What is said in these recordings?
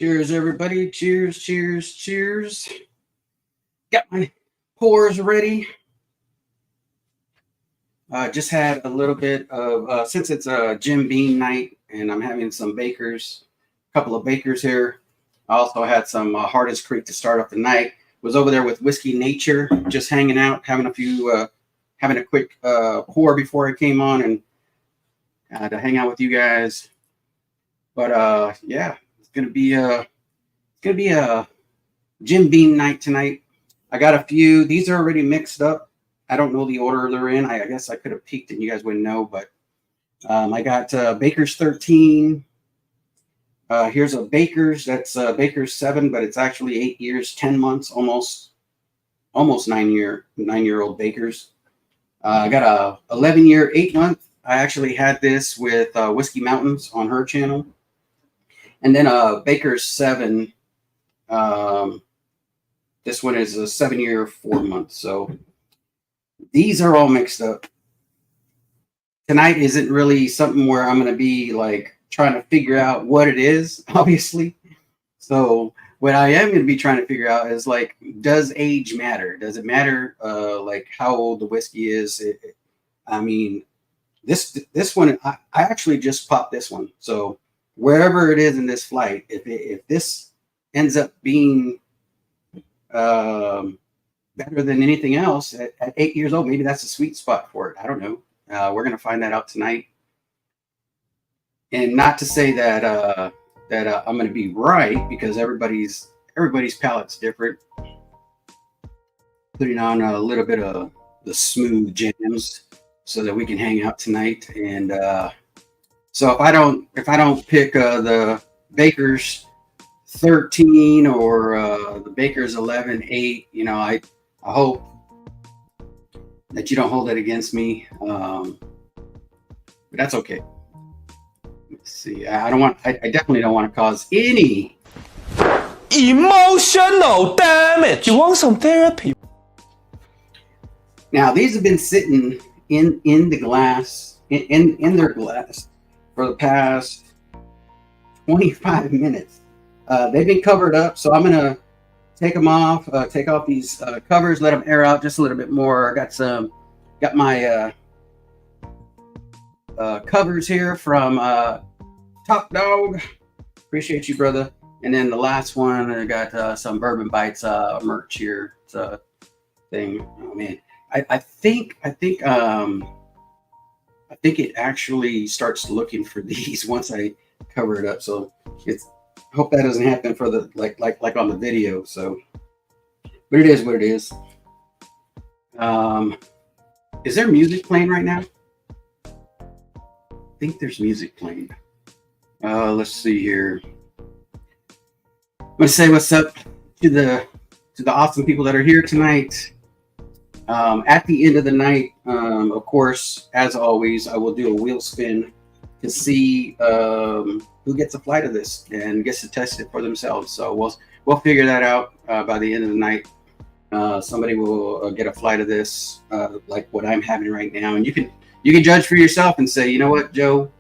Cheers, everybody. Cheers, cheers, cheers. Got my pours ready. Just had a little bit of, since it's a Jim Beam night and I'm having some bakers, a couple of bakers here. I also had some Hardest Creek to start off the night. Was over there with Whiskey Nature, just hanging out, having a quick pour before I came on and to hang out with you guys. But yeah, it's gonna be a Jim Beam night tonight. I got a few. These are already mixed up. I don't know the order they're in. I guess I could have peeked and you guys wouldn't know, but I got Baker's 13. Here's a Baker's. That's Baker's 7, but it's actually 8 years, 10 months, almost 9-year-old Baker's. I got a 11-year, 8-month. I actually had this with Whiskey Mountains on her channel. And then Baker's 7. This one is a 7-year, 4 months. So these are all mixed up. Tonight isn't really something where I'm going to be like trying to figure out what it is, obviously. So what I am going to be trying to figure out is like, does age matter? Does it matter like how old the whiskey is? I mean, this one, I actually just popped this one. So wherever it is in this flight, if this ends up being better than anything else at 8 years old, maybe that's a sweet spot for it. I don't know. We're going to find that out tonight. And not to say that I'm going to be right, because everybody's palate's different. Putting on a little bit of the smooth jams so that we can hang out tonight. And so if I don't pick the Baker's 13 or the Baker's 11, 8, you know, I hope that you don't hold it against me. But that's okay. Let's see. I definitely don't want to cause any emotional damage. You want some therapy? Now these have been sitting in the glass in their glass for the past 25 minutes. They've been covered up, so I'm gonna take them off. Take off these covers, let them air out just a little bit more. I got my covers here from Top Dog. Appreciate you, brother. And then the last one, I got some Bourbon Bites merch here. It's a thing. Oh man, I think it actually starts looking for these once I cover it up. So it's. Hope that doesn't happen for the like on the video. So, but it is what it is. Is there music playing right now? I think there's music playing. Let's see here. I'm gonna say what's up to the awesome people that are here tonight. At the end of the night, of course, as always, I will do a wheel spin to see who gets a flight of this and gets to test it for themselves. So we'll figure that out by the end of the night. Somebody will get a flight of this, like what I'm having right now, and you can judge for yourself and say, you know what, Joe,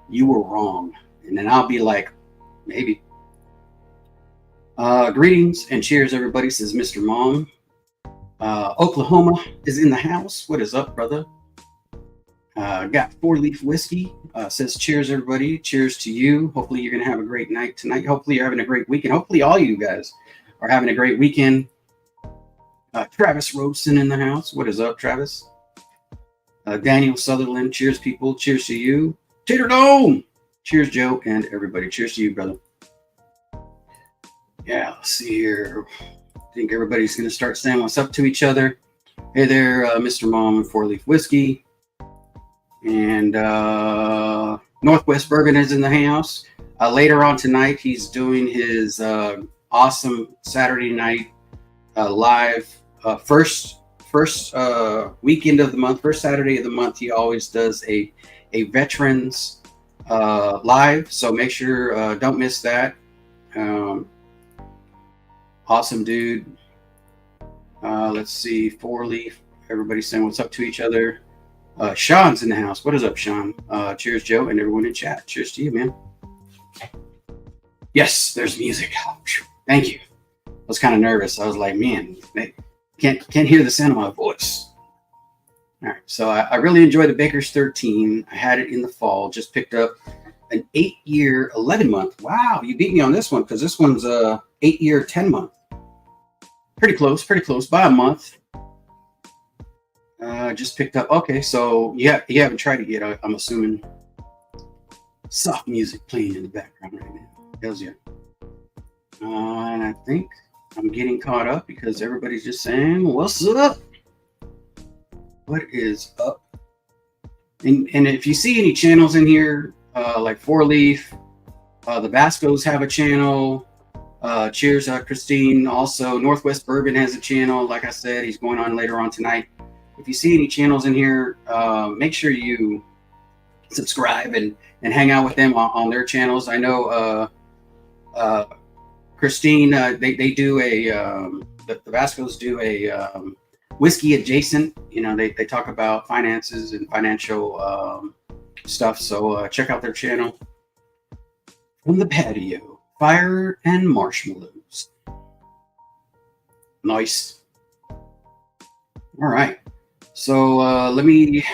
you were wrong, and then I'll be like, maybe. Greetings and cheers, everybody. Says Mr. Mom. Oklahoma is in the house. What is up, brother? Got 4-leaf whiskey. Says cheers, everybody. Cheers to you. Hopefully you're going to have a great night tonight. Hopefully you're having a great weekend. Hopefully all you guys are having a great weekend. Travis Robeson in the house. What is up, Travis? Daniel Sutherland. Cheers, people. Cheers to you. Tater Dome. Cheers, Joe, and everybody. Cheers to you, brother. Yeah, let's see here. I think everybody's going to start saying what's up to each other. Hey there, Mr. Mom and 4-leaf whiskey. And Northwest Bourbon is in the house. Later on tonight, he's doing his awesome Saturday night live first weekend of the month, first Saturday of the month. He always does a veterans live, so make sure don't miss that. Awesome dude. Let's see, 4-leaf. Everybody's saying what's up to each other. Sean's in the house. What is up, Sean? Cheers, Joe, and everyone in chat. Cheers to you, man. Yes, there's music. Thank you. I was kind of nervous. I was like, man, they can't hear the sound of my voice. All right, so I really enjoyed the Baker's 13. I had it in the fall. Just picked up an 8-year, 11-month. Wow, you beat me on this one because this one's a 8-year, 10-month. Pretty close by a month. Just picked up. Okay, so you haven't tried it yet. I'm assuming. Soft music playing in the background right now. Hells yeah. And I think I'm getting caught up because everybody's just saying, "What's up? What is up?" And if you see any channels in here, like Four Leaf, the Vascos have a channel. Cheers, Christine. Also, Northwest Bourbon has a channel. Like I said, he's going on later on tonight. If you see any channels in here, make sure you subscribe and hang out with them on their channels. I know Christine, they do the Vascos do a whiskey adjacent. You know, they talk about finances and financial stuff. So check out their channel. From the patio, fire and marshmallows. Nice. All right. So let me.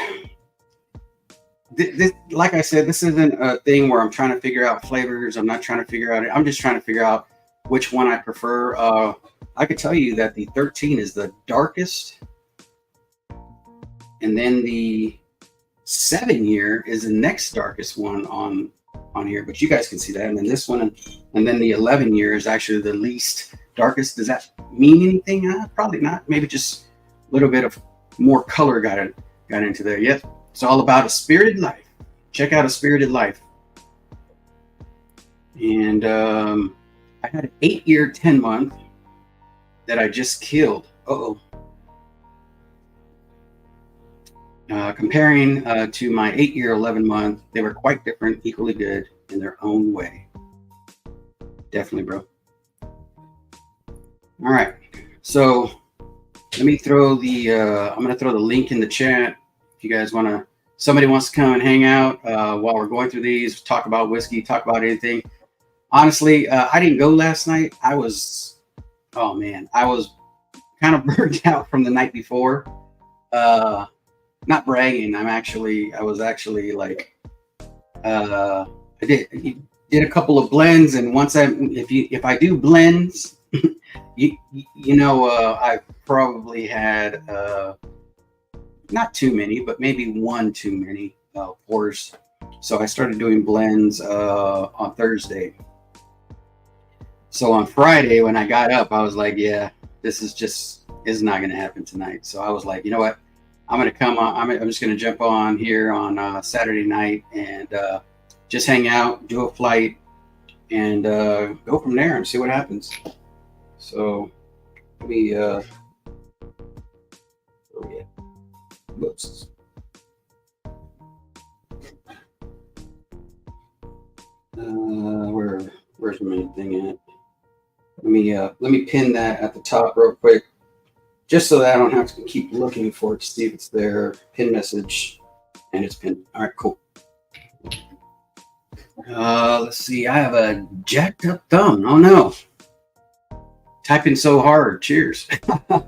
This, like I said, this isn't a thing where I'm trying to figure out flavors. I'm not trying to figure out it. I'm just trying to figure out which one I prefer. I could tell you that the 13 is the darkest, and then the 7-year is the next darkest one on here. But you guys can see that. And then this one, and then the 11-year is actually the least darkest. Does that mean anything? Probably not. Maybe just a little bit of more color got into there. Yep. It's all about a spirited life. Check out A Spirited Life. And I had an 8-year, 10-month that I just killed. Comparing to my 8-year, 11-month, they were quite different, equally good in their own way. Definitely, bro. All right. So let me throw I'm going to throw the link in the chat. If you guys somebody wants to come and hang out while we're going through these, talk about whiskey, talk about anything. Honestly, I didn't go last night. I was kind of burnt out from the night before. Not bragging. I was actually like, I did a couple of blends, and if I do blends, I probably had not too many, but maybe one too many pours. So I started doing blends on Thursday. So on Friday, when I got up, I was like, yeah, this is not going to happen tonight. So I was like, you know what? I'm going to come on. I'm just going to jump on here on Saturday night and just hang out, do a flight, and go from there and see what happens. So let me, whoops. Where's my thing at? Let me pin that at the top real quick, just so that I don't have to keep looking for it to see if it's there. Pin message, and it's pinned. All right, cool. Let's see. I have a jacked up thumb. Oh no! Typing so hard. Cheers. I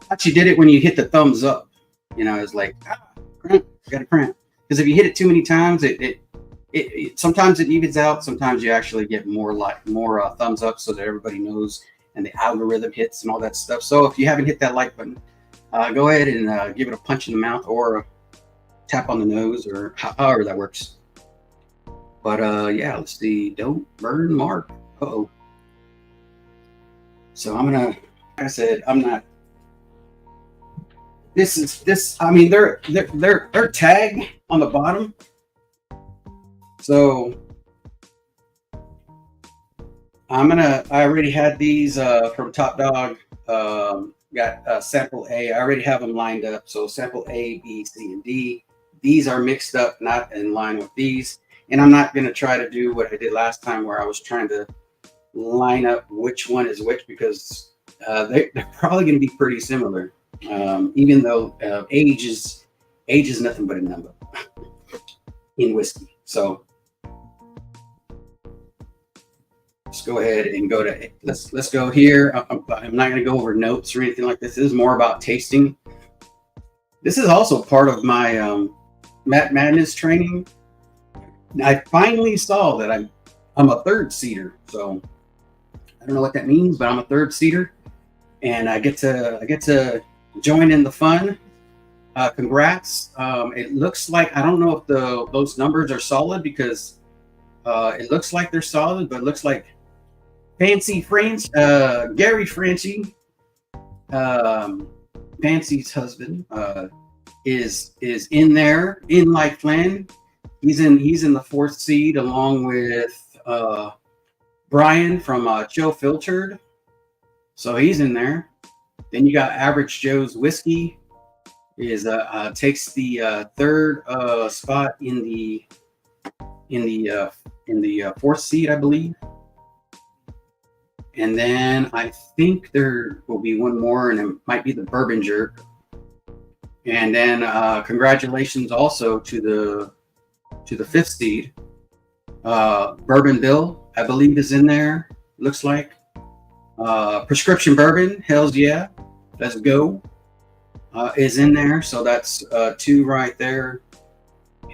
thought you did it when you hit the thumbs up. You know, it's like cramp. Got a cramp. Because if you hit it too many times, it sometimes it evens out. Sometimes you actually get more thumbs up, so that everybody knows, and the algorithm hits and all that stuff. So if you haven't hit that like button, go ahead and give it a punch in the mouth or a tap on the nose, or however that works. But yeah, let's see. Don't burn Mark. So I'm gonna. Like I said, I'm not. I mean, they're tagged on the bottom. So I already had these from Top Dog. Got sample A. I already have them lined up. So sample A, B, C, and D. These are mixed up, not in line with these. And I'm not going to try to do what I did last time, where I was trying to line up which one is which, because they're probably going to be pretty similar. Even though age is nothing but a number in whiskey. So let's go ahead and go to, let's go here. I'm not going to go over notes or anything like this. This is more about tasting. This is also part of my Matt Madness training. I finally saw that I'm a third seater. So I don't know what that means, but I'm a third seater, and I get to join in the fun. Congrats. It looks like, I don't know if those numbers are solid, because it looks like they're solid, but it looks like Fancy French, Gary Franchi, Fancy's husband, is in there, in like Flynn. He's in the fourth seed, along with Brian from Joe Filtered. So he's in there. Then you got Average Joe's Whiskey is takes the third spot in the fourth seed, I believe. And then I think there will be one more, and it might be the Bourbon Jerk. And then congratulations also to the fifth seed. Bourbon Bill, I believe, is in there. Looks like. Prescription Bourbon, hells yeah, let's go, is in there. So that's 2 right there.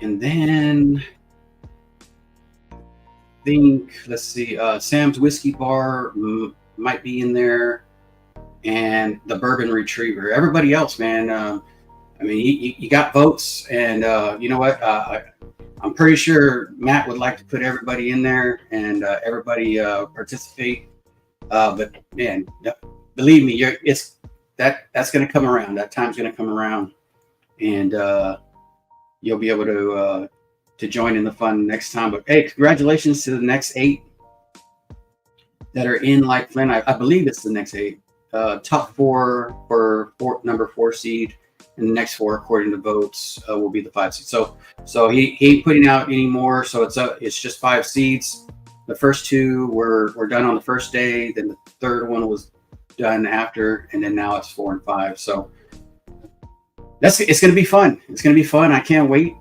And then let's see, Sam's Whiskey Bar might be in there, and the Bourbon Retriever. Everybody else, man, I mean, you got votes, and you know what, I'm pretty sure Matt would like to put everybody in there, and everybody participate. But man, believe me, that's going to come around. That time's going to come around, and you'll be able to join in the fun next time. But hey, congratulations to the next 8 that are in like Flynn. I believe it's the next 8. Top 4 for number 4 seed, and the next 4, according to votes, will be the 5 seed. So he ain't putting out any more. So it's just 5 seeds. The first 2 were done on the first day. Then the third one was done after, and then now it's 4 and 5. So it's going to be fun. It's going to be fun. I can't wait.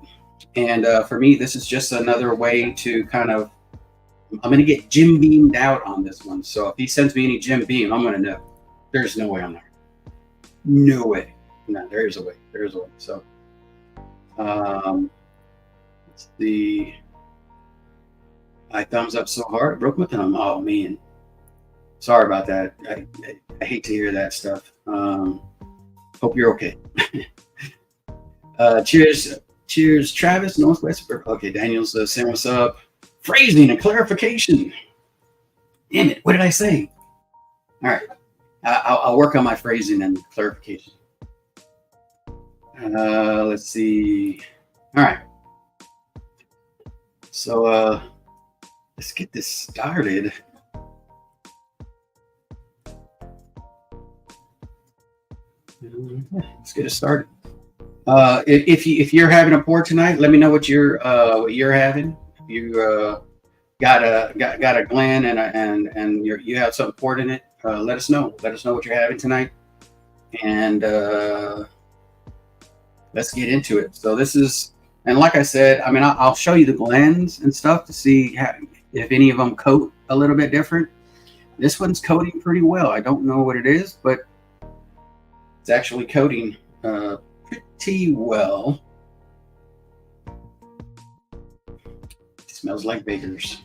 And for me, this is just another way to kind of, I'm going to get Jim beamed out on this one. So if he sends me any Jim beam, I'm going to know. There's no way I'm there. No way. No, there is a way. There is a way. So I thumbs up so hard, broke my thumb. Oh man, sorry about that. I hate to hear that stuff. Hope you're okay. Cheers, Travis, Northwest. Okay, Daniel's saying what's up. Phrasing and clarification. Damn it, what did I say? All right, I'll work on my phrasing and clarification. Let's see. All right. So let's get this started. Let's get it started. If you're having a pour tonight, let me know what you're having. If you got a Glen and you have something poured in it, let us know. Let us know what you're having tonight, and let's get into it. So this is, and like I said, I mean, I'll show you the Glens and stuff to see if any of them coat a little bit different. This one's coating pretty well. I don't know what it is, but it's actually coating pretty well. It smells like Baker's.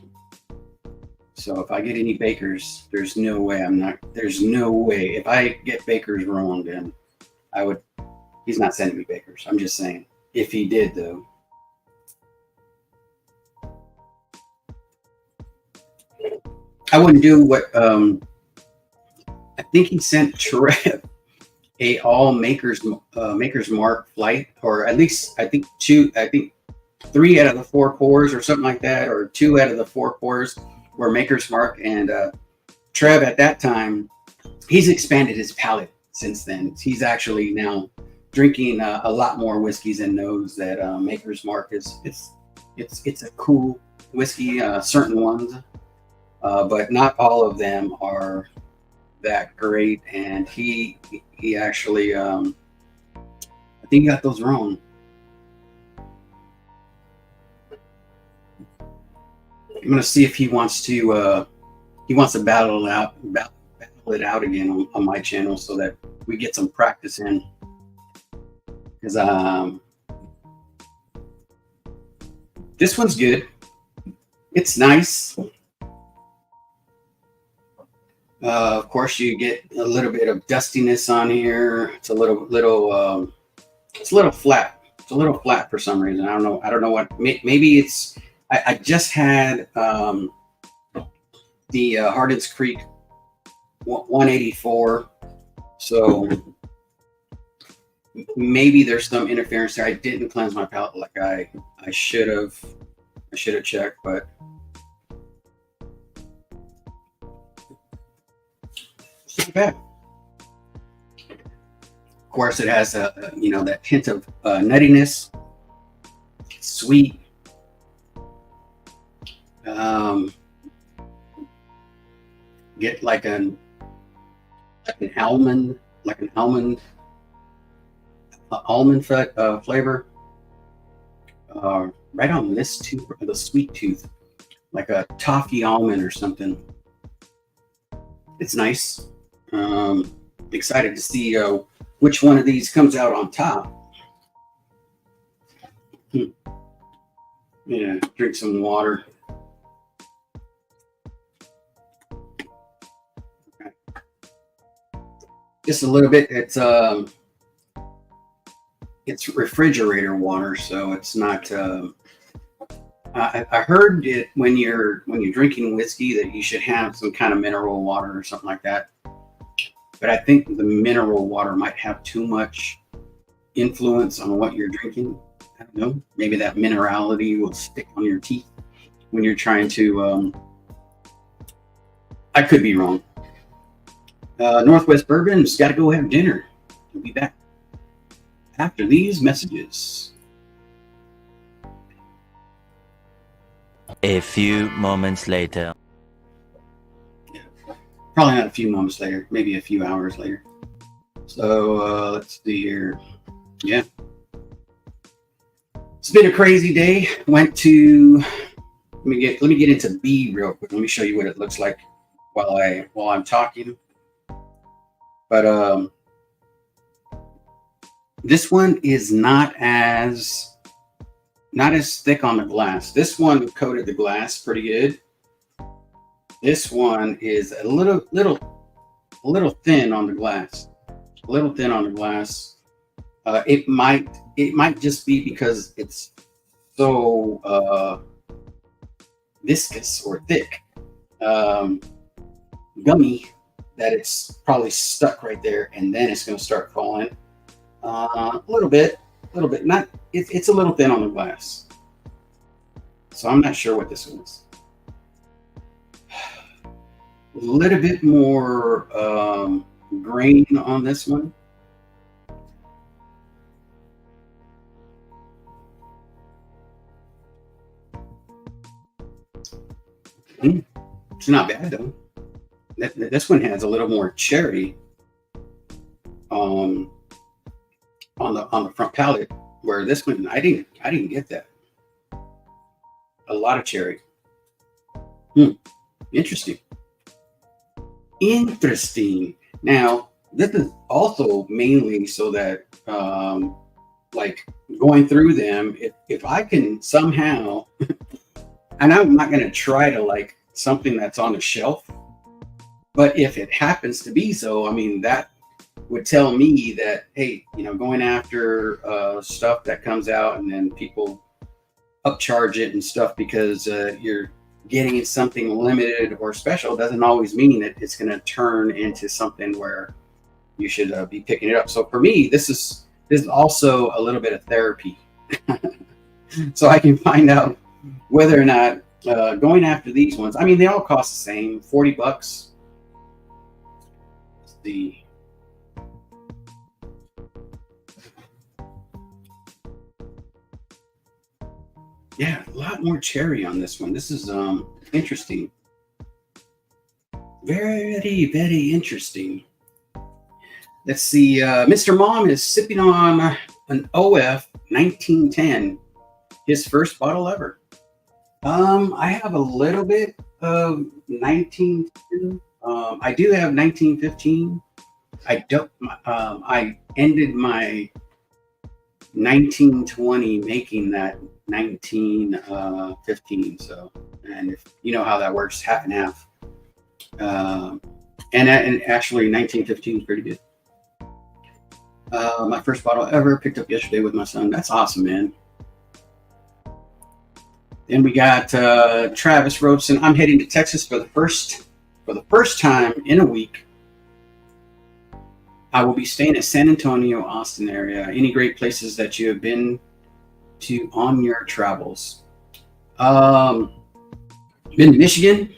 So if I get any Baker's, there's no way there's no way. If I get Baker's wrong, then he's not sending me Baker's. I'm just saying. If he did, though. I wouldn't do what I think he sent Trev a all Maker's Mark flight, or at least I think 3 out of the 4 pours or something like that, or 2 out of the 4 pours were Maker's Mark. And Trev at that time, he's expanded his palate since then. He's actually now drinking a lot more whiskeys and knows that Maker's Mark is it's a cool whiskey. Certain ones. But not all of them are that great, and he actually I think he got those wrong. I'm gonna see if he wants to he wants to battle it out again on my channel so that we get some practice in. Because this one's good. It's nice. Of course, you get a little bit of dustiness on here. It's a little it's a little flat. It's a little flat for some reason. I don't know what. Maybe it's. I just had the Hardens Creek 184, so maybe there's some interference there. I didn't cleanse my palate like I should have. I should have checked, but it's not bad. Of course, it has that hint of nuttiness, sweet. Get like an almond flavor. Right on this tooth, the sweet tooth, like a toffee almond or something. It's nice. Excited to see which one of these comes out on top. Yeah, drink some water. Okay. Just a little bit. It's refrigerator water, so it's not. I heard it when you're drinking whiskey that you should have some kind of mineral water or something like that. But I think the mineral water might have too much influence on what you're drinking. I don't know. Maybe that minerality will stick on your teeth when you're trying to. I could be wrong. Northwest Bourbon's got to go have dinner. We'll be back after these messages. A few moments later. Probably not a few moments later, maybe a few hours later. So let's see here. Yeah. It's been a crazy day. Went to let me get into B real quick. Let me show you what it looks like while I'm talking. But this one is not as thick on the glass. This one coated the glass pretty good. This one is a little thin on the glass. A little thin on the glass. It might just be because it's so viscous or thick, gummy, that it's probably stuck right there, and then it's going to start falling. A little bit. Not. It's a little thin on the glass. So I'm not sure what this one is. A little bit more grain on this one. It's not bad though. This one has a little more cherry on the front palate, where this one I didn't get that. A lot of cherry. Interesting. Now, this is also mainly so that, like going through them, if I can somehow, and I'm not going to try to like something that's on the shelf, but if it happens to be so, I mean, that would tell me that, hey, going after stuff that comes out and then people upcharge it and stuff because you're getting something limited or special doesn't always mean that it's going to turn into something where you should be picking it up. So for me, this is also a little bit of therapy. So I can find out whether or not going after these ones. I mean, they all cost the same, $40. Let's see. Yeah, a lot more cherry on this one. This is interesting. Very, very interesting. Let's see. Mr. Mom is sipping on an OF 1910, his first bottle ever. I have a little bit 1910. I do have 1915. I don't. I ended my 1920 making that 1915. So, and if you know how that works, half and half. And actually, 1915 is pretty good. My first bottle ever picked up yesterday with my son. That's awesome, man. Then we got Travis Robeson. I'm heading to Texas for the first time in a week. I will be staying at San Antonio, Austin area. Any great places that you have been to on your travels? Been to Michigan.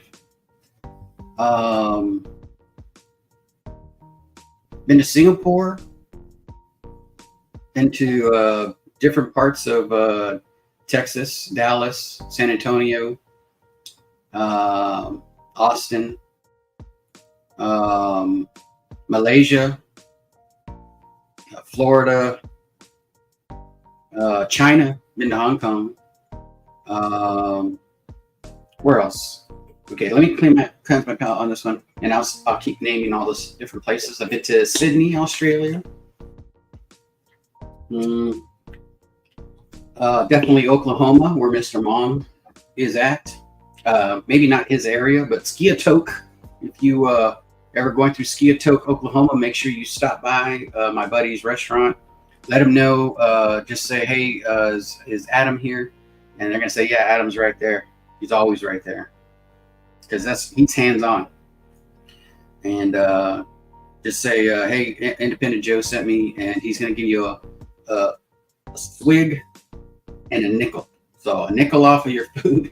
Been to Singapore. Been to different parts of Texas, Dallas, San Antonio, Austin, Malaysia, Florida, China, been to Hong Kong. Where else? Okay, let me clean my palate on this one, and I'll keep naming all those different places. I've been to Sydney, Australia. Definitely Oklahoma, where Mr. Mom is at. Maybe not his area, but Skiatook. If you ever going through Skiatook, Oklahoma, make sure you stop by my buddy's restaurant. Let him know. Just say, hey, is Adam here? And they're gonna say, yeah, Adam's right there. He's always right there, because he's hands-on. And just say, hey, Independent Joe sent me, and he's gonna give you a swig and a nickel. So a nickel off of your food,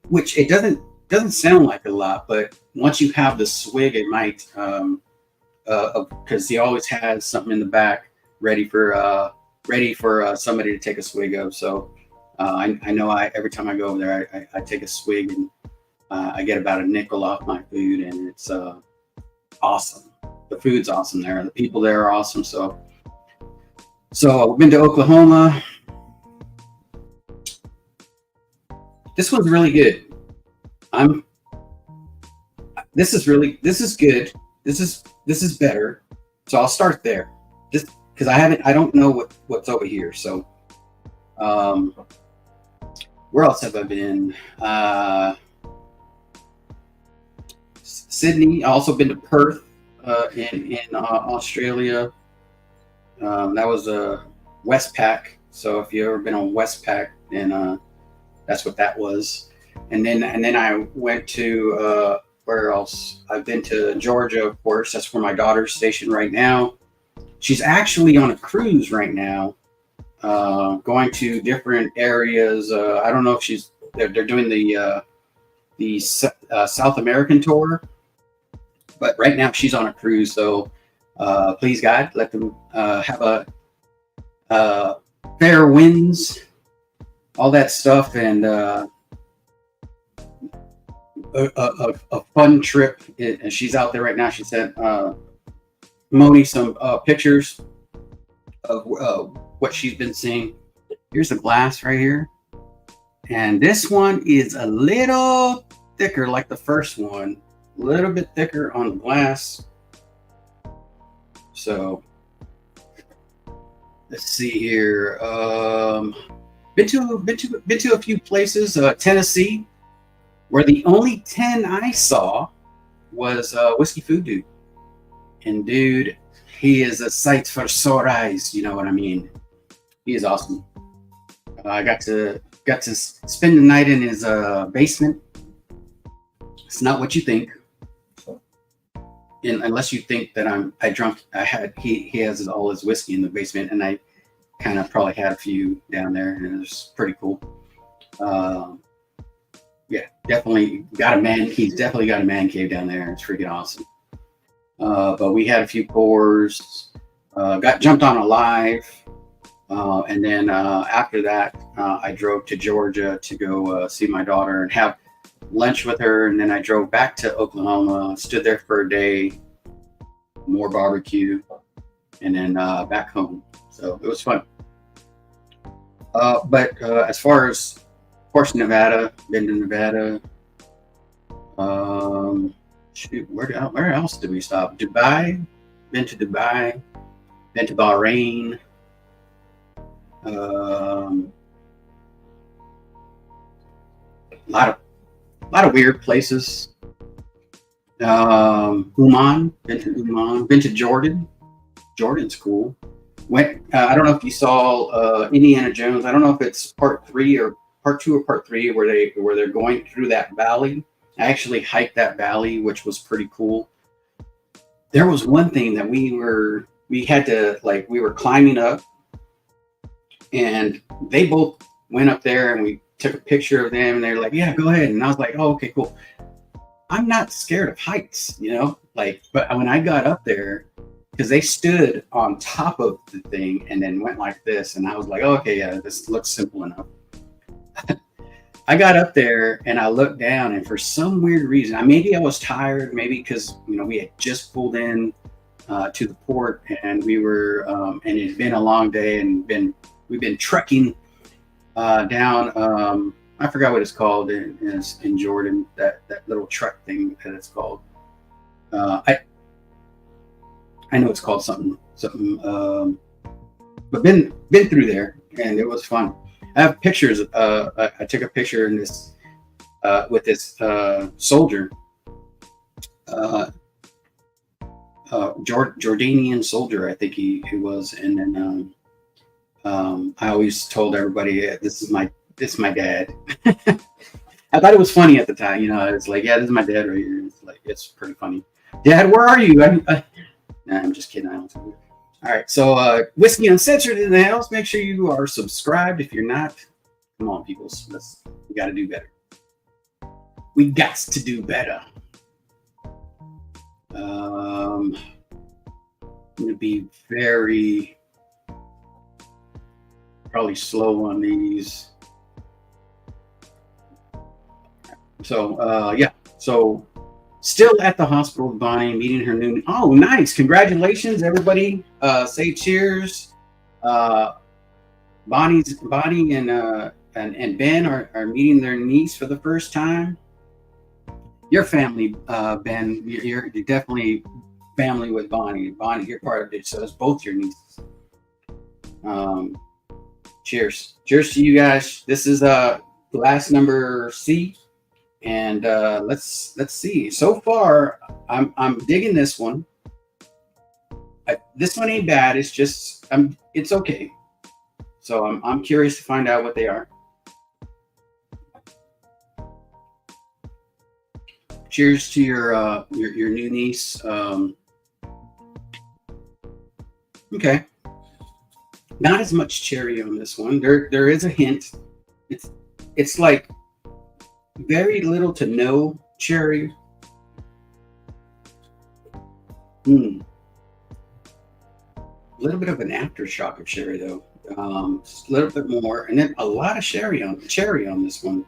which it doesn't sound like a lot, but once you have the swig, it might, because he always has something in the back ready for somebody to take a swig of. So I know every time I go over there, I take a swig, and I get about a nickel off my food, and it's awesome. The food's awesome there. The people there are awesome. So I've been to Oklahoma. This one's really good. This is good. This is better. So I'll start there, just because I don't know what's over here. So, where else have I been? Sydney. I also been to Perth, in Australia. That was a Westpac. So if you ever been on Westpac, then that's what that was. And then I went to where else? I've been to Georgia, of course. That's where my daughter's stationed right now. She's actually on a cruise right now, going to different areas. I don't know if they're doing the South American tour, but right now she's on a cruise. So please God, let them have a fair winds, all that stuff, and a fun trip. And she's out there right now. She sent Moni some pictures of what she's been seeing. Here's a glass right here, and this one is a little thicker, like the first one, a little bit thicker on the glass. So let's see here. Been to a few places. Tennessee, where the only 10 I saw was Whiskey Food Dude. And dude, he is a sight for sore eyes. You know what I mean? He is awesome. I got to spend the night in his basement. It's not what you think. Unless you think that he has all his whiskey in the basement, and I kind of probably had a few down there, and it was pretty cool. Yeah, definitely got a man. He's definitely got a man cave down there. It's freaking awesome. But we had a few pours, got jumped on alive, and then after that, I drove to Georgia to go see my daughter and have lunch with her, and then I drove back to Oklahoma, stood there for a day, more barbecue, and then back home. So it was fun. But as far as, of course, Nevada, been to Nevada, Shoot, where else did we stop? Dubai. Been to Dubai. Been to Bahrain. A lot of weird places. Oman. Been to Oman. Been to Jordan. Jordan's cool. Went. I don't know if you saw Indiana Jones. I don't know if it's part 3 or part 2 or part 3 where they're going through that valley. I actually hiked that valley, which was pretty cool. There was one thing that we were climbing up, and they both went up there, and we took a picture of them, and they're like, "Yeah, go ahead." And I was like, "Oh, okay, cool." I'm not scared of heights, but when I got up there, because they stood on top of the thing and then went like this, and I was like, oh, okay, yeah, this looks simple enough. I got up there and I looked down, and for some weird reason, maybe I was tired, maybe because we had just pulled in to the port, and we were and it had been a long day, and we've been trekking down. I forgot what it's called in Jordan. That little trek thing that it's called. I know it's called something, but been through there, and it was fun. I have pictures. I took a picture in this with this soldier, Jordanian soldier, I think he was, and then I always told everybody, this is my dad. I thought it was funny at the time, it's like, yeah, this is my dad right here. It's like, it's pretty funny. Dad, where are you? Nah, I'm just kidding. I don't think. All right, so Whiskey Uncensored in the house. Make sure you are subscribed. If you're not, come on, people. We got to do better. We got to do better. I'm going to be probably slow on these. So, yeah. So, still at the hospital with Bonnie, meeting her new. Oh, nice! Congratulations, everybody! Say cheers. Bonnie and Ben are meeting their niece for the first time. Your family, Ben, you're definitely family with Bonnie. Bonnie, you're part of it, so it's both your nieces. Cheers! Cheers to you guys. This is glass number C. And let's see. So far, I'm digging this one. This one ain't bad. It's just it's okay. So I'm curious to find out what they are. Cheers to your new niece. Okay. Not as much cherry on this one. There is a hint. It's like very little to no cherry. A little bit of an aftershock of cherry though. Just a little bit more, and then a lot of cherry on this one.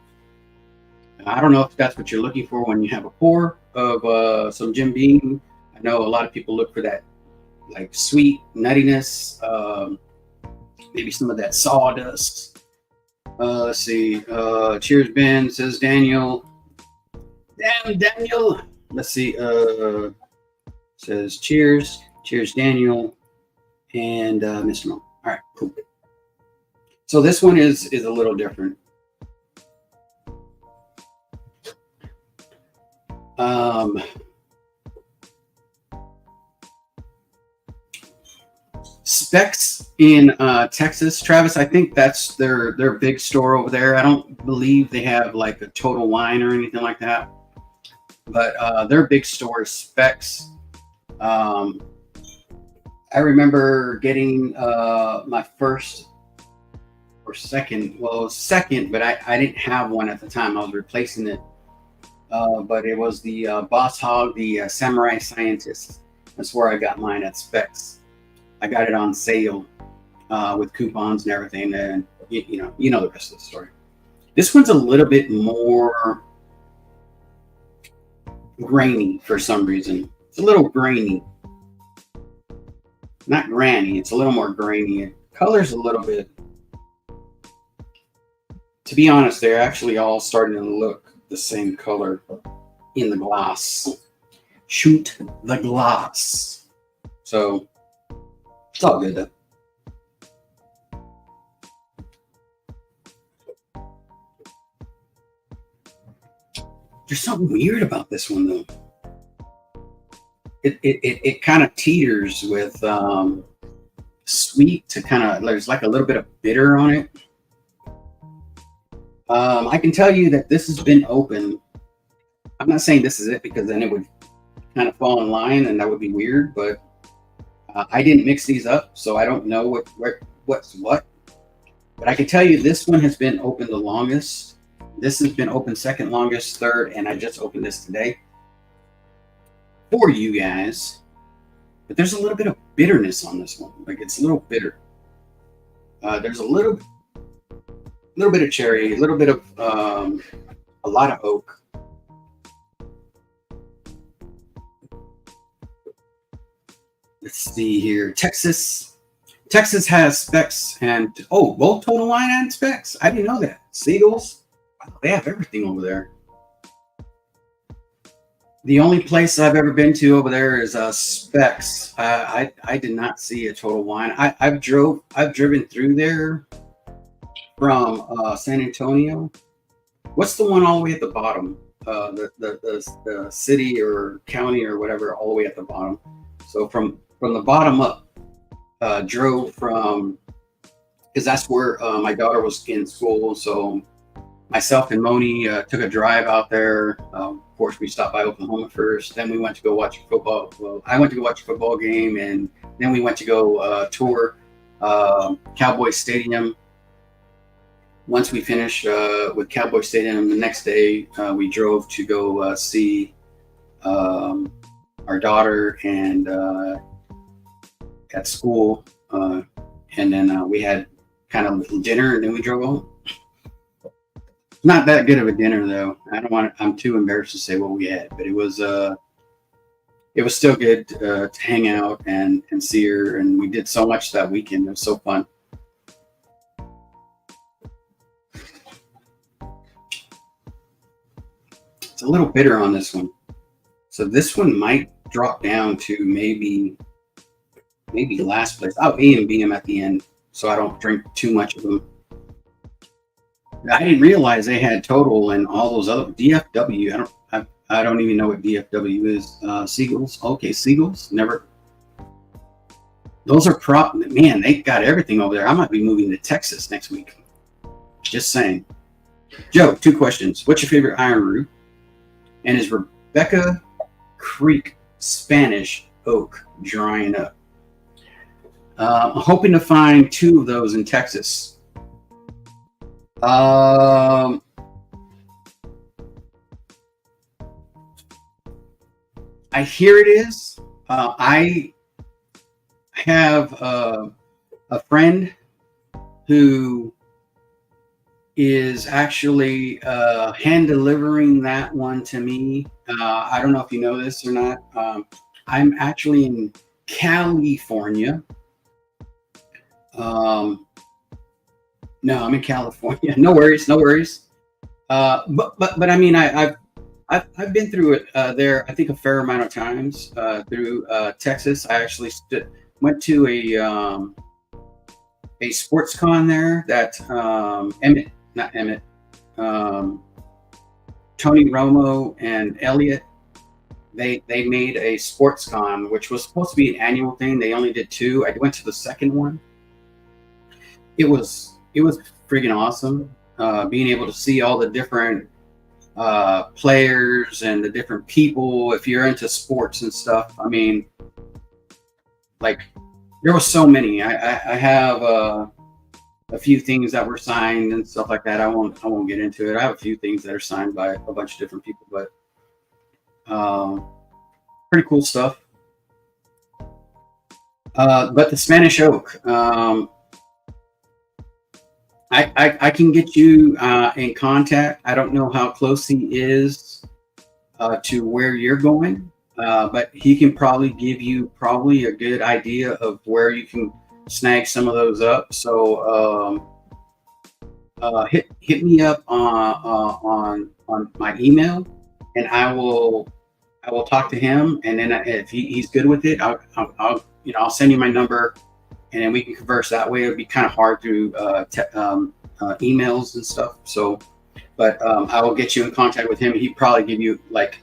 I don't know if that's what you're looking for when you have a pour of some Jim Beam. I know a lot of people look for that like sweet nuttiness, maybe some of that sawdust. Let's see. Cheers, Ben, says Daniel. Damn, Daniel. Let's see. Says cheers. Cheers, Daniel. And Mr. Mo. All right, cool. So this one is a little different. Specs in Texas, Travis. I think that's their big store over there. I don't believe they have like a Total Wine or anything like that, but their big store is Specs. I remember getting my first or second. Well, it was second, but I didn't have one at the time. I was replacing it. But it was the Boss Hog, the Samurai Scientist. That's where I got mine at Specs. I got it on sale with coupons and everything, and you know the rest of the story. This one's a little bit more grainy for some reason. It's a little grainy, not granny. It's a little more grainy. Color's a little bit. To be honest, they're actually all starting to look the same color. in the glass. Shoot the glass. So it's all good though. There's something weird about this one though. It kind of teeters with sweet to kind of, there's like a little bit of bitter on it. I can tell you that this has been open. I'm not saying this is it because then it would kind of fall in line and that would be weird, but I didn't mix these up, so I don't know what's what. But I can tell you this one has been open the longest. This has been open second longest, third, and I just opened this today for you guys. But there's a little bit of bitterness on this one. Like it's a little bitter. There's a little bit of cherry, a little bit of a lot of oak. Let's see here. Texas has specs and both total line and specs. I didn't know that. Seagulls. Wow, they have everything over there. The only place I've ever been to over there is specs. I did not see a total wine. I've driven through there from San Antonio. What's the one all the way at the bottom? The city or county or whatever, all the way at the bottom. So from the bottom up, drove from, because that's where my daughter was in school. So myself and Moni took a drive out there. Of course, we stopped by Oklahoma first. Then we went to go watch football. Well, I went to go watch a football game, and then we went to go tour Cowboy Stadium. Once we finished with Cowboy Stadium, the next day we drove to go see our daughter and at school, and then we had kind of a little dinner, and then we drove home. Not that good of a dinner though. I'm too embarrassed to say what we had, but it was still good to hang out and see her, and we did so much that weekend. It was so fun. It's a little bitter on this one, so this one might drop down to maybe last place. I'll A and B them at the end, so I don't drink too much of them. I didn't realize they had total and all those other DFW. I don't even know what DFW is. Seagulls. Okay, Seagulls. Never. Those are man, they got everything over there. I might be moving to Texas next week. Just saying. Joe, 2 questions. What's your favorite iron root? And is Rebecca Creek Spanish oak drying up? I'm hoping to find 2 of those in Texas. I hear it is. I have a friend who is actually hand delivering that one to me. I don't know if you know this or not. I'm actually in California. No, I'm in California. No worries. But I mean, I've been through it there. I think a fair amount of times through Texas. I actually went to a sports con there that Tony Romo and Elliot. They made a sports con, which was supposed to be an annual thing. They only did 2. I went to the second one. It was freaking awesome, being able to see all the different players and the different people. If you're into sports and stuff, I mean, like there was so many. I have a few things that were signed and stuff like that. I won't get into it. I have a few things that are signed by a bunch of different people, but pretty cool stuff. But the Spanish oak. I can get you in contact. I don't know how close he is to where you're going, but he can probably give you a good idea of where you can snag some of those up. So hit me up on my email, and I will talk to him, and then if he's good with it, I'll send you my number, and then we can converse that way. It would be kind of hard through emails and stuff. So, but I will get you in contact with him. He'd probably give you like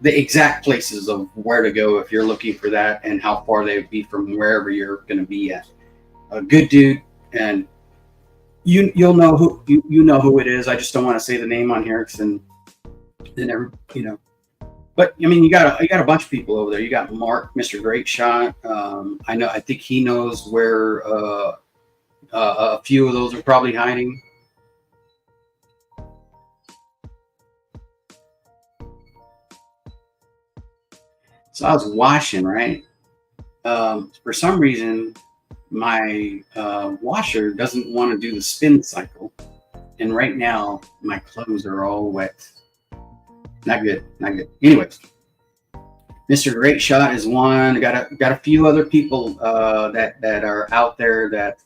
the exact places of where to go if you're looking for that, and how far they would be from wherever you're going to be at. A good dude, and you'll know who you know who it is. I just don't want to say the name on here, because then But I mean, you got a bunch of people over there. You got Mark, Mr. Great Shot. I think he knows where a few of those are probably hiding. So I was washing, right? For some reason, my washer doesn't want to do the spin cycle, and right now my clothes are all wet. Not good. Anyways, Mr. Great Shot is one. Got a few other people that are out there that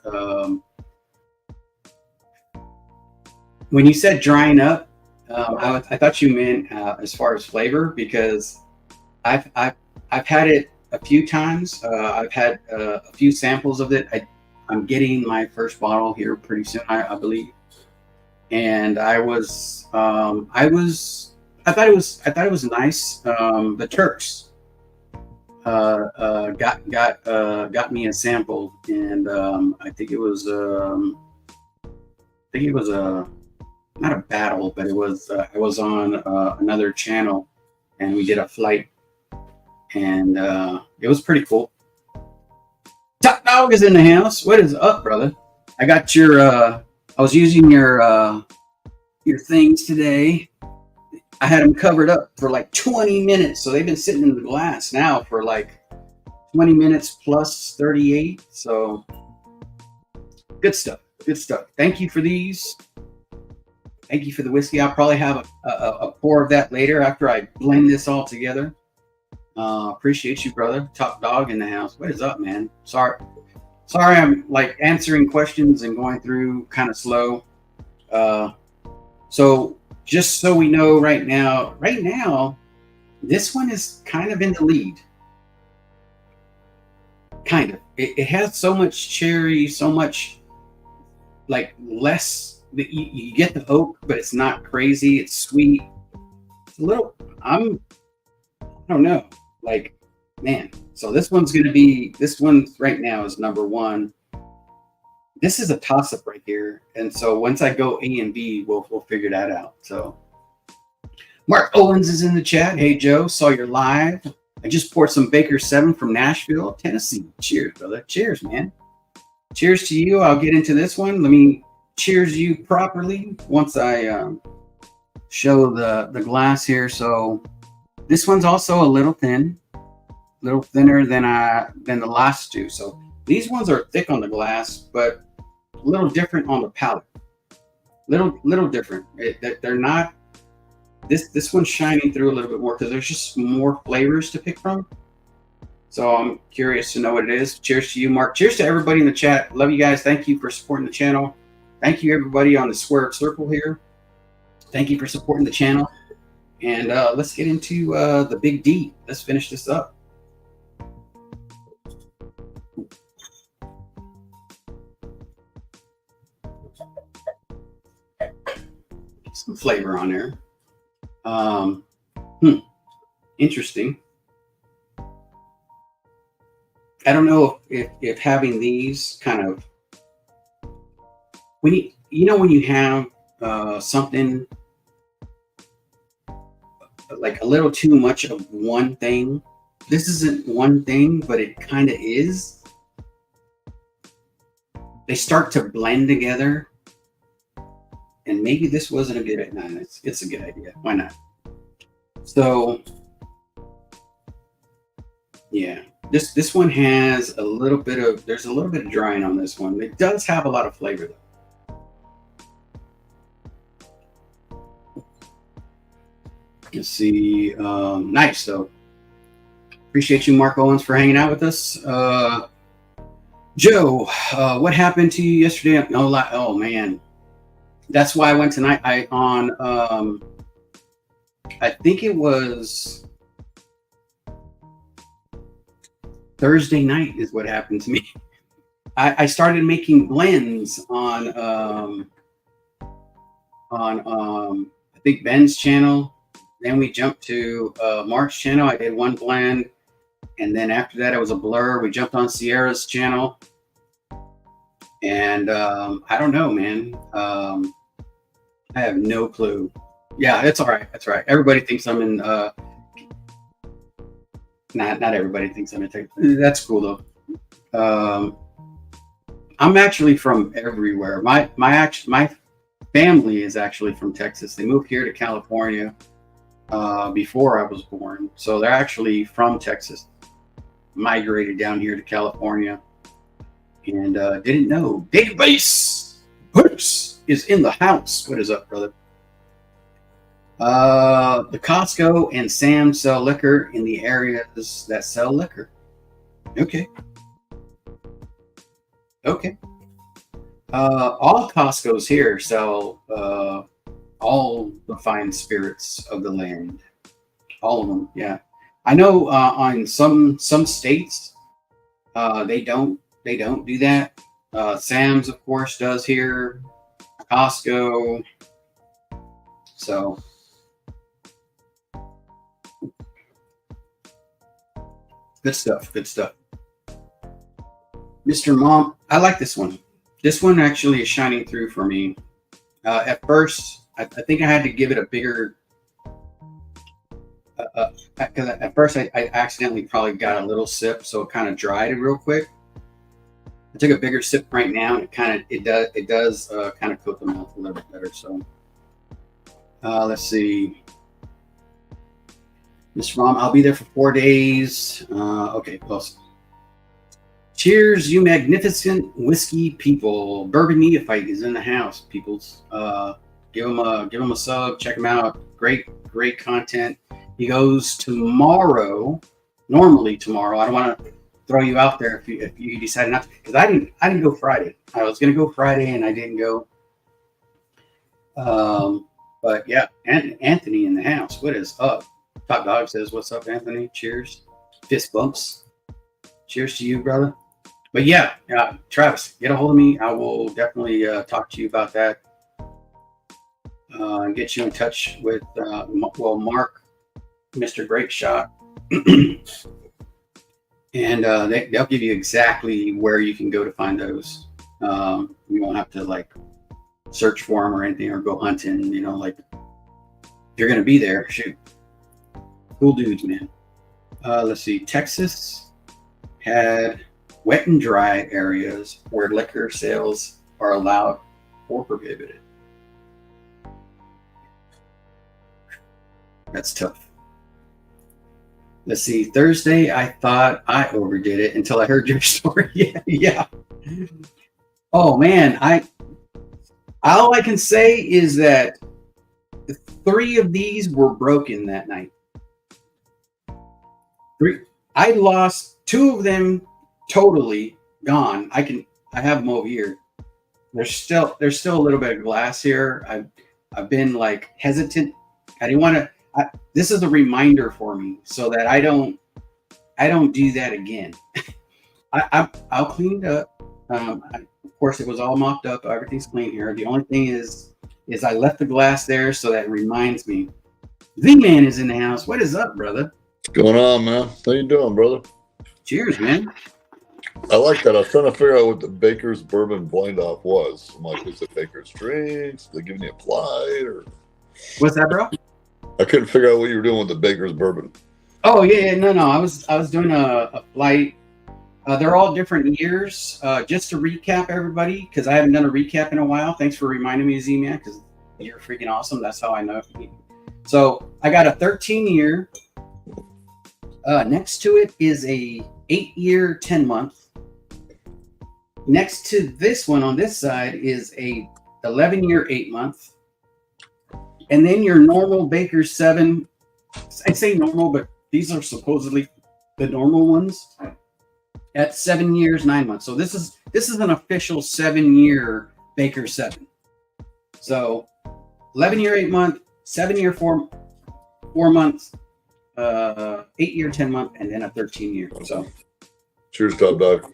when you said drying up, I thought you meant as far as flavor, because I've had it a few times. I've had a few samples of it. I'm getting my first bottle here pretty soon, I believe. And I thought it was nice. The Turks got me a sample, and I think it was not a battle, but it was I was on another channel, and we did a flight, and it was pretty cool. Top Dog is in the house. What is up, brother? I got your I was using your things today. I had them covered up for like 20 minutes. So they've been sitting in the glass now for like 20 minutes plus 38. So good stuff. Thank you for these. Thank you for the whiskey. I'll probably have a pour of that later after I blend this all together. Appreciate you, brother. Top Dog in the house. What is up, man? Sorry, I'm like answering questions and going through kind of slow. So just so we know right now, this one is kind of in the lead. Kind of. It has so much cherry, so much like less. You get the oak, but it's not crazy. It's sweet. It's a little. I don't know. Like, man. So this one right now is number one. This is a toss-up right here. And so once I go A and B, we'll figure that out. So Mark Owens is in the chat. Hey, Joe, saw you're live. I just poured some Baker 7 from Nashville, Tennessee. Cheers, brother. Cheers, man. Cheers to you. I'll get into this one. Let me cheers you properly once I show the glass here. So this one's also a little thinner than the last two. So these ones are thick on the glass, but a little different on the palate. Little different. They're not. This one's shining through a little bit more because there's just more flavors to pick from. So I'm curious to know what it is. Cheers to you, Mark. Cheers to everybody in the chat. Love you guys. Thank you for supporting the channel. Thank you, everybody on the squared circle here. Thank you for supporting the channel. And let's get into the big D. Let's finish this up. Some flavor on there. Interesting. I don't know if having these kind of when you have something like a little too much of one thing. This isn't one thing, but it kind of is. They start to blend together. And maybe this wasn't a good idea. No, it's a good idea. Why not? So, yeah, this one has there's a little bit of drying on this one. It does have a lot of flavor though. Let's see. Nice. So, appreciate you, Mark Owens, for hanging out with us. Joe, what happened to you yesterday? Oh man. That's why I went tonight. I think it was Thursday night is what happened to me. I started making blends on I think Ben's channel. Then we jumped to Mark's channel. I did one blend, and then after that it was a blur. We jumped on Sierra's channel, and I don't know, man. I have no clue. Yeah, it's all right. That's right. Everybody thinks I'm in. Not everybody thinks I'm in tech. That's cool though. I'm actually from everywhere. My family is actually from Texas. They moved here to California before I was born, so they're actually from Texas. Migrated down here to California, and didn't know. Database Hoops is in the house. What is up, brother? The Costco and Sam's sell liquor in the areas that sell liquor. Okay. All Costco's here sell all the fine spirits of the land. All of them, yeah. I know on some states they don't do that. Sam's, of course, does here. Costco. So good stuff. Mr. Mom, I like this one. This one actually is shining through for me. At first, I think I had to give it a bigger. Because at first I accidentally probably got a little sip, so it kind of dried it real quick. I took a bigger sip right now, and it does kind of coat the mouth a little bit better. So let's see. Mr. Mom, I'll be there for 4 days. Okay, close. Cheers, you magnificent whiskey people. Bourbon Neophyte is in the house, peoples. Give him a sub. Check him out. Great content. He goes tomorrow. Normally tomorrow. I don't want to throw you out there if you decide not to, because I didn't go Friday. I was gonna go Friday and I didn't go. But yeah, Anthony in the house. What is up? Top Dog says, "What's up, Anthony?" Cheers. Fist bumps. Cheers to you, brother. But yeah, Travis, get a hold of me. I will definitely talk to you about that. And get you in touch with Mark, Mr. Great Shot. And they'll give you exactly where you can go to find those. You won't have to like search for them or anything or go hunting. You know, like if you're gonna be there, shoot. Cool dudes, man. Let's see. Texas had wet and dry areas where liquor sales are allowed or prohibited. That's tough. Let's see. Thursday, I thought I overdid it until I heard your story. Yeah. Oh man, all I can say is that 3 of these were broken that night. 3. I lost 2 of them totally gone. I have them over here. There's still a little bit of glass here. I've been like hesitant. I didn't want to. This is a reminder for me so that I don't do that again. I'll clean it up. Of course, it was all mopped up. Everything's clean here. The only thing is I left the glass there so that reminds me. Z-Man is in the house. What is up, brother? What's going on, man? How you doing, brother? Cheers, man. I like that. I was trying to figure out what the Baker's Bourbon Blind Off was. I'm like, is it Baker's Drinks? Are they giving you a Clyde? Or What's that, bro? I couldn't figure out what you were doing with the Baker's Bourbon. Oh yeah, no. I was doing a flight. They're all different years. Just to recap, everybody, because I haven't done a recap in a while. Thanks for reminding me, Z-Man, because you're freaking awesome. That's how I know. So I got a 13-year. Next to it is a 8-year, 10-month. Next to this one on this side is a 11-year, 8-month. And then your normal Baker's 7. I say normal, but these are supposedly the normal ones at 7 years, 9 months. So this is an official 7-year Baker's 7. So 11-year, 8-month, 7-year, 4. 4 months, 8-year, 10-month, and then a 13-year. So Cheers, Top Dog.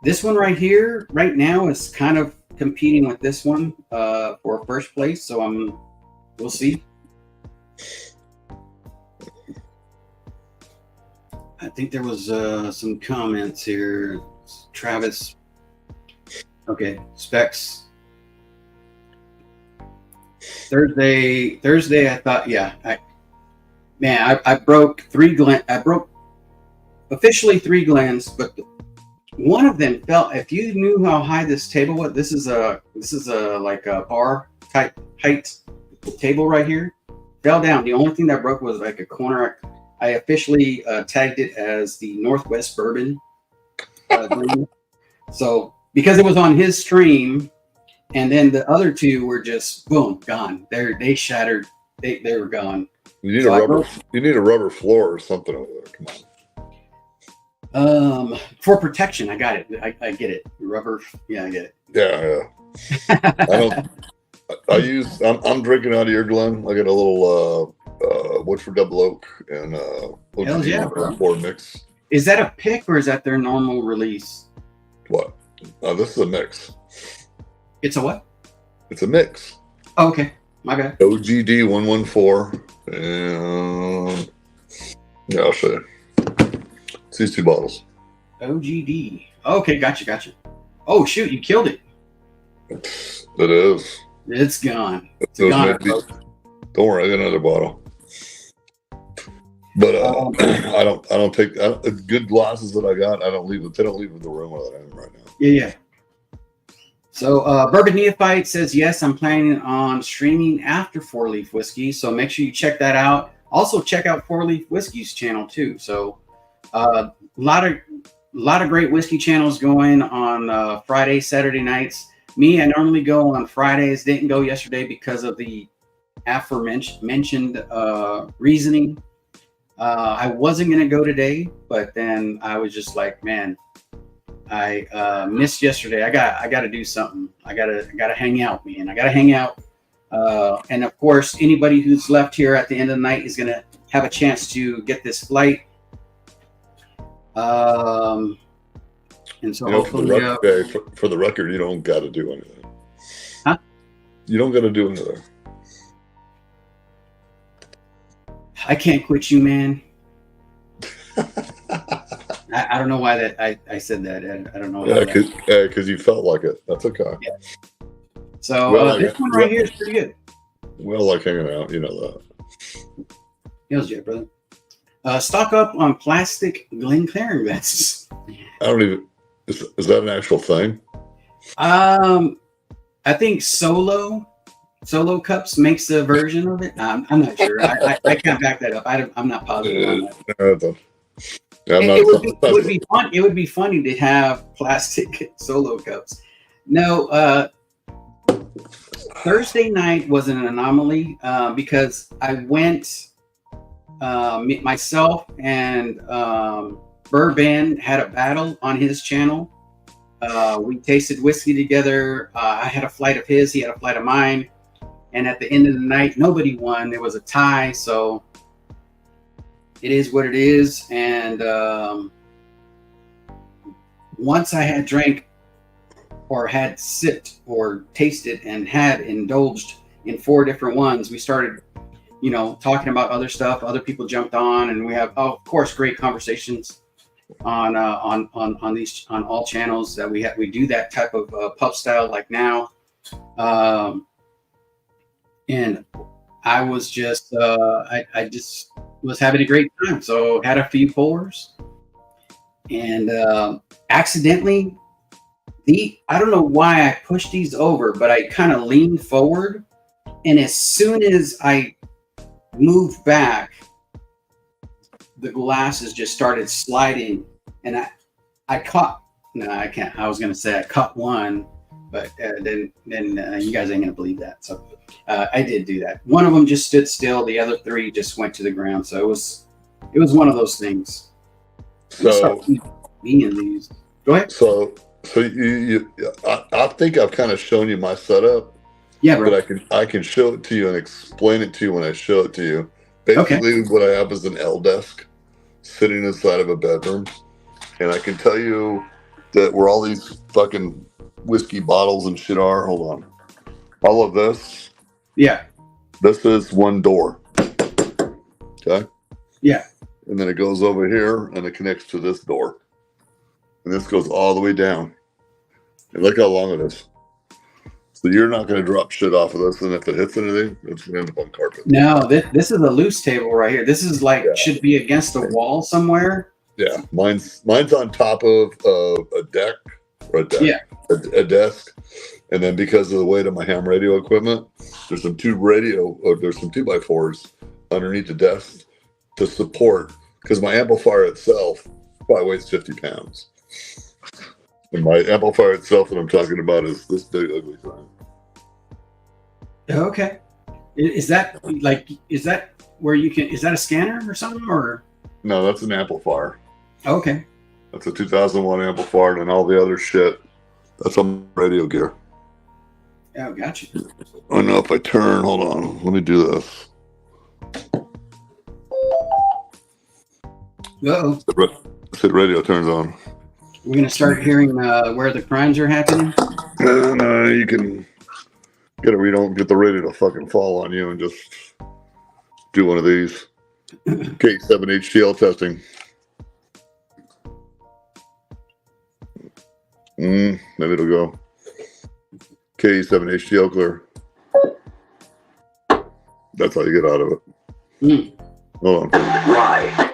this one right here, right now, is kind of competing with this one for first place. So we'll see. I think there was some comments here. Travis. Okay, specs. Thursday. I thought, yeah. I broke 3 Glen. I broke officially 3 Glens, but one of them fell. If you knew how high this table was, this is a like a bar type height table right here. Fell down. The only thing that broke was like a corner. I officially tagged it as the Northwest Bourbon. So because it was on his stream, and then the other 2 were just boom gone. They shattered. They were gone. You need You need a rubber floor or something over there. Come on. For protection, I got it. I get it. Rubber. Yeah, I get it. Yeah. I'm drinking out of your Glen. I got a little Woodford Double Oak and Hell yeah, bro. 4 mix. Is that a pick or is that their normal release? What? This is a mix. It's a what? It's a mix. Oh, okay. My bad. OGD 114. And yeah, I'll show you. It's these 2 bottles. OGD. Okay, gotcha. Oh shoot, you killed it. It is. It's gone. It's gone. Don't worry, I got another bottle. But I don't take good glasses that I got. They don't leave the room that I'm in right now. Yeah. So Bourbon Neophyte says yes. I'm planning on streaming after 4 Leaf Whiskey, so make sure you check that out. Also check out 4 Leaf Whiskey's channel too. So a lot of great whiskey channels going on Friday, Saturday nights. Me, I normally go on Fridays. Didn't go yesterday because of the aforementioned reasoning. I wasn't going to go today, but then I was just like, man, I missed yesterday. I got to do something. I got to hang out, man. I got to hang out. And of course, anybody who's left here at the end of the night is going to have a chance to get this flight. And so hopefully, for the record, you don't got to do anything. Huh? You don't got to do anything. I can't quit you, man. I don't know why that I said that. I don't know. Yeah, because you felt like it. That's okay. Yeah. So this one right here is pretty good. Well, like hanging out, you know that. Here's your brother. Stock up on plastic Glencairn vests. I don't even. Is that an actual thing? I think Solo Cups makes a version of it. I'm not sure. I can't back that up. I'm not positive on that. It would be fun. It would be funny to have plastic Solo Cups. No, Thursday night was an anomaly because I went. Myself and Bourbon had a battle on his channel. We tasted whiskey together. I had a flight of his, he had a flight of mine. And at the end of the night, nobody won. There was a tie. So it is what it is. And once I had drank or had sipped or tasted and had indulged in 4 different ones, we started talking about other stuff. Other people jumped on, and we have, of course, great conversations on all channels that we do that type of pub style like now. And I was just I just was having a great time. So had a few pours, and accidentally I don't know why I pushed these over, but I kind of leaned forward, and as soon as I moved back, the glasses just started sliding, and I caught. No, I can't. I was gonna say I caught one, but then you guys ain't gonna believe that. So I did do that. One of them just stood still. The other 3 just went to the ground. So it was one of those things. So being these. Go ahead. So I think I've kind of shown you my setup. Yeah, bro. but I can show it to you and explain it to you when I show it to you. Basically, what I have is an L desk sitting inside of a bedroom, and I can tell you that where all these fucking whiskey bottles and shit are. Hold on, all of this. Yeah. This is one door. Okay. Yeah. And then it goes over here and it connects to this door, and this goes all the way down. And look how long it is. So you're not going to drop shit off of this, and if it hits anything, it's going to end up on carpet. No, this is a loose table right here. This is like should be against the wall somewhere. Yeah, mine's on top of a deck or a deck. Yeah. A desk, and then because of the weight of my ham radio equipment, there's some 2x4s underneath the desk to support, because my amplifier itself probably weighs 50 pounds. And my amplifier itself that I'm talking about is this big ugly thing. Okay. Is that where you can, is that a scanner or something, or? No, that's an amplifier. Okay. That's a 2001 amplifier, and all the other shit, that's on radio gear. Oh, gotcha. I know if I turn, hold on, let me do this. Uh-oh. The radio turns on. We're going to start hearing where the crimes are happening. No, you can get it where you don't get the radio to fucking fall on you and just do one of these. K7 HTL testing. Maybe it'll go. K7 HTL clear. That's how you get out of it. Hold on. Right.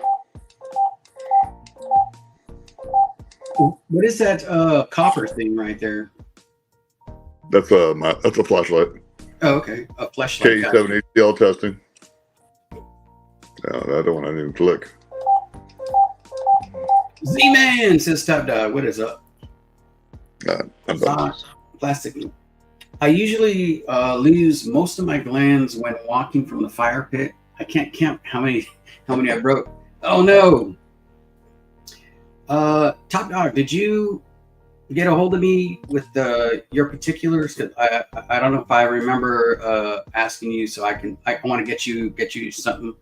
What is that copper thing right there? That's a flashlight. Oh, okay. A flashlight. K7 HTL testing. No, that don't want to even click. Z-Man says top dog. What is up? I'm done. Plastic. I usually lose most of my glands when walking from the fire pit. I can't count how many I broke. Oh no. Top dog, did you get a hold of me with your particulars? 'Cause I don't know if I remember asking you, so I want to get you something.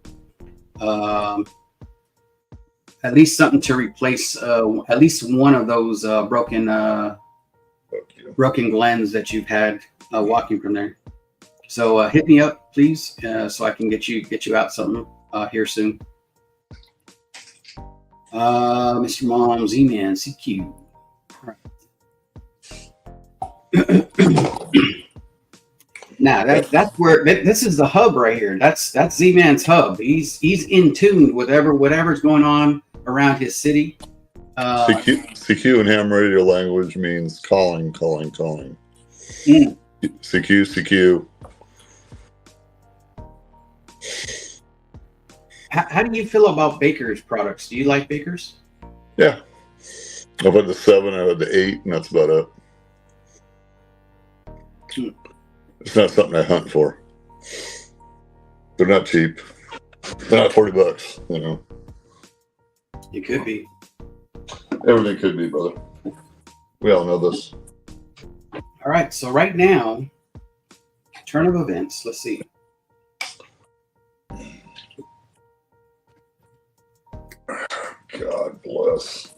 At least something to replace at least one of those broken glands that you've had walking from there. So hit me up, please, so I can get you out something here soon. Mr. Mom, Z-Man, CQ. Now that's where this is the hub right here. That's Z-Man's hub. He's in tune with whatever's going on around his city. CQ in ham radio language means calling. CQ. How do you feel about Baker's products? Do you like Baker's? Yeah. I've had the 7, I've had the 8, and that's about it. It's not something I hunt for. They're not cheap. They're not $40, you know. It could be. Everything could be, brother. We all know this. All right, so right now, turn of events. Let's see. God bless.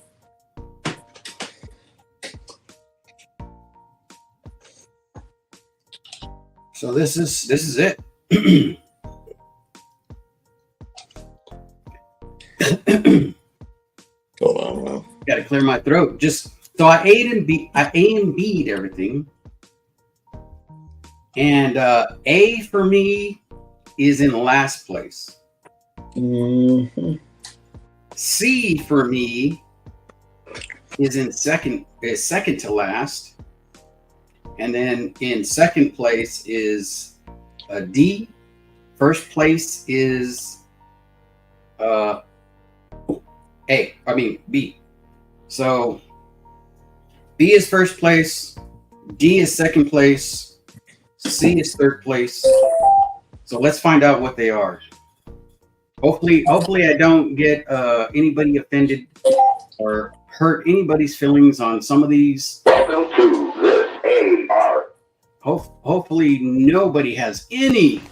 So this is it. Hold on, man. Got to clear my throat. Just so I A and B'd everything, and A for me is in last place. Mm-hmm. C for me is second to last, and then in second place is a D. First place is B. So B is first place, D is second place, C is third place. So let's find out what they are. Hopefully I don't get anybody offended or hurt anybody's feelings on some of these. Welcome to the AR. hopefully nobody has any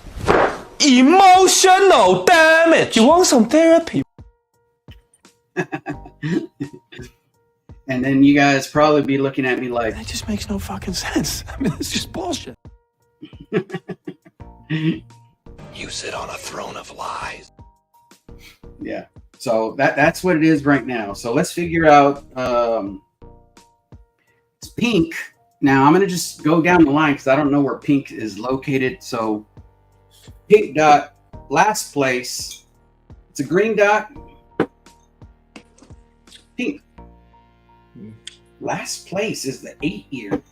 Emotional damage. You want some therapy? And then you guys probably be looking at me like, That just makes no fucking sense. I mean, it's just bullshit. You sit on a throne of lies. yeah. So that's what it is right now. So let's figure out. It's pink. Now I'm gonna just go down the line because I don't know where pink is located. So pink dot, last place. It's a green dot. Pink. Last place is the 8 year.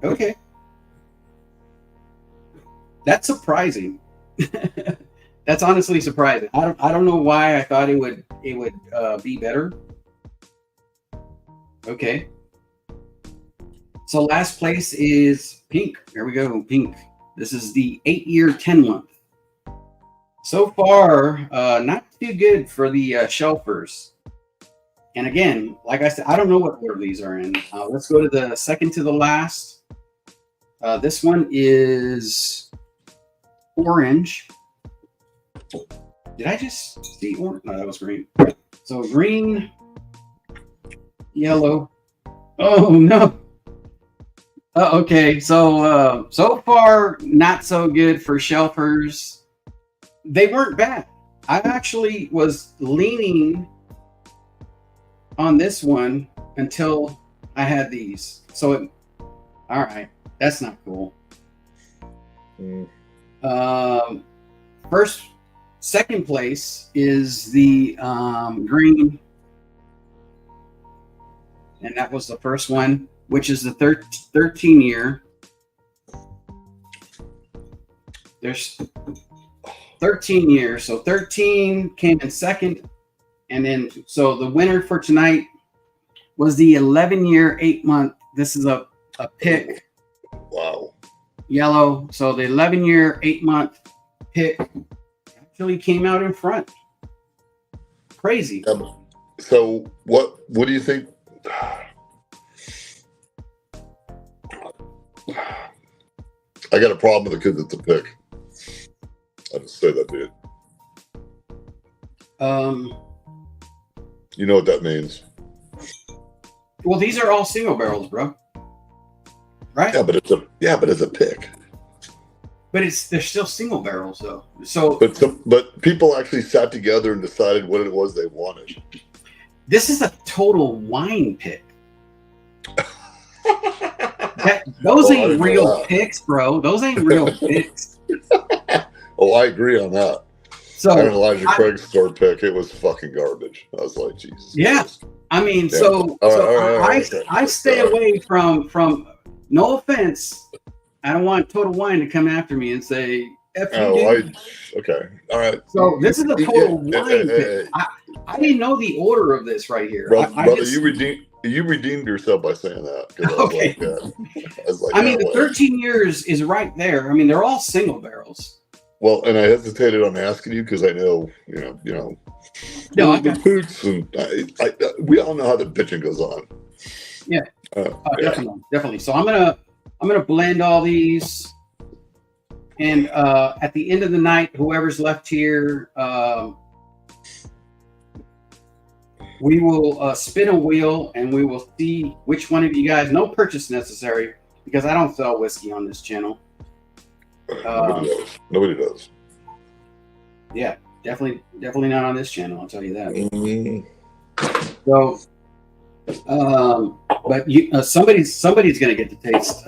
Okay. That's surprising. That's honestly surprising. I don't know why I thought it would be better. Okay. So last place is pink. There we go, pink. This is the 8 year, 10 month. So far, not too good for the shelfers. And again, like I said, I don't know what order these are in. Let's go to the second to the last. This one is orange. Did I just see orange? No, that was green. So green, yellow. Oh no. Okay, so so far not so good for shelfers. They weren't bad. I actually was leaning on this one until I had these. So all right, that's not cool. Second place is the green, and that was the first one, which is the 13 year. There's 13 years, so 13 came in second, and then so the winner for tonight was the 11 year, 8 month. This is a pick. Wow. Yellow. So the 11 year, 8 month pick actually came out in front. Crazy. So what do you think? I got a problem with it because it's a pick. I just say that, dude. You know what that means? Well, these are all single barrels, bro. Right? Yeah, but it's a pick. But they're still single barrels, though. So, but people actually sat together and decided what it was they wanted. This is a total wine pick. Those ain't real picks, bro. Those ain't real picks. Oh, I agree on that. So I had Elijah Craig's store pick. It was fucking garbage. I was like, Jesus. Yeah. Christ. I mean, Yeah. so Okay. I stay away from. No offense, I don't want Total Wine to come after me and say, "F you." Okay. All right. So this is a total wine pick. I didn't know the order of this right here. Brother, you redeemed yourself by saying that. Okay. I mean, the 13 years is right there. I mean, they're all single barrels. Well, and I hesitated on asking you because I know, you know. No, I the got poots, and we all know how the bitching goes on. Yeah. Yeah. Definitely. So I'm gonna blend all these, and at the end of the night, whoever's left here, we will spin a wheel, and we will see which one of you guys. No purchase necessary because I don't sell whiskey on this channel. Nobody does. Yeah, definitely not on this channel. I'll tell you that. Mm-hmm. So, but somebody's going to get to taste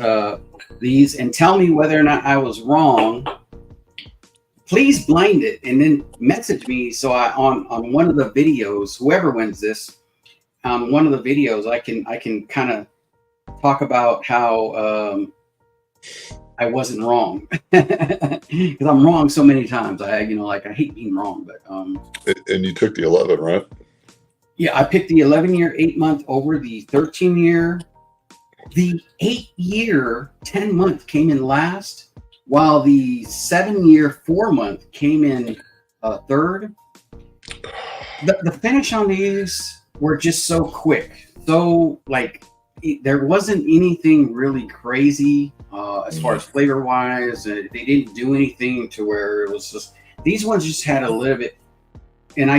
these and tell me whether or not I was wrong. Please blind it and then message me so on one of the videos, whoever wins this, one of the videos, I can kind of talk about how I wasn't wrong because I'm wrong so many times. I hate being wrong, but and you took the 11, right? Yeah, I picked the 11 year, 8 month over the 13 year. The 8 year, 10 month came in last, while the 7 year, 4 month came in third. The finish on these were just so quick, so like there wasn't anything really crazy as far as flavor wise. They didn't do anything to where it was just, these ones just had a little bit. And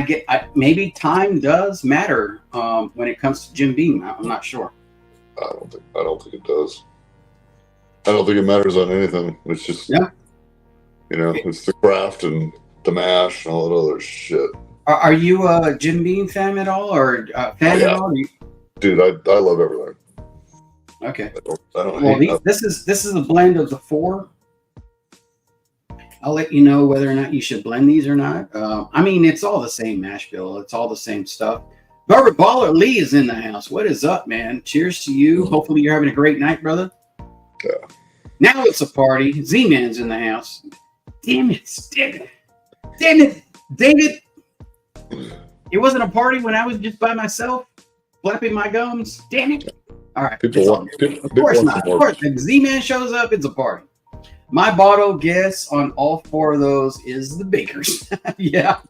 maybe time does matter when it comes to Jim Beam. I'm not sure. I don't think it does. I don't think it matters on anything. It's just, it's the craft and the mash and all that other shit. Are you a Jim Beam fan at all, or fan at all? Dude, I love everything. Okay. I don't hate this is a blend of the 4. I'll let you know whether or not you should blend these or not. I mean, it's all the same mash bill. It's all the same stuff. Robert Baller Lee is in the house. What is up, man? Cheers to you. Hopefully you're having a great night, brother. Yeah. Now it's a party. Z-Man's in the house. Damn it. David. It wasn't a party when I was just by myself, flapping my gums. Damn it. All right. Of course not. Of course, if Z-Man shows up, it's a party. My bottle guess on all 4 of those is the Bakers. Yeah.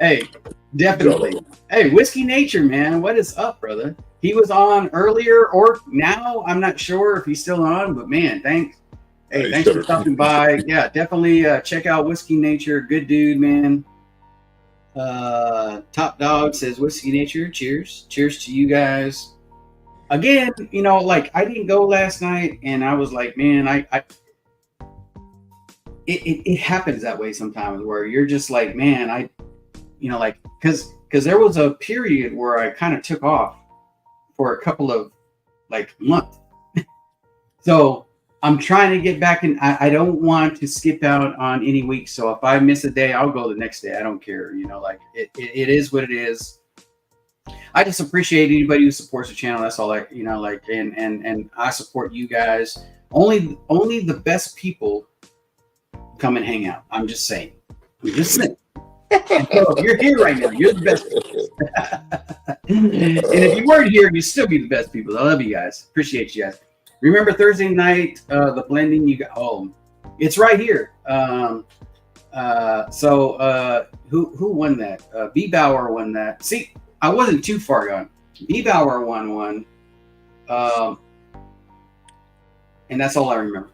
Hey, definitely. Hey, Whiskey Nature, man. What is up, brother? He was on earlier or now. I'm not sure if he's still on, but man, thanks. Hey, thanks for stopping by. Yeah, definitely check out Whiskey Nature. Good dude, man. Top Dog says Whiskey Nature. Cheers. Cheers to you guys. Again, like I didn't go last night, and I was like, man, it happens that way sometimes where you're just like, man, because there was a period where I kind of took off for a couple of like months. So I'm trying to get back in. I don't want to skip out on any week. So if I miss a day, I'll go the next day. I don't care. Like it is what it is. I just appreciate anybody who supports the channel. That's all and I support you guys. Only the best people come and hang out. I'm just saying. So you're here right now. You're the best people. And if you weren't here, you'd still be the best people. I love you guys. Appreciate you guys. Remember Thursday night, the blending you got home. It's right here. So who won that? B Bauer won that. See, I wasn't too far gone. B Bauer won one. And that's all I remember.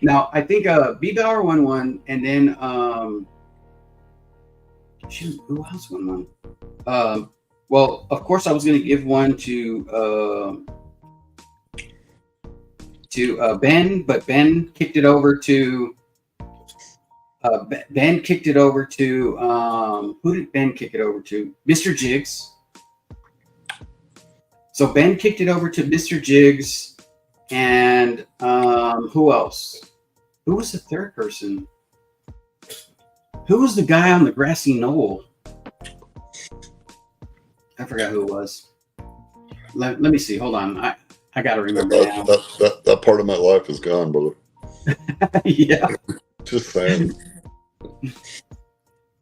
Now I think B Bauer won one, and then who else won one? Well, of course I was gonna give one to Ben, but Ben kicked it over to who did Ben kick it over to? Mr. Jiggs. So Ben kicked it over to Mr. Jiggs, and who else? Who was the third person? Who was the guy on the grassy knoll? I forgot who it was. Let me see. Hold on. I gotta remember now. That part of my life is gone, brother. Yeah. Just saying.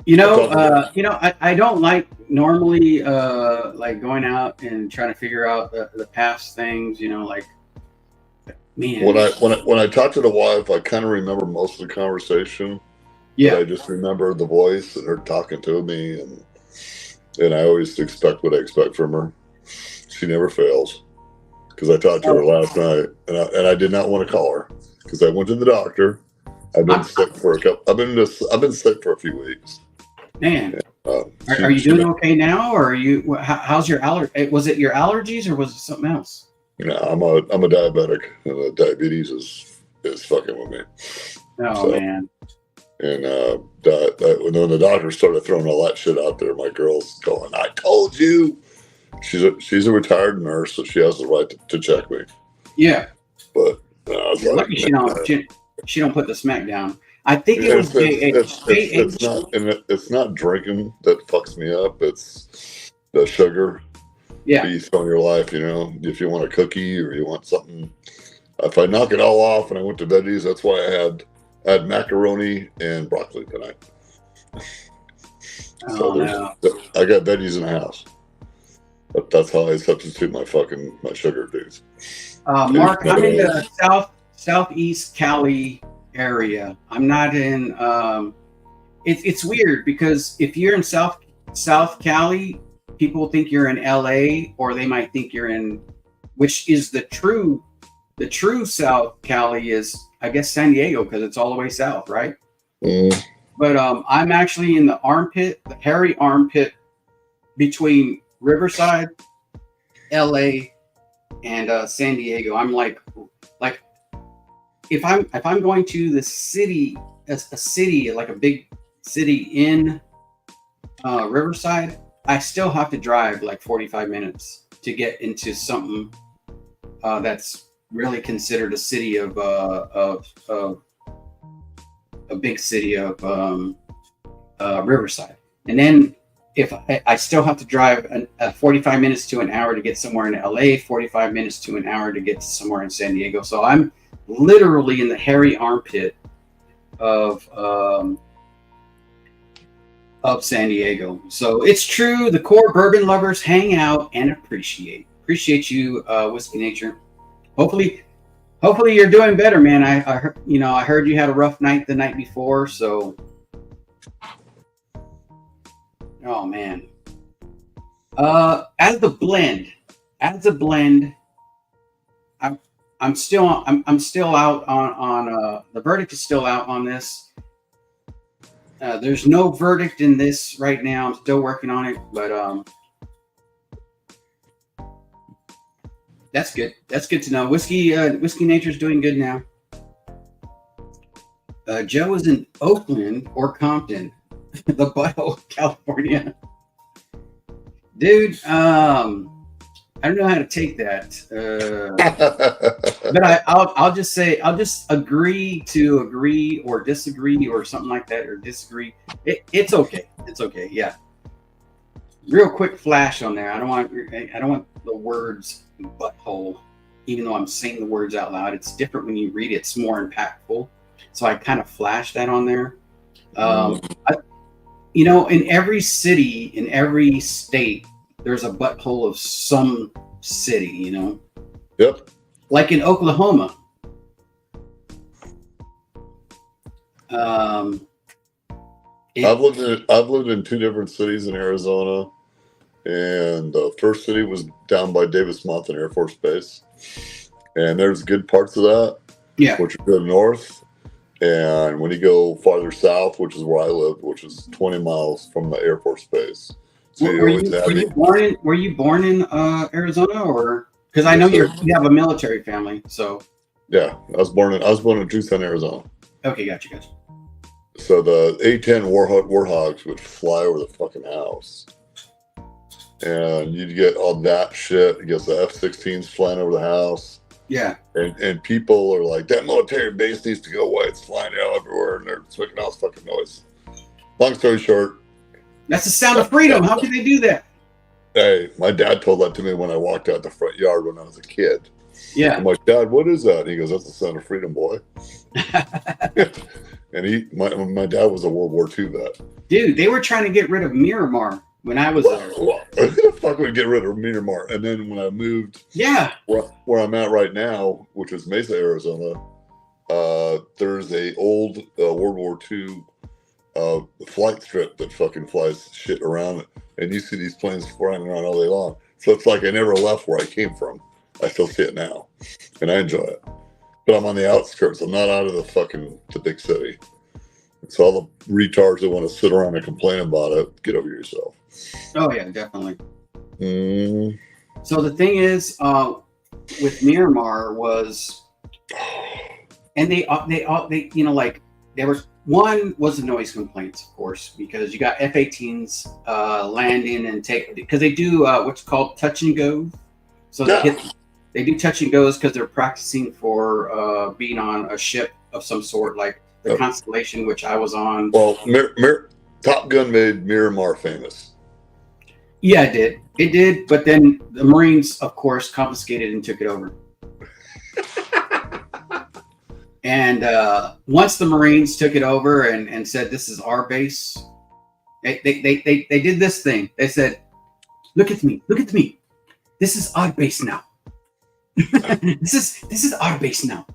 I don't like normally like going out and trying to figure out the past things. Man. When I talk to the wife, I kind of remember most of the conversation. Yeah. I just remember the voice and her talking to me, and I always expect what I expect from her. She never fails. Because I talked to her last night, and I did not want to call her because I went to the doctor. I've been sick for I've been sick for a few weeks. Man, are you doing okay now, or are you? How's your allergy? Was it your allergies, or was it something else? I'm a diabetic, and diabetes is fucking with me. Oh man. And when the doctor started throwing all that shit out there, my girl's going, "I told you." She's a retired nurse, so she has the right to check me. Yeah, but I was like, lucky she don't put the smack down. I think it's not drinking that fucks me up. It's the sugar. Yeah, you throw in your life. If you want a cookie or you want something. If I knock it all off and I went to veggies, that's why I had macaroni and broccoli tonight. No. I got veggies in the house. But that's how I substitute my sugar dudes. Mark, I'm in the southeast Cali area. I'm not in. It's weird because if you're in South Cali, people think you're in LA, or they might think you're in, which is the true South Cali is, I guess, San Diego, because it's all the way south, right? But I'm actually in the hairy armpit between Riverside, LA, and San Diego. I'm like if I'm going to the city, a city like a big city in Riverside, I still have to drive like 45 minutes to get into something that's really considered a city of a big city of Riverside. And then if I still have to drive 45 minutes to an hour to get somewhere in LA, 45 minutes to an hour to get somewhere in San Diego. So I'm literally in the hairy armpit of San Diego. So it's true. The core bourbon lovers hang out and appreciate you, Whiskey Nature. Hopefully you're doing better, man. I heard you had a rough night the night before. So, oh man. As a blend, I'm still out on the verdict is still out on this. There's no verdict in this right now. I'm still working on it, but that's good. That's good to know. Whiskey Nature's doing good now. Joe is in Oakland or Compton, the butthole, California. Dude, I don't know how to take that, but I'll just say I'll just agree to agree or disagree or something like that, or disagree. It's okay. It's okay. Yeah. Real quick flash on there. I don't want the words butthole, even though I'm saying the words out loud. It's different when you read it. It's more impactful. So I kind of flashed that on there. In every city, in every state, there's a butthole of some city, Yep. Like in Oklahoma. I've lived in two different cities in Arizona, and the first city was down by Davis Monthan Air Force Base, and there's good parts of that, which are good north, and when you go farther south, which is where I live, which is 20 miles from the Air Force Base. So were you born in Arizona, or because I know you have a military family, so yeah, I was born in Tucson, Arizona. Okay, gotcha. So the A-10 Warhogs would fly over the fucking house, and you'd get all that shit. You get the F-16s flying over the house. Yeah, and people are like, that military base needs to go away. It's flying out everywhere, and they're making all this fucking noise. Long story short, that's the sound of freedom. How can they do that? Hey, my dad told that to me when I walked out the front yard when I was a kid. Yeah. I'm like, Dad, what is that? And he goes, that's the sound of freedom, boy. And my dad was a World War II vet. Dude, they were trying to get rid of Miramar when I was there. Who the fuck would get rid of Miramar? And then when I moved, where I'm at right now, which is Mesa, Arizona, there's a old World War II flight strip that fucking flies shit around it, and you see these planes flying around all day long. So it's like I never left where I came from. I still see it now, and I enjoy it. But I'm on the outskirts. I'm not out of the big city. So all the retards that want to sit around and complain about it, get over yourself. Oh yeah, definitely. So the thing is, with Miramar was, and they there was one was the noise complaints, of course, because you got F-18s landing and take, because they do what's called touch and go. So they do touch and goes because they're practicing for being on a ship of some sort, like the Constellation, which I was on. Well, Top Gun made Miramar famous. Yeah, it did. But then the Marines, of course, confiscated and took it over. And once the Marines took it over and said, this is our base, they did this thing. They said, look at me. This is our base now. this is our base now.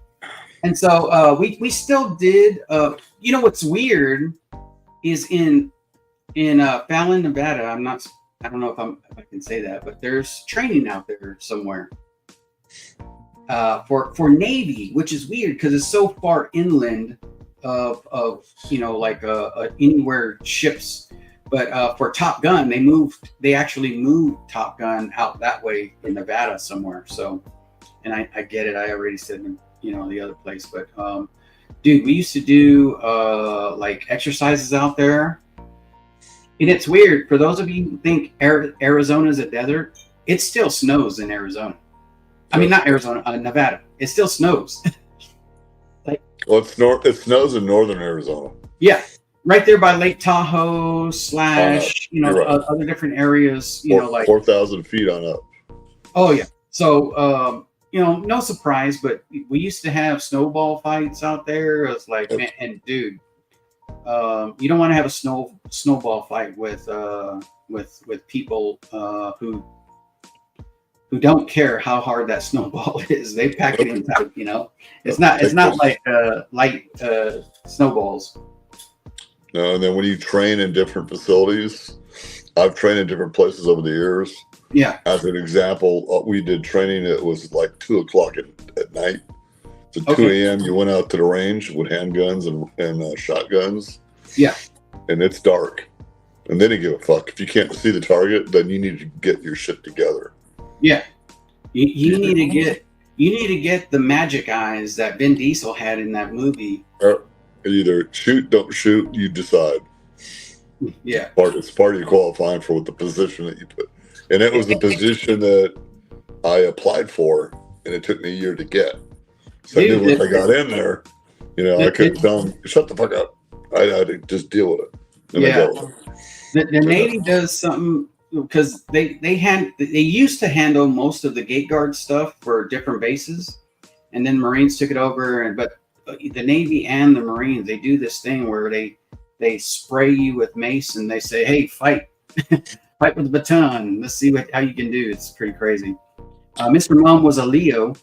And so we still did. What's weird is in Fallon, Nevada. I don't know if I can say that, but there's training out there somewhere for Navy, which is weird because it's so far inland of like anywhere ships. But for Top Gun, they actually moved Top Gun out that way in Nevada somewhere. So, and I get it. I already said, the other place, but dude, we used to do like exercises out there. And it's weird for those of you who think Arizona is a desert. It still snows in Arizona. I mean, not Arizona, Nevada. It still snows. Well, it snows in northern Arizona. Yeah, right there by Lake Tahoe / right. Other different areas. 4,000 feet on up. Oh yeah. So no surprise, but we used to have snowball fights out there. It was like, man, and dude, you don't want to have a snowball fight with people who don't care how hard that snowball is. They pack it in tight, It's not like light snowballs. No, and then when you train in different facilities, I've trained in different places over the years. Yeah. As an example, we did training. It was like 2:00 at night. So 2 a.m. you went out to the range with handguns and shotguns. Yeah. And it's dark. And they didn't give a fuck. If you can't see the target, then you need to get your shit together. Yeah. You need to get the magic eyes that Vin Diesel had in that movie. Either shoot, don't shoot, you decide. Yeah. It's part of your qualifying for the position that you put. And it was the position that I applied for, and it took me a year to get. So I knew once I got in there, I couldn't tell them, shut the fuck up. I had to just deal with it. And The Navy does something because they used to handle most of the gate guard stuff for different bases, and then Marines took it over. But the Navy and the Marines, they do this thing where they spray you with mace and they say, "Hey, fight, fight with the baton. Let's see how you can do." It's pretty crazy. Mr. Mom was a Leo,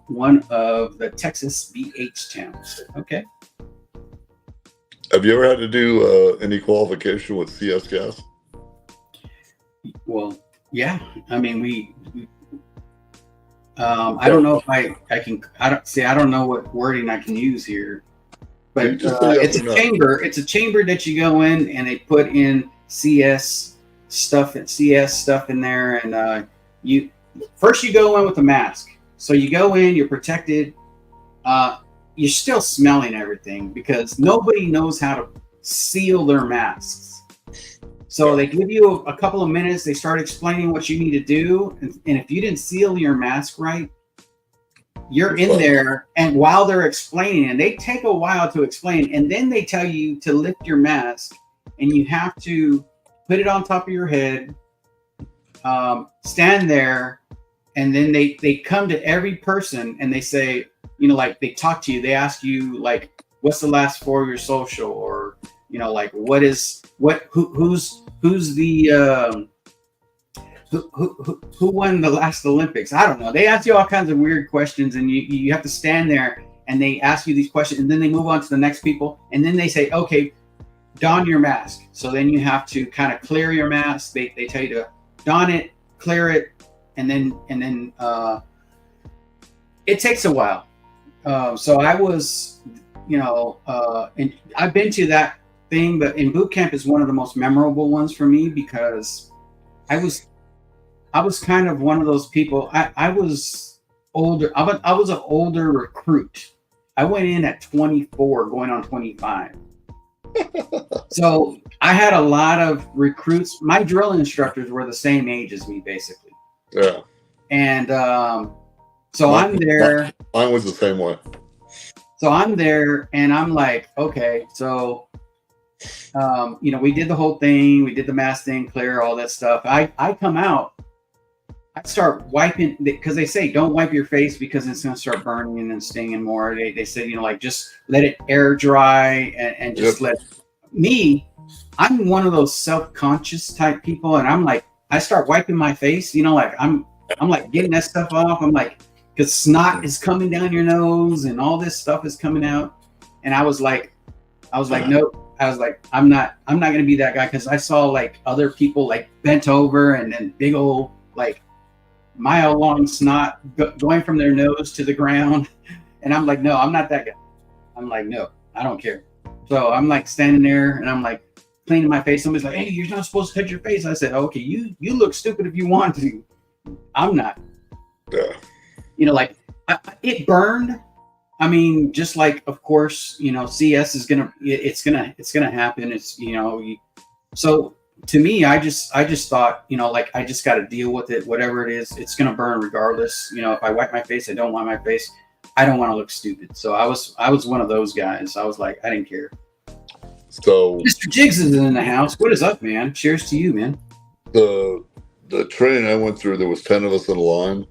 one of the Texas BH towns. Okay. Have you ever had to do any qualification with CS gas? Well, yeah. I mean, I don't know if I can. I don't know what wording I can use here, but it's a chamber. It's a chamber that you go in and they put in CS stuff in there, and you go in with a mask. So you go in, you're protected. You're still smelling everything because nobody knows how to seal their masks. So they give you a couple of minutes. They start explaining what you need to do. And if you didn't seal your mask right, you're in there. And while they're explaining, and they take a while to explain, and then they tell you to lift your mask and you have to put it on top of your head, stand there. And then they come to every person and they say, like they talk to you. They ask you like, what's the last 4 of your social, or like who's the who won the last Olympics? I don't know. They ask you all kinds of weird questions, and you have to stand there and they ask you these questions, and then they move on to the next people, and then they say, okay, don your mask. So then you have to kind of clear your mask. They tell you to don it, clear it, and then it takes a while. So I was, and I've been to that thing, but in boot camp is one of the most memorable ones for me because I was kind of one of those people. I was older. I was an older recruit. I went in at 24, going on 25. So I had a lot of recruits. My drill instructors were the same age as me, basically. Yeah. And so I'm there. Mine was the same way. So I'm there and I'm like, okay, so, we did the whole thing. We did the mask thing, clear, all that stuff. I come out, I start wiping, because they say don't wipe your face because it's going to start burning and stinging more. They said, just let it air dry and just let me. I'm one of those self-conscious type people. And I'm like, I start wiping my face, like I'm like getting that stuff off. I'm like, because snot is coming down your nose and all this stuff is coming out. And I was like, nope. I was like, I'm not going to be that guy. Cause I saw like other people like bent over and then big old, like mile long snot going from their nose to the ground. And I'm like, no, I'm not that guy. I'm like, no, I don't care. So I'm like standing there and I'm like cleaning my face. Somebody's like, hey, you're not supposed to touch your face. I said, okay, you look stupid if you want to. I'm not. Yeah. You know, like it burned. I mean, just like, of course, you know, CS is it's gonna happen. It's, you know, so to me, I just thought, you know, like I just got to deal with it, whatever it is, it's gonna burn regardless. You know, if I wipe my face, I don't want my face. I don't want to look stupid. So I was one of those guys. I was like, I didn't care. So Mr. Jigs is in the house. What is up, man? Cheers to you, man. The training I went through, there was 10 of us in a line,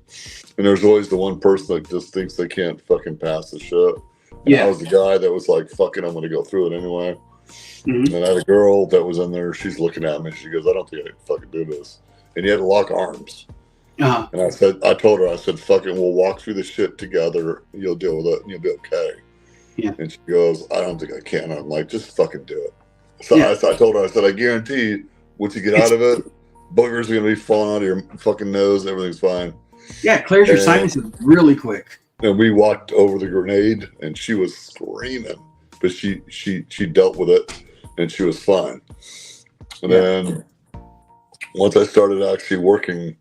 and there's always the one person that just thinks they can't fucking pass the shit. And I was the guy that was like, fucking, I'm gonna go through it anyway. Mm-hmm. And I had a girl that was in there. She's looking at me. She goes, I don't think I can fucking do this. And you had to lock arms. Uh-huh. And I told her, fucking, we'll walk through the shit together. You'll deal with it, and you'll be okay. Yeah. And she goes, I don't think I can. And I'm like, just fucking do it. So I told her, I said, I guarantee once you get out of it, boogers are going to be falling out of your fucking nose. Everything's fine. Yeah, it clears your sinuses really quick. And we walked over the grenade, and she was screaming. But she dealt with it, and she was fine. And then once I started actually working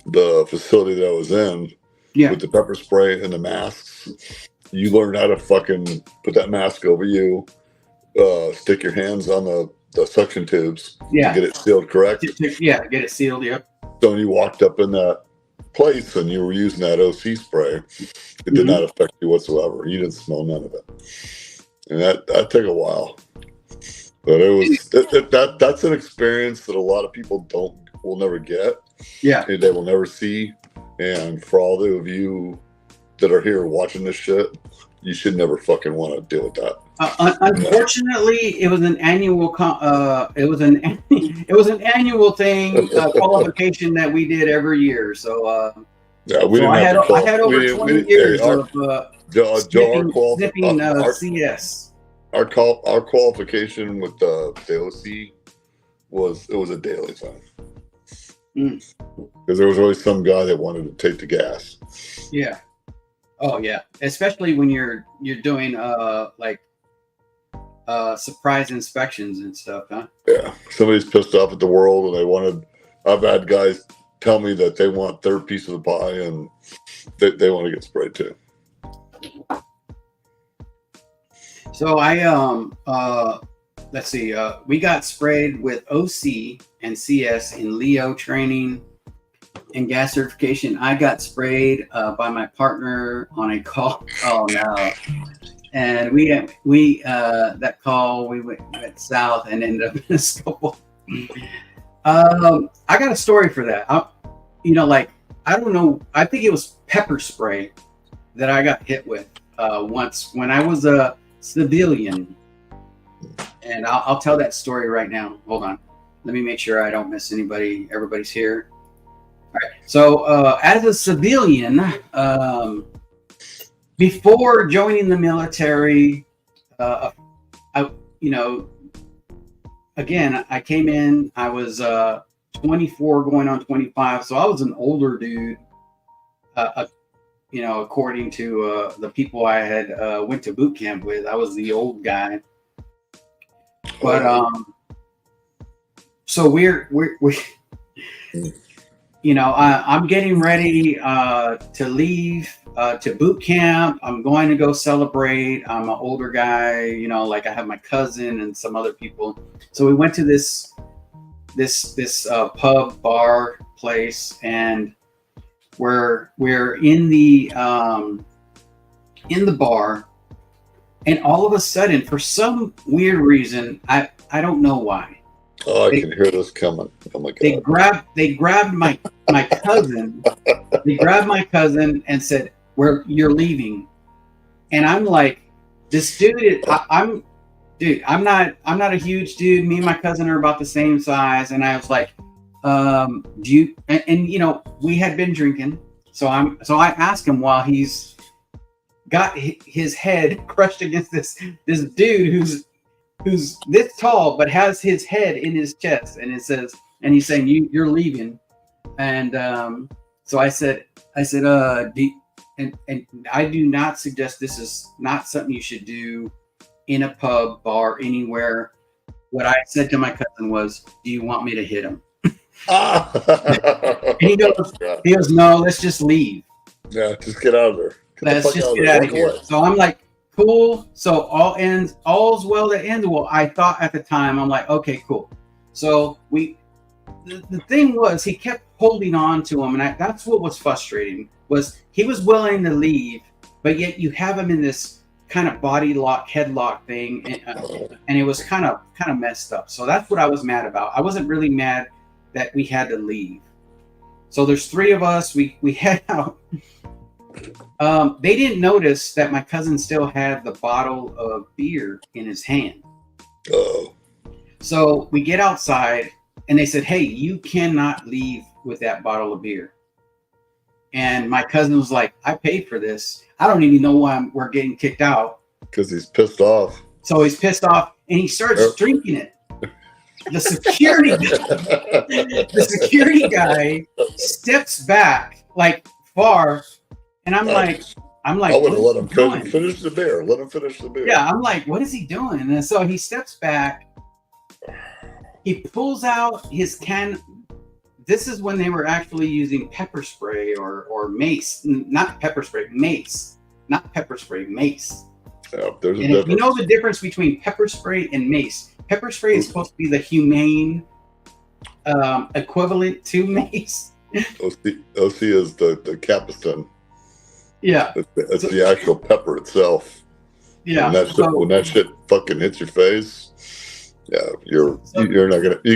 the facility that I was in with the pepper spray and the masks, you learn how to fucking put that mask over you, stick your hands on the suction tubes to get it sealed correct. Yeah, get it sealed, So when you walked up in that place and you were using that OC spray, it did not affect you whatsoever. You didn't smell none of it. And that took a while. But it was that's an experience that a lot of people will never get. Yeah. They will never see. And for all of you that are here watching this shit, you should never fucking want to deal with that. Unfortunately, it was an annual annual thing qualification that we did every year. So we didn't have I had over 20 years of snipping CS. Our qualification with the OC was a daily thing. Because there was always some guy that wanted to take the gas. Yeah. Oh yeah. Especially when you're doing surprise inspections and stuff, huh? Yeah. Somebody's pissed off at the world and I've had guys tell me that they want their piece of the pie and they want to get sprayed too. So let's see, we got sprayed with OC and CS in Leo training and gas certification. I got sprayed by my partner on a call. Oh no. And we that call, we went south and ended up in a scuffle. I got a story for that. I don't know. I think it was pepper spray that I got hit with once when I was a civilian. And I'll tell that story right now. Hold on. Let me make sure I don't miss anybody. Everybody's here. All right. So as a civilian, before joining the military, again, I came in, I was 24 going on 25. So I was an older dude, according to the people I had went to boot camp with. I was the old guy. But so we're I'm getting ready to leave to boot camp. I'm going to go celebrate. I'm an older guy, I have my cousin and some other people. So we went to this pub bar place, and we're in the bar. And all of a sudden, for some weird reason, I don't know why. Oh, I can hear this coming. Oh my God. They grabbed my cousin. They grabbed my cousin and said, you're leaving. And I'm like, this dude, I'm not a huge dude. Me and my cousin are about the same size. And I was like, do you, and we had been drinking. So I asked him while he's got his head crushed against this dude who's this tall but has his head in his chest, and it says, and he's saying, you're leaving. And so I said, and I do not suggest, this is not something you should do in a pub, bar, anywhere. What I said to my cousin was, do you want me to hit him? And he goes, no, let's just leave. Yeah, just get out of there. Let's just get out of here. So I'm like, cool. So all's well that ends well. I thought at the time, I'm like, okay, cool. So the thing was, he kept holding on to him, and that's what was frustrating. Was he was willing to leave, but yet you have him in this kind of body lock, headlock thing, and it was kind of messed up. So that's what I was mad about. I wasn't really mad that we had to leave. So there's three of us. We head out. They didn't notice that my cousin still had the bottle of beer in his hand. Oh. So we get outside, and they said, hey, you cannot leave with that bottle of beer. And my cousin was like, I paid for this. I don't even know why we're getting kicked out. Because he's pissed off. So he's pissed off, and he starts drinking it. The security guy steps back like far, and I'm like, I would have let him finish the beer. Let him finish the beer. Yeah, I'm like, what is he doing? And so he steps back. He pulls out his can. This is when they were actually using pepper spray or mace. Not pepper spray, mace. Not pepper spray, mace. Yeah, there's a and difference. If you know the difference between pepper spray and mace. Pepper spray is supposed to be the humane equivalent to mace. OC is the Capiston. Yeah. It's the actual pepper itself. Yeah. When that shit fucking hits your face, yeah, you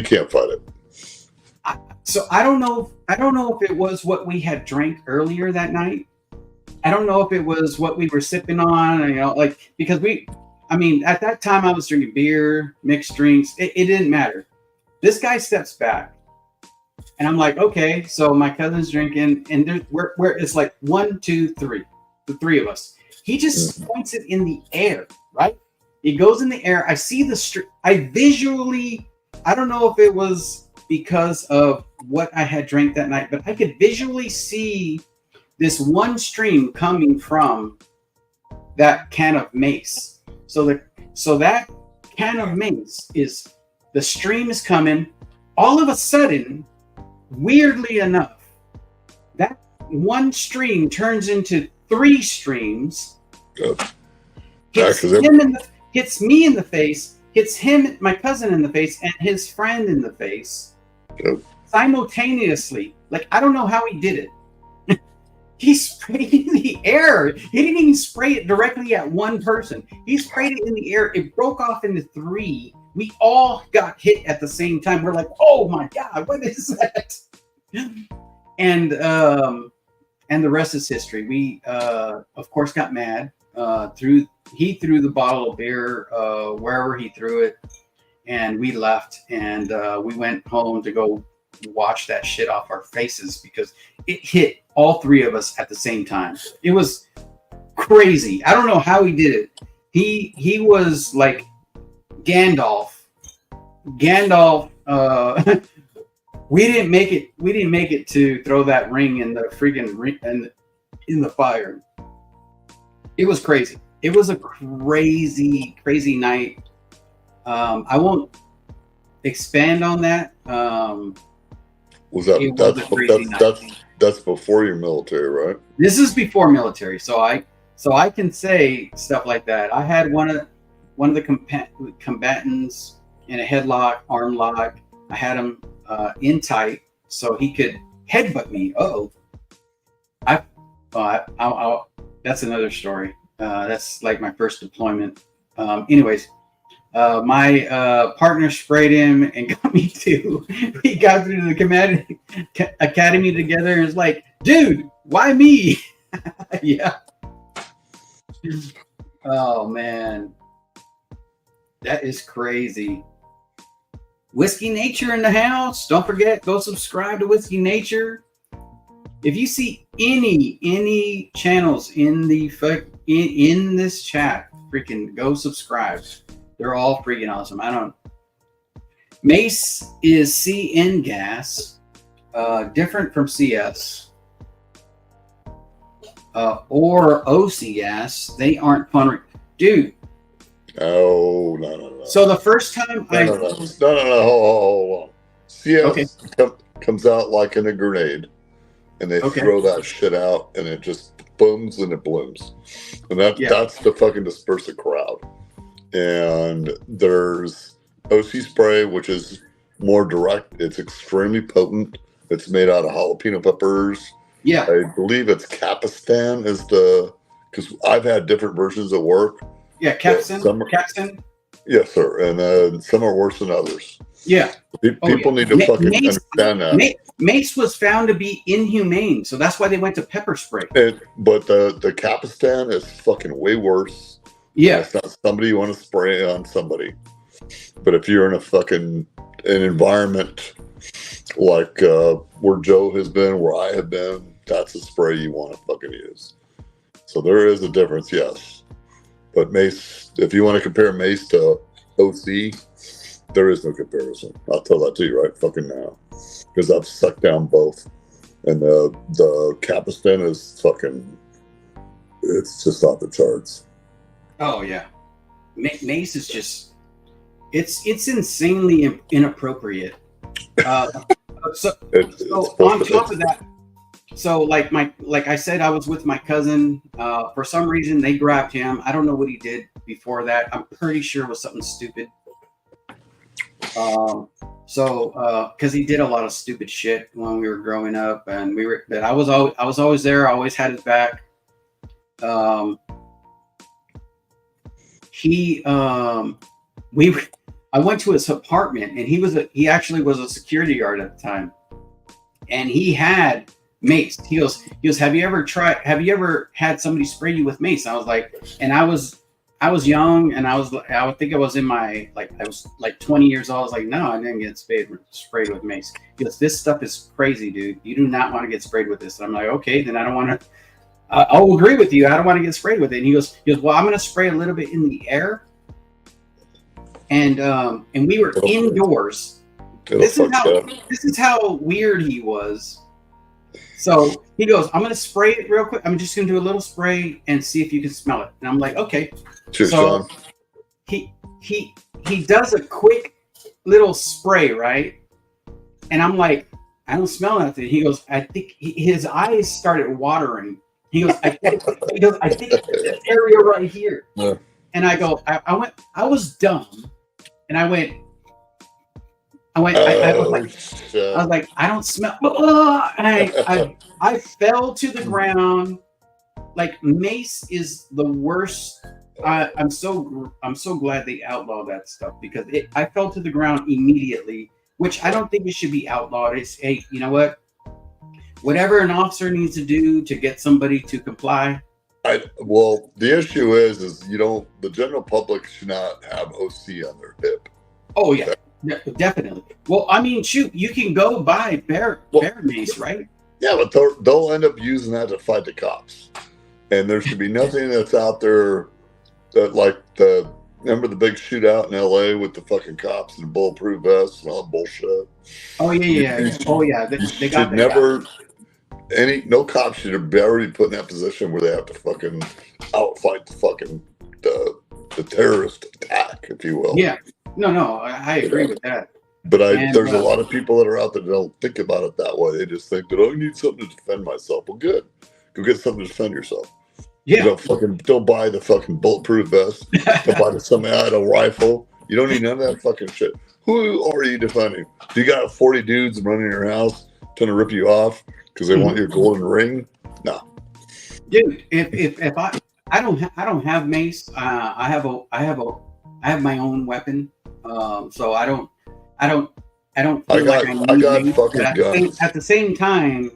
can't fight it. So I don't know if it was what we had drank earlier that night. I don't know if it was what we were sipping on, because at that time I was drinking beer, mixed drinks. It didn't matter. This guy steps back, and I'm like, okay. So my cousin's drinking, and we're it's like 1, 2, 3, the three of us. He just points it in the air, right? It goes in the air. I see I visually, I don't know if it was because of what I had drank that night, but I could visually see this one stream coming from that can of mace. So that can of mace the stream is coming. All of a sudden, weirdly enough, that one stream turns into 3 streams. Hits me in the face, hits him, my cousin in the face, and his friend in the face simultaneously. Like, I don't know how he did it. He sprayed it in the air. He didn't even spray it directly at one person. He sprayed it in the air. It broke off into 3. We all got hit at the same time. We're like, oh my God, what is that? And the rest is history. We, of course, got mad. He threw the bottle of beer wherever he threw it. And we left. And we went home to go watch that shit off our faces because it hit all 3 of us at the same time. It was crazy. I don't know how he did it. He was like Gandalf. We didn't make it to throw that ring in the freaking ring and in the fire. It was crazy. It was a crazy night. I won't expand on that. That's before your military, right? This is before military, so I can say stuff like that. I had one of the combatants in a headlock, arm lock. I had him in tight so he could headbutt me. That's another story. That's like my first deployment. Anyways. My partner sprayed him and got me too. We got through the academy together and it's like, dude, why me? Yeah. Oh man, that is crazy. Whiskey Nature in the house. Don't forget, go subscribe to Whiskey Nature. If you see any channels in this chat, freaking go subscribe. They're all freaking awesome. Mace is CN gas, different from CS, or OC gas. They aren't fun. Dude. Oh, no. So the first time No. Hold on. CS comes out like in a grenade, and they throw that shit out, and it just booms and it blooms. And that's the fucking dispersive crowd. And there's OC spray, which is more direct. It's extremely potent. It's made out of jalapeno peppers. Yeah. I believe it's Capistan is because I've had different versions at work. Yeah, Capstan. Yes, sir. And some are worse than others. Yeah. People need to fucking understand that. Mace was found to be inhumane, so that's why they went to pepper spray. But the Capistan is fucking way worse. Yeah. It's not somebody you want to spray on somebody. But if you're in an environment like where Joe has been, where I have been, that's a spray you want to fucking use. So there is a difference, yes. But Mace, if you want to compare Mace to OC, there is no comparison. I'll tell that to you right fucking now. Because I've sucked down both. And the Capistan is fucking, it's just off the charts. Oh, yeah. Mace is just, it's insanely inappropriate. So on top of that, so like I said, I was with my cousin. For some reason, they grabbed him. I don't know what he did before that. I'm pretty sure it was something stupid. Because he did a lot of stupid shit when we were growing up, and but I was always there. I always had his back. I went to his apartment, and he actually was a security guard at the time, and he had mace. He goes, have you ever had somebody spray you with mace? I was like, and I was young, and I think I was in my, I was like 20 years old. I was like, no, I didn't get sprayed with mace. He goes, this stuff is crazy, dude. You do not want to get sprayed with this. And I'm like, okay, then I don't want to, I'll agree with you. I don't want to get sprayed with it. And he goes, well, I'm going to spray a little bit in the air. And we were indoors. This is how weird he was. So he goes, I'm going to spray it real quick. I'm just going to do a little spray and see if you can smell it. And I'm like, okay. Cheers, so John. he does a quick little spray, right? And I'm like, I don't smell nothing. He goes, I think his eyes started watering. He goes, I think it's this area right here. Yeah. And I go, I was dumb. And I was like, I don't smell. And I fell to the ground. Like, mace is the worst. I'm so glad they outlawed that stuff, because I fell to the ground immediately, which I don't think it should be outlawed. It's, hey, you know what? Whatever an officer needs to do to get somebody to comply. Well, the issue is the general public should not have OC on their hip. Oh yeah, definitely. Well, I mean, shoot, you can go buy bear mace, right? Yeah, but they'll end up using that to fight the cops. And there should be nothing that's out there that remember the big shootout in LA with the fucking cops and the bulletproof vests and all that bullshit. Oh yeah. They got never. No cop should have ever been put in that position where they have to fucking outfight the fucking the terrorist attack, if you will. Yeah. No, I agree with that. But there's a lot of people that are out there that don't think about it that way. They just think that, I need something to defend myself. Well, good. Go get something to defend yourself. Yeah. Don't buy the fucking bulletproof vest. Don't buy something out of a rifle. You don't need none of that fucking shit. Who are you defending? Do you got 40 dudes running your house trying to rip you off because they want your golden ring? No. Dude, if I don't have mace. I have my own weapon. So I don't feel I got fucking guns. At the same time,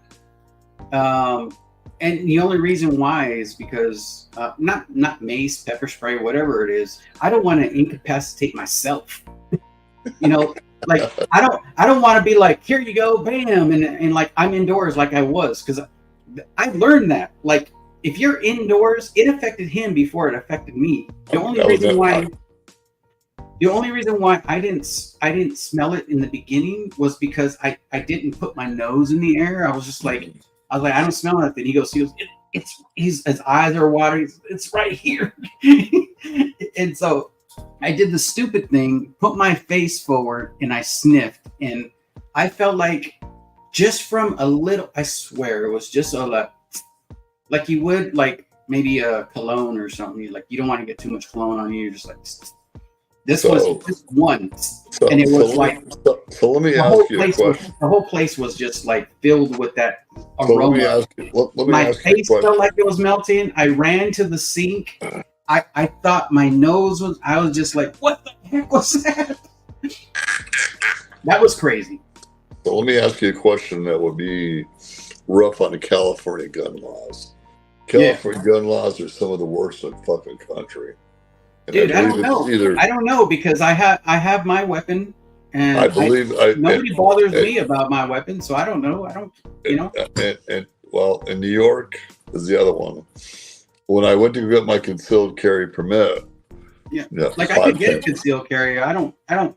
and the only reason why is because not mace, pepper spray, whatever it is. I don't want to incapacitate myself. Like I don't want to be like, here you go, bam, and like I'm indoors like I was, because I learned that, like, if you're indoors, it affected him before it affected me. The only reason why The only reason why I didn't smell it in the beginning was because I didn't put my nose in the air. I was like, I don't smell nothing. He goes, his eyes are watering. It's right here. And so I did the stupid thing, put my face forward, and I sniffed, and I felt like just from a little, I swear it was just like you would like maybe a cologne or something. Like you don't want to get too much cologne on you. You're just like, this was just one, and it was like. So let me ask you a question. The whole place was just like filled with that aroma. So let me ask you. My face felt like it was melting. I ran to the sink. I thought my nose was. I was just like, what the heck was that? That was crazy. So let me ask you a question that would be rough on the California gun laws. California gun laws are some of the worst in the fucking country. And dude, I don't know. I don't know because I have my weapon, and I believe nobody bothers me about my weapon, so I don't know. I don't, you know. And well, in New York is the other one. When I went to get my concealed carry permit, like I could get a concealed carry. I don't. I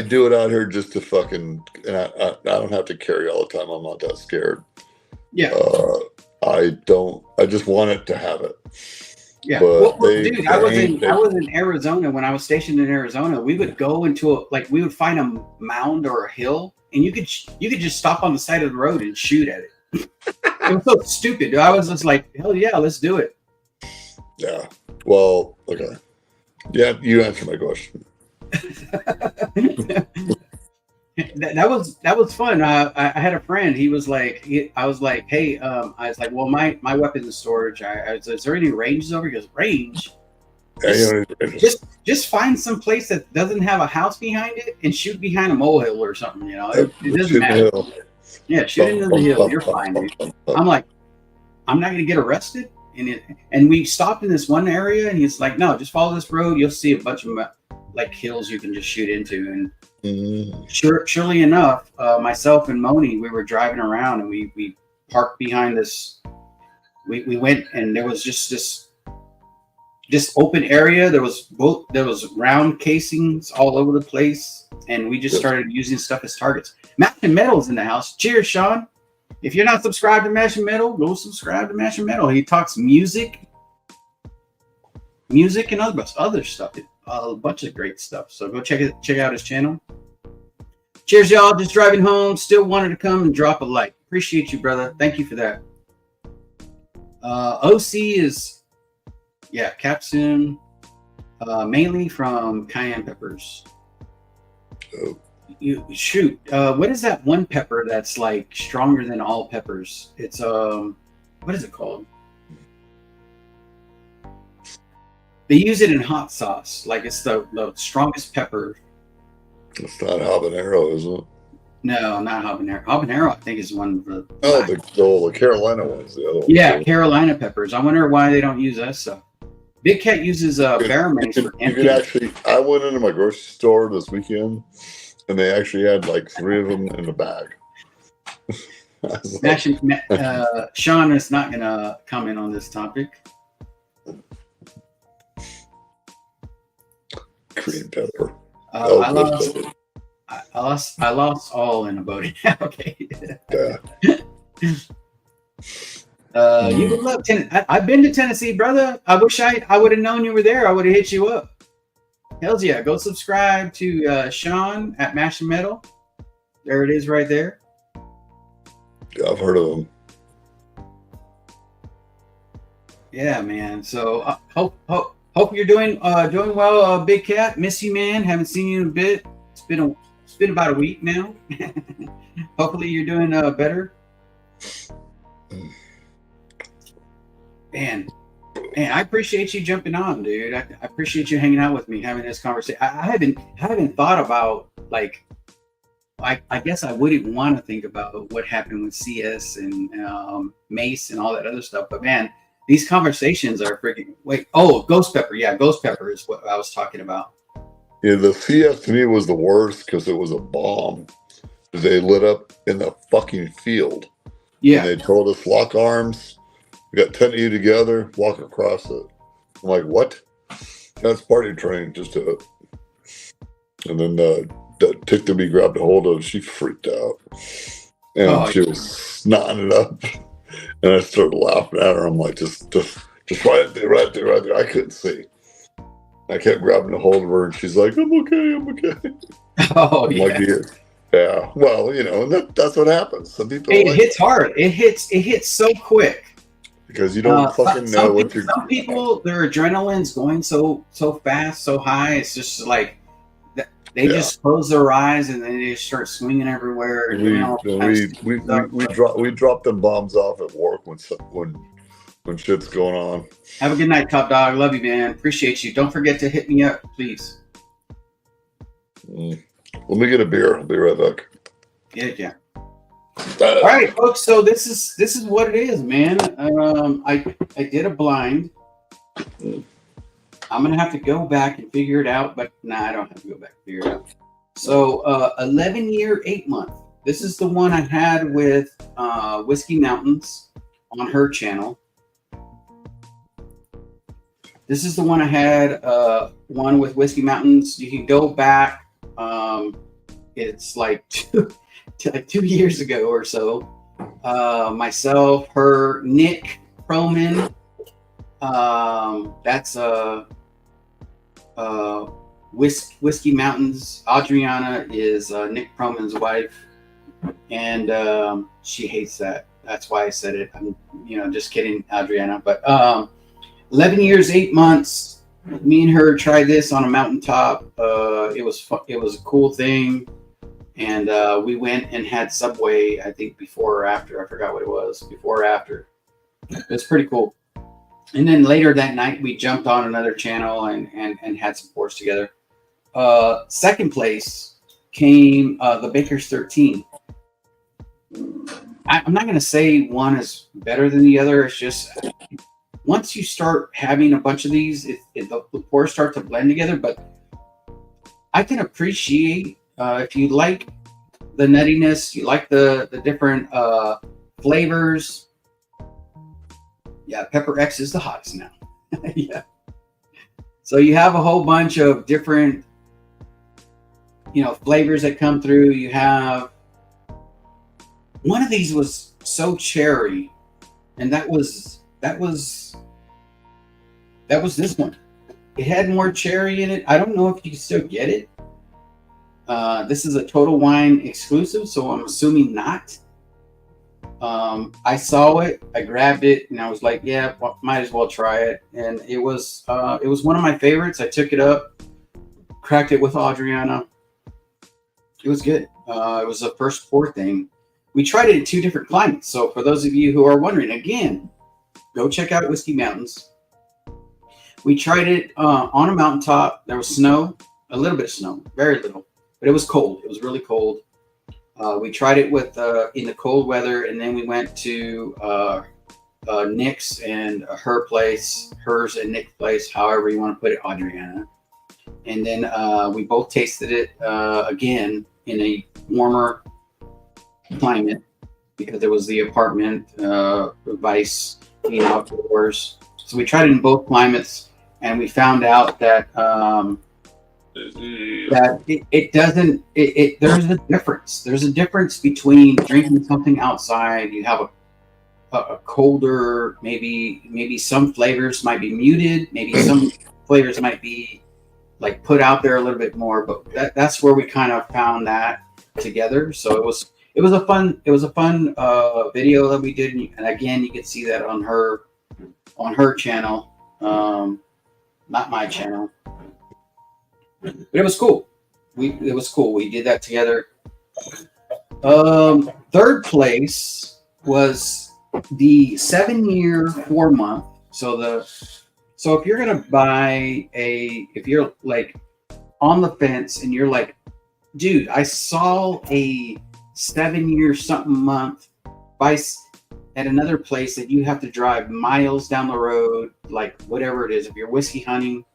do it out here just to fucking. And I don't have to carry all the time. I'm not that scared. Yeah. I don't. I just wanted to have it. Yeah, dude, I was in Arizona when I was stationed in Arizona. We would go into we would find a mound or a hill, and you could just stop on the side of the road and shoot at it. It was so stupid. I was just like, hell yeah, let's do it. Yeah. Well, okay. Yeah, you answered my question. That was fun. I had a friend. He was like, I was like, hey, I was like, well, my weapon's in storage. I was, is there any ranges over? He goes, range. Just find some place that doesn't have a house behind it and shoot behind a molehill or something. You know, it doesn't matter. Yeah, shoot into the hill. You're fine, dude. I'm like, I'm not gonna get arrested. And we stopped in this one area, and he's like, no, just follow this road. You'll see a bunch of like hills you can just shoot into. And surely enough, myself and Moni, we were driving around, and we parked behind this. We went, and there was just this open area. There was round casings all over the place, and we just started using stuff as targets. Mash and Metal's in the house. Cheers, Sean. If you're not subscribed to Mash and Metal, go subscribe to Mash and Metal. He talks music and other stuff. A bunch of great stuff. So go check out his channel. Cheers, y'all. Just driving home. Still wanted to come and drop a like. Appreciate you, brother. Thank you for that. OC is, capsicum, mainly from cayenne peppers. Oh. What is that one pepper that's like stronger than all peppers? It's what is it called? They use it in hot sauce. Like it's the strongest pepper. It's not habanero, is it? No, not habanero. Habanero, I think, is one of the. Oh, the Carolina one's the other one. Yeah, Carolina peppers. I wonder why they don't use that stuff. Big Cat uses barrel-mace for camping. You could actually. I went into my grocery store this weekend, and they actually had like 3 of them in the bag. Sean is not going to comment on this topic. Cream pepper. I lost all in a boating. Okay. Yeah. You would love Tennessee. I've been to Tennessee, brother. I wish I would have known you were there. I would have hit you up. Hells yeah. Go subscribe to Sean at Mash and Metal. There it is right there. Yeah, I've heard of them. Yeah, man. So hope you're doing well, Big Cat. Miss you, man. Haven't seen you in a bit. It's been about a week now. Hopefully you're doing better. Man, I appreciate you jumping on, dude. I appreciate you hanging out with me, having this conversation. I haven't thought about, like, I guess I wouldn't want to think about what happened with CS and Mace and all that other stuff. But man, these conversations are freaking. Ghost Pepper. Yeah, Ghost Pepper is what I was talking about. Yeah, the CS to me was the worst because it was a bomb. They lit up in the fucking field. Yeah. And they told us lock arms. We got 10 of you together, walk across it. I'm like, what? That's party train. Just do it. And then that tick that we grabbed a hold of, she freaked out. And she was snotting it up. And I started laughing at her. I'm like, just right there. I couldn't see. I kept grabbing a hold of her, and she's like, I'm okay. Oh, I'm yeah. like, yeah. Well, and that's what happens. Some people It hits hard. It hits so quick. Because you don't fucking know what you're. Some people, their adrenaline's going so fast, so high. It's just like they just close their eyes and then they just start swinging everywhere. We drop them bombs off at work when shit's going on. Have a good night, Top Dog. Love you, man. Appreciate you. Don't forget to hit me up, please. Let me get a beer. I'll be right back. Yeah. All right, folks. So this is what it is, man. I did a blind. I'm gonna have to go back and figure it out, but I don't have to go back and figure it out. So 11 year, 8 month. This is the one I had with Whiskey Mountains on her channel. This is the one I had one with Whiskey Mountains. You can go back. It's like 2 years ago or so. Myself, her, Nick Proman. That's Whiskey Mountains. Adriana is Nick Proman's wife, and she hates that. That's why I said it. I'm, just kidding, Adriana. But 11 years, 8 months. Me and her tried this on a mountaintop. It was a cool thing. And we went and had Subway, I think before or after. I forgot what it was. Before or after. It was pretty cool. And then later that night, we jumped on another channel and had some pours together. Second place came the Baker's 13. I'm not going to say one is better than the other. It's just once you start having a bunch of these, the pours start to blend together. But I can appreciate if you like the nuttiness, you like the different flavors. Yeah, Pepper X is the hottest now. Yeah. So you have a whole bunch of different, flavors that come through. You have one of these was so cherry, and that was this one. It had more cherry in it. I don't know if you can still get it. This is a Total Wine exclusive, so I'm assuming not. I saw it, I grabbed it, and I was like, yeah, well, might as well try it. And it was one of my favorites. I took it up, cracked it with Adriana. It was good. It was a first pour thing. We tried it in 2 different climates. So for those of you who are wondering, again, go check out Whiskey Mountains. We tried it on a mountaintop. There was snow, a little bit of snow, very little, but it was cold. It was really cold. We tried it with in the cold weather, and then we went to Nick's and her place, hers and Nick's place, however you want to put it, Adriana. And then we both tasted it again in a warmer climate because it was the apartment, Vice, being outdoors. So we tried it in both climates, and we found out that that it doesn't. There's a difference. There's a difference between drinking something outside. You have a colder, maybe some flavors might be muted. Maybe some flavors might be like put out there a little bit more. But that's where we kind of found that together. So it was a fun video that we did, and again, you can see that on her channel, not my channel. But it was cool. It was cool. We did that together. Third place was the 7 year, 4 month. So if you're gonna buy if you're like on the fence and you're like, dude, I saw a 7 year something month at another place that you have to drive miles down the road, like whatever it is. If you're whiskey hunting,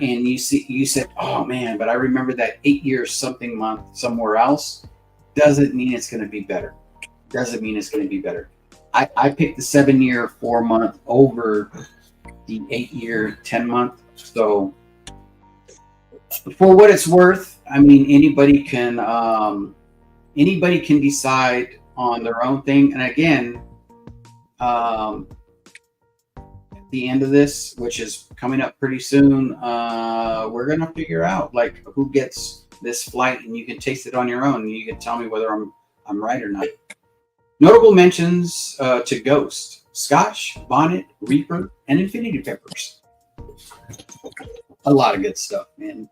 and you said, oh man, but I remember that 8 year something month somewhere else, doesn't mean it's going to be better. Doesn't mean it's going to be better. I picked the 7 year, 4 month over the 8 year, 10 month. So, for what it's worth, I mean, anybody can decide on their own thing. And again, at the end of this, which is coming up pretty soon, we're gonna figure out like who gets this flight, and you can taste it on your own, and you can tell me whether I'm right or not. Notable mentions to Ghost, Scotch, Bonnet, Reaper, and Infinity Peppers. A lot of good stuff, man.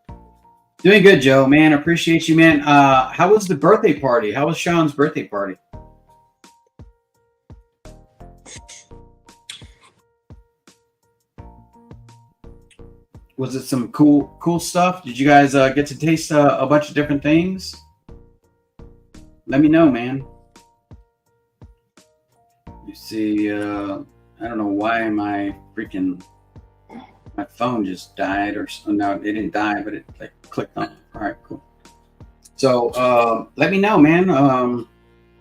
Doing good, Joe, man. Appreciate you, man. How was the birthday party? How was Sean's birthday party? Was it some cool stuff? Did you guys get to taste a bunch of different things? Let me know, man. You see, I don't know why my phone just died, or no, it didn't die, but it like clicked on. All right, cool. So let me know, man.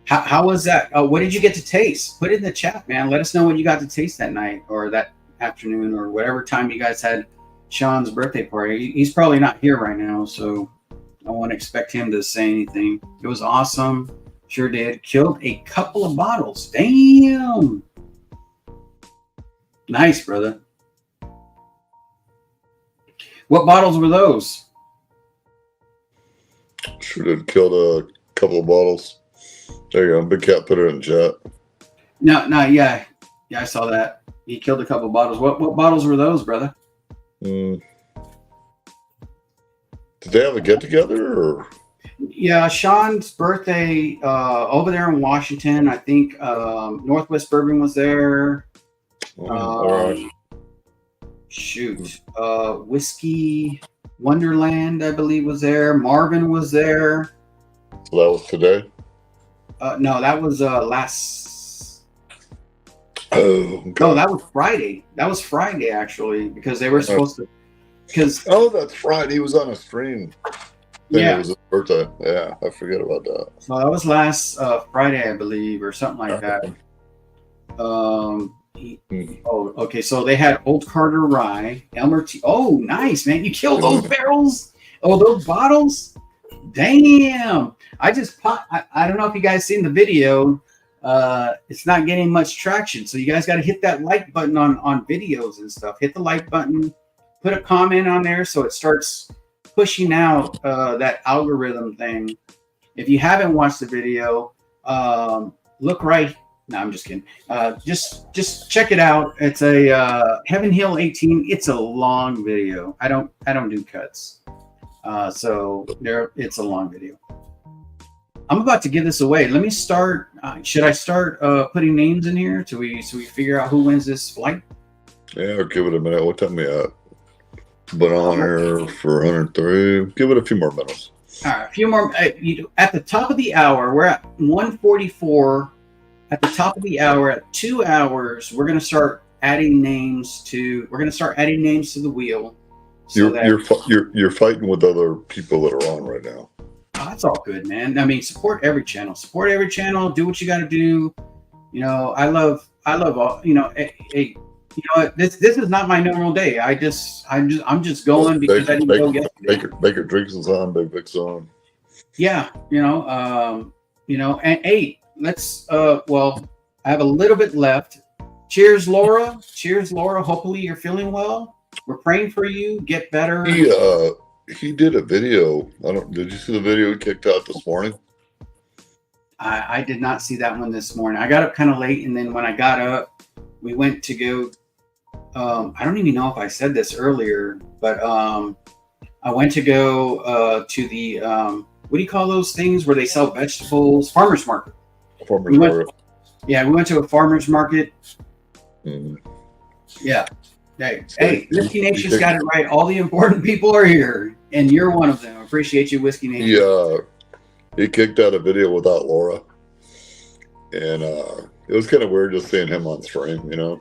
How was that? What did you get to taste? Put it in the chat, man. Let us know what you got to taste that night or that afternoon or whatever time you guys had Sean's birthday party. He's probably not here right now, so I won't expect him to say anything. It was awesome. Sure did. Killed a couple of bottles. Damn. Nice, brother. What bottles were those? Sure did. Killed a couple of bottles. There you go. Big Cat put it in chat. No, yeah, I saw that. He killed a couple of bottles. What bottles were those, brother? Did they have a get together or? Yeah, Sean's birthday over there in Washington. I think Northwest Bourbon was there. All right. Shoot, Whiskey Wonderland, I believe, was there. Marvin was there. So that was today? No, that was last. Oh, okay. No, that was Friday. That was Friday actually, because they were supposed to. Because that's right. He was on a stream. Yeah, it was his birthday. Yeah, I forget about that. so that was last Friday, I believe, or something like that. Oh, okay. So they had Old Carter Rye, Elmer T. Oh, nice, man! You killed those barrels. Oh, those bottles. Damn! I just I don't know if you guys seen the video. It's not getting much traction, so you guys got to hit that like button on videos and stuff. Hit the like button. Put a comment on there so it starts pushing out that algorithm thing. If you haven't watched the video, look right. No, I'm just kidding. Just check it out. It's a Heaven Hill 18. It's a long video. I don't do cuts. So it's a long video. I'm about to give this away. Let me start. Should I start putting names in here so we figure out who wins this flight? Yeah, I'll give it a minute. What time are we at? But on here for 103. Give it a few more minutes. All right, a few more. At the top of the hour, we're at 1:44. At the top of the hour, at 2 hours, we're going to start adding names to. We're going to start adding names to the wheel. So You're fighting with other people that are on right now. Oh, that's all good, man. I mean, support every channel. Support every channel. Do what you got to do. You know, I love all. You know, hey. You know what? This is not my normal day. I'm just going because I didn't go yesterday. Baker Drinks is on. Big Vic's on. Yeah, and hey, let's. Well, I have a little bit left. Cheers, Laura. Cheers, Laura. Hopefully, you're feeling well. We're praying for you. Get better. He did a video. Did you see the video he kicked out this morning? I did not see that one this morning. I got up kind of late, and then when I got up, we went to go. I don't even know if I said this earlier, but I went to go to the what do you call those things where they sell vegetables? Farmers market. Yeah, we went to a farmers market. Mm-hmm. Yeah. Hey, Whiskey Nation's got it right. All the important people are here, and you're one of them. Appreciate you, Whiskey Nation. Yeah, he kicked out a video without Laura, and it was kind of weird just seeing him on stream, you know.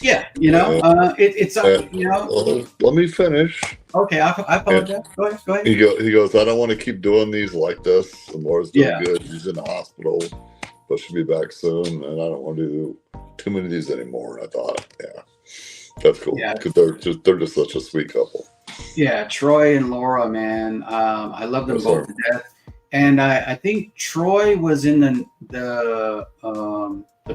Yeah, it's let me finish. Okay, I apologize. Go ahead. He goes, I don't want to keep doing these like this. And Laura's doing good. She's in the hospital, but she'll be back soon. And I don't want to do too many of these anymore. And I thought, yeah. That's cool. Yeah. Because they're just such a sweet couple. Yeah, Troy and Laura, man. I love them Yes, both sir. to death. And I think Troy was in the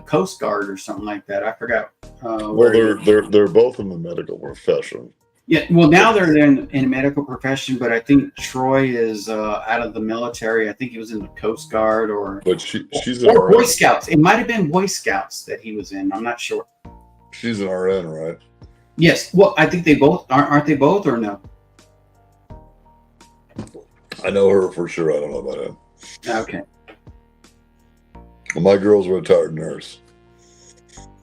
Coast Guard or something like that. I forgot. Well, they're both in the medical profession. Yeah, well, now they're in a medical profession, but I think Troy is out of the military. I think he was in the Coast Guard But she's an or Boy RN. Scouts. It might have been Boy Scouts that he was in. I'm not sure. She's an RN, right? Yes. Well, I think they both aren't they both or no? I know her for sure. I don't know about him. Okay. Well, my girl's a retired nurse.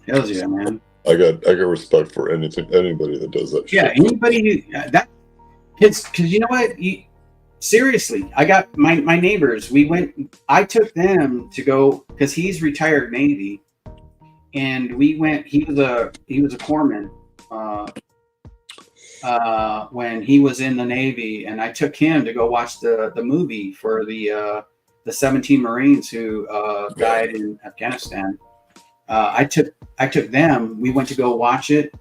Hells yeah, man. I got respect for anybody that does that. Yeah, shit. anybody that kids, because you know what? Seriously, I got my neighbors. I took them to go because he's retired Navy, and we went. He was a corpsman when he was in the Navy, and I took him to go watch the movie for the 17 Marines who died in Afghanistan. I took them. We went to go watch it,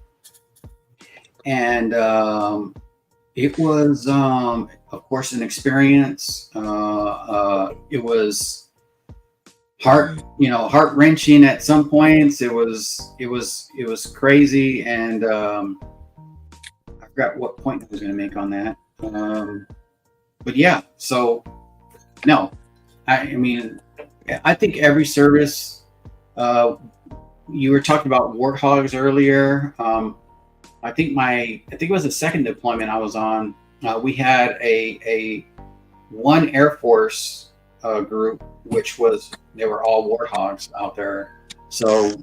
and it was, of course, an experience. It was heart wrenching at some points. It was crazy, and I forgot what point I was going to make on that. But yeah, so no, I mean, I think every service. You were talking about warthogs earlier. I think it was the second deployment I was on. We had a one Air Force group, which they were all warthogs out there. So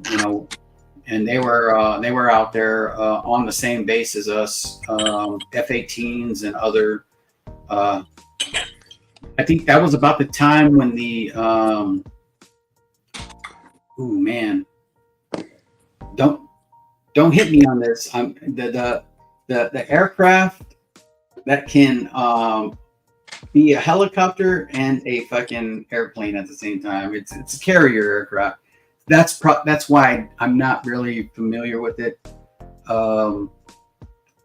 and they were out there on the same base as us, F-18s and other. I think that was about the time when the ooh man, don't hit me on this. The aircraft that can be a helicopter and a fucking airplane at the same time. It's a carrier aircraft. That's why I'm not really familiar with it.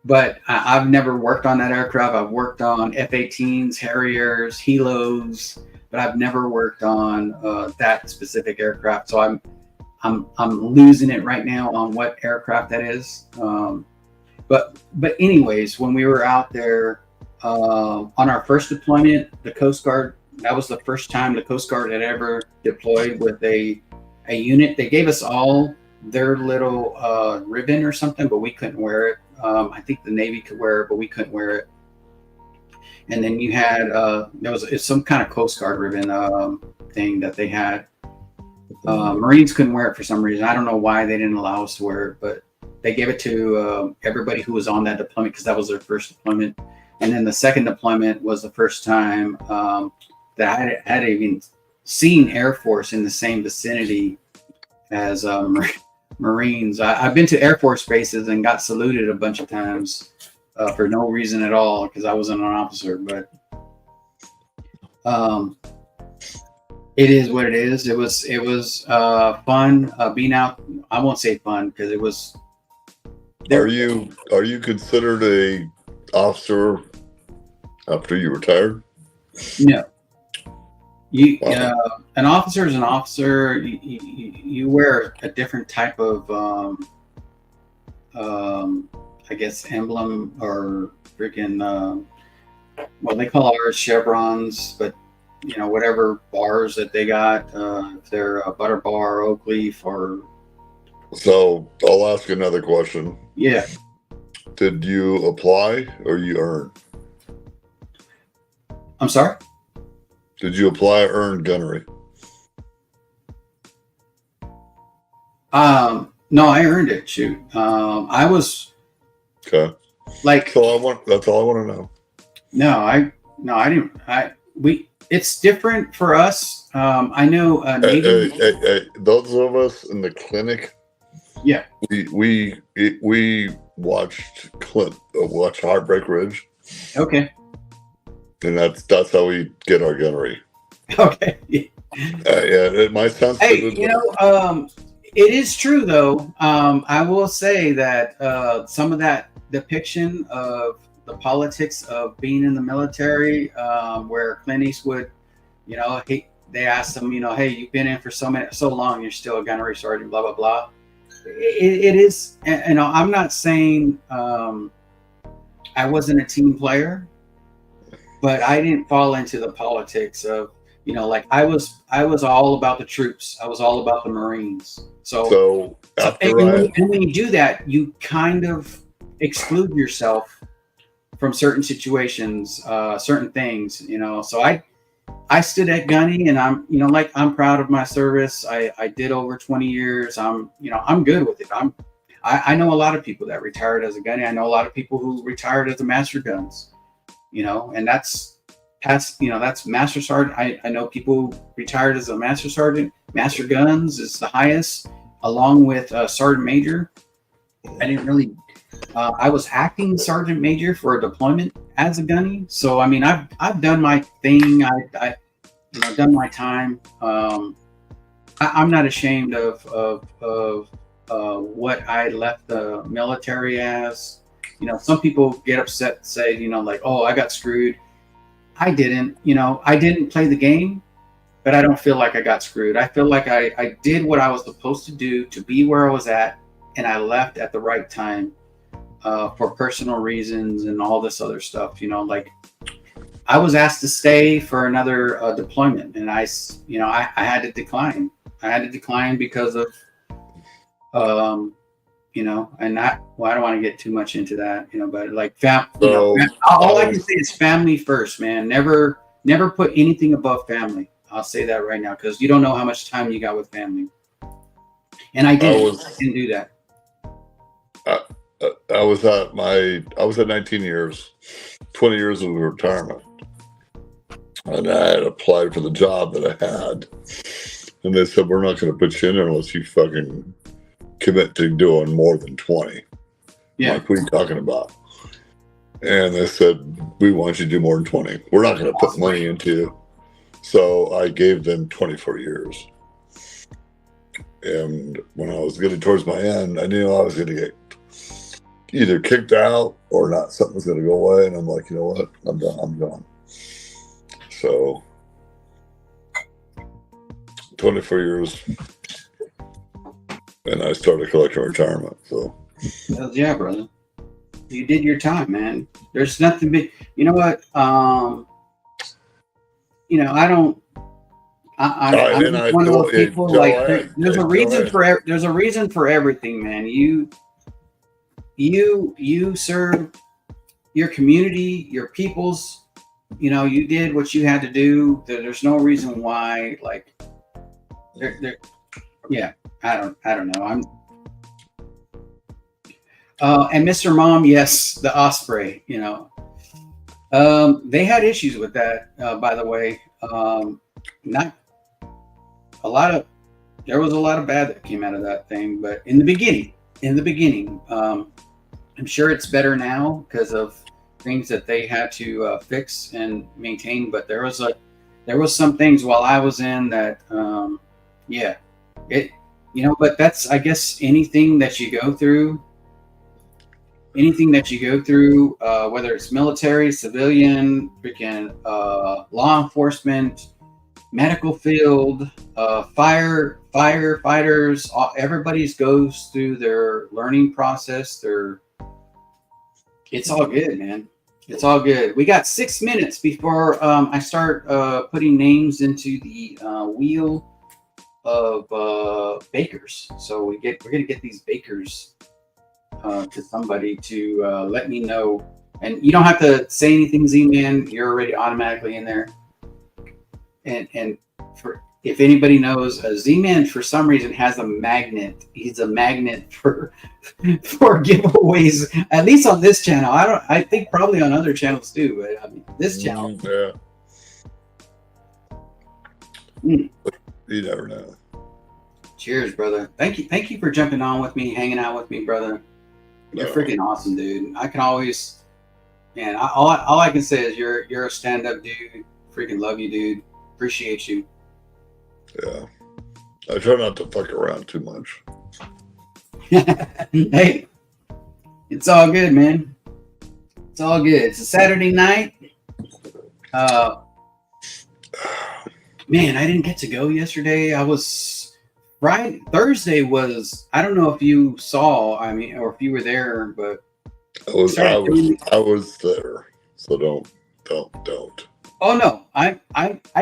But I've never worked on that aircraft. I've worked on F-18s, Harriers, Helos, but I've never worked on that specific aircraft. So I'm losing it right now on what aircraft that is. But anyways, when we were out there on our first deployment, the Coast Guard, that was the first time the Coast Guard had ever deployed with a unit. They gave us all their little ribbon or something, but we couldn't wear it. I think the Navy could wear it, but we couldn't wear it. And then you had it's some kind of Coast Guard ribbon thing that they had. Marines couldn't wear it for some reason. I don't know why they didn't allow us to wear it, but they gave it to everybody who was on that deployment because that was their first deployment. And then the second deployment was the first time that I had even seen Air Force in the same vicinity as Marines. I've been to Air Force bases and got saluted a bunch of times for no reason at all because I wasn't an officer, but it is what it is. It was fun being out. I won't say fun because it was. Are you considered a officer after you retired? No. An officer is an officer. You wear a different type of, I guess, emblem or freaking. Well, they call ours chevrons, but whatever bars that they got, if they're a butter bar, oak leaf, or. So I'll ask another question. Yeah. Did you apply or you earn? I'm sorry? Did you apply or earn gunnery? No, I earned it. Shoot. I was Okay. like. That's all I want to know. No, I didn't. It's different for us. I know Navy. Hey, those of us in the clinic. Yeah. We watched Heartbreak Ridge. Okay. And that's how we get our gunnery. Okay. Yeah, it might sound Hey, It is true, though. I will say that some of that depiction of the politics of being in the military, where Clint Eastwood, they asked him, hey, you've been in for so long, you're still a gunnery sergeant, blah blah blah. It is, I'm not saying I wasn't a team player, but I didn't fall into the politics of, like I was all about the troops. I was all about the Marines. So and when you do that, you kind of exclude yourself from certain situations, certain things, So I stood at gunny, and I'm proud of my service. I did over 20 years. I'm good with it. I know a lot of people that retired as a gunny. I know a lot of people who retired as a master guns, and that's master sergeant. I know people who retired as a master sergeant. Master guns is the highest, along with sergeant major. I didn't really. I was acting sergeant major for a deployment as a gunny. So I mean, I've done my thing. I done my time. I'm not ashamed of what I left the military as. Some people get upset, say, like, oh, I got screwed. I didn't. I didn't play the game, but I don't feel like I got screwed. I feel like I did what I was supposed to do to be where I was at, and I left at the right time for personal reasons and all this other stuff. Like I was asked to stay for another deployment, and I had to decline. I had to decline because of, and I don't want to get too much into that, but like, all I can say is family first, man. Never put anything above family. I'll say that right now, because you don't know how much time you got with family. And I didn't do that. I was at 19 years, 20 years of retirement. And I had applied for the job that I had. And they said, we're not going to put you in there unless you fucking commit to doing more than 20. Yeah. Like, what are you talking about? And they said, we want you to do more than 20. We're not going to put money into you. So I gave them 24 years. And when I was getting towards my end, I knew I was going to get either kicked out or not. Something was going to go away. And I'm like, you know what? I'm done. I'm gone. So 24 years. And I started collecting retirement. So yeah, brother. You did your time, man. There's nothing big. You know what? I don't. I'm one of those people. There's a reason for everything, man. You serve your community, your peoples. You did what you had to do. There's no reason why. Like, yeah. I don't know. And Mr. Mom, yes, the Osprey. They had issues with that. By the way, not a lot of. There was a lot of bad that came out of that thing, but in the beginning, I'm sure it's better now because of things that they had to fix and maintain. But there was some things while I was in that, but that's, I guess, anything that you go through, whether it's military, civilian, freaking law enforcement, medical field, firefighters, everybody's goes through their learning process. It's all good, man. It's all good. We got 6 minutes before I start putting names into the wheel of bakers. So we're gonna get these bakers to somebody to let me know. And you don't have to say anything, Z-Man. You're already automatically in there. And for if anybody knows, Z-Man for some reason has a magnet. He's a magnet for giveaways. At least on this channel. I think probably on other channels too. But I mean, this channel. Yeah. You never know. Cheers, brother. Thank you for jumping on with me, hanging out with me, brother. You're freaking awesome, dude. I can always, man. All I can say is you're a stand-up dude. Freaking love you, dude. Appreciate you. Yeah, I try not to fuck around too much. Hey, it's all good, man. It's all good. It's a Saturday night. Man, I didn't get to go yesterday. I was Thursday was, I don't know if you saw, or if you were there, but I was there. So don't. Oh no, I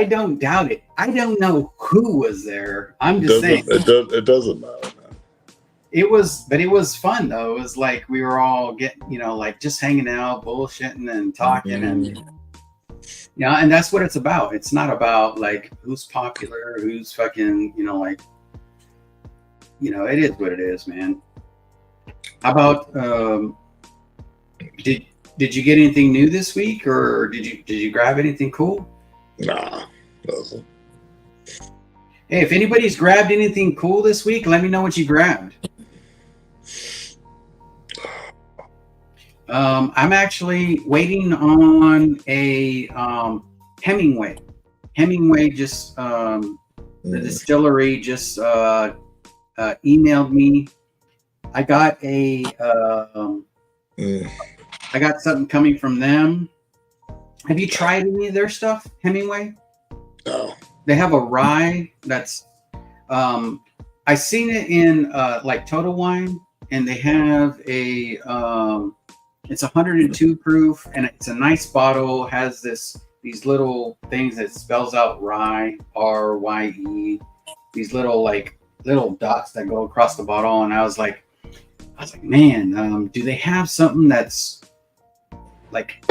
don't doubt it. I don't know who was there. I'm just saying. It doesn't matter, man. It was fun though. It was like we were all getting, like just hanging out, bullshitting and talking, and and that's what it's about. It's not about like who's popular, who's fucking, it is what it is, man. How about did you get anything new this week, or did you grab anything cool? Nah, doesn't. Hey, if anybody's grabbed anything cool this week, let me know what you grabbed. I'm actually waiting on a Hemingway. Hemingway just the distillery just emailed me. I got I got something coming from them. Have you tried any of their stuff, Hemingway? No. They have a rye that's I seen it in like Total Wine, and they have a it's 102 proof, and it's a nice bottle. Has these little things that spells out rye, RYE. These little dots that go across the bottle, and I was like, man, do they have something that's like?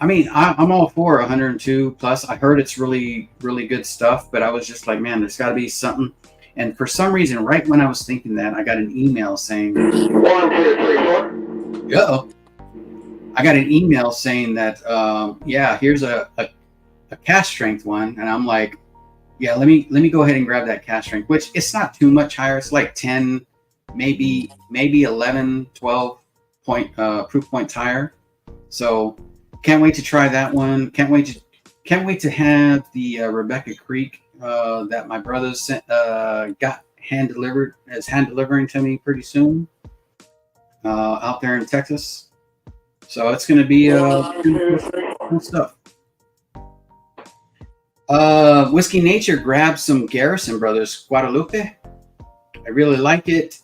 I'm all for 102 plus. I heard it's really, really good stuff, but I was just like, man, there's got to be something. And for some reason, right when I was thinking that, I got an email saying, 1, 2, 3, 4. Uh-oh. I got an email saying that, here's a cash strength one. And I'm like, yeah, let me go ahead and grab that cash strength, which it's not too much higher. It's like 10, maybe 11, 12 proof points higher. So can't wait to try that one. Can't wait to have the Rebecca Creek that my brother got hand delivering to me pretty soon out there in Texas. So it's going to be cool stuff. Whiskey Nature grabbed some Garrison Brothers Guadalupe. I really like it.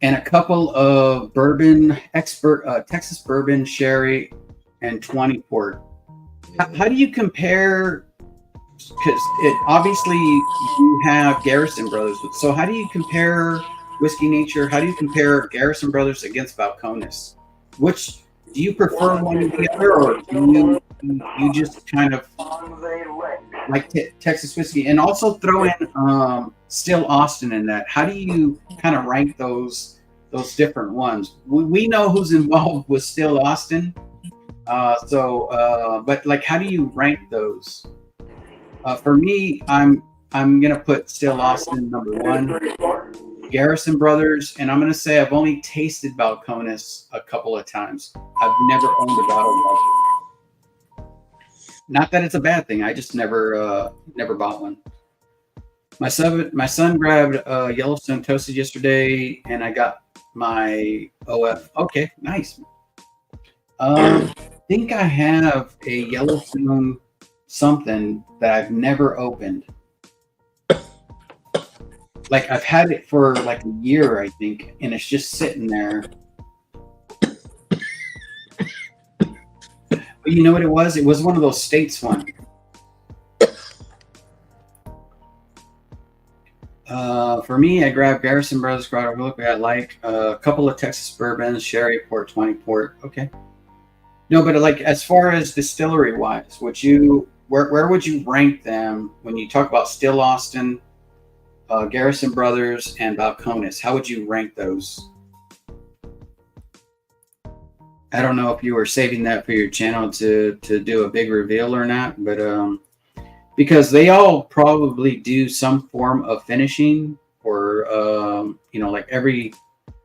And a couple of bourbon Texas bourbon, sherry, and 20 port. How do you compare? Because obviously you have Garrison Brothers. So how do you compare Whiskey Nature? How do you compare Garrison Brothers against Balcones? Which do you prefer one or the other, or do you just kind of like Texas whiskey? And also throw in Still Austin in that. How do you kind of rank those different ones? We know who's involved with Still Austin. But like, how do you rank those? For me, I'm gonna put Still Austin number 1, Garrison Brothers, and I'm gonna say I've only tasted Balcones a couple of times. I've never owned a bottle of it. Not that it's a bad thing. I just never bought one. My son grabbed Yellowstone Toasted yesterday, and I got my OF. Okay, nice. I think I have a Yellowstone something that I've never opened. Like, I've had it for like a year, I think, and it's just sitting there. But you know what it was? It was one of those States ones. For me, I grabbed Garrison Brothers Guadalupe. I like a couple of Texas bourbons, sherry, port, 20 port. Okay. No, but like, as far as distillery wise, where would you rank them when you talk about Still Austin, Garrison Brothers, and Balcones? How would you rank those? I don't know if you were saving that for your channel to do a big reveal or not, but because they all probably do some form of finishing, or like every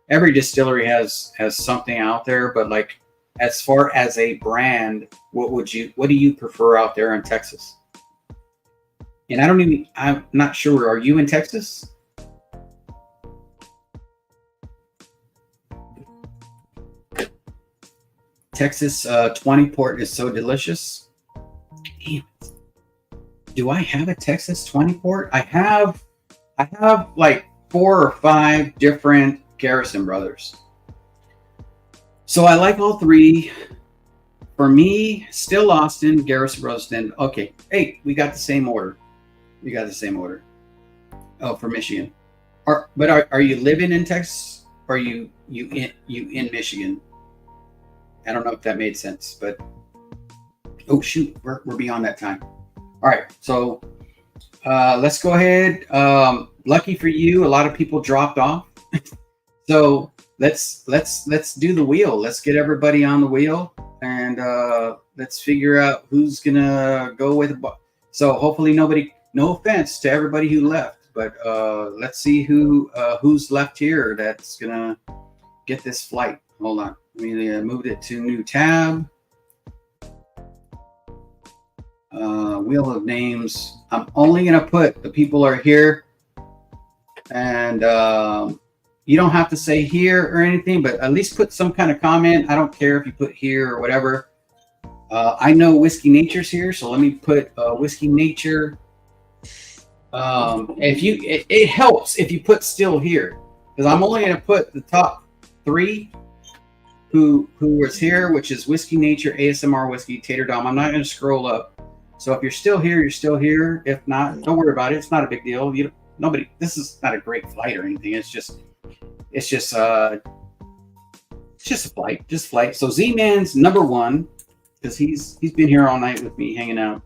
distillery has something out there, but like, as far as a brand, what do you prefer out there in Texas? And I'm not sure. Are you in Texas? Texas 20 port is so delicious. Damn it. Do I have a Texas 20 port? I have like 4 or 5 different Garrison brothers. So I like all 3. For me, still Austin, Garrison Brothers. Then okay. Hey, we got the same order. Oh, for Michigan. Are you living in Texas? Or are you in Michigan? I don't know if that made sense, but oh shoot, we're beyond that time. All right, so let's go ahead. Lucky for you, a lot of people dropped off. So let's do the wheel. Let's get everybody on the wheel, and let's figure out who's gonna go with. So hopefully nobody. No offense to everybody who left, but let's see who's left here that's gonna get this flight. Hold on. We moved it to new tab. Wheel of names. I'm only going to put the people are here. And you don't have to say here or anything, but at least put some kind of comment. I don't care if you put here or whatever. I know Whiskey Nature's here, so let me put Whiskey Nature. It helps if you put still here, because I'm only going to put the top 3 who was here, which is Whiskey Nature, ASMR Whiskey, Tater Dom. I'm not going to scroll up. So if you're still here, you're still here. If not, don't worry about it. It's not a big deal. This is not a great flight or anything. It's just a flight. So Z-Man's number 1, because he's been here all night with me hanging out.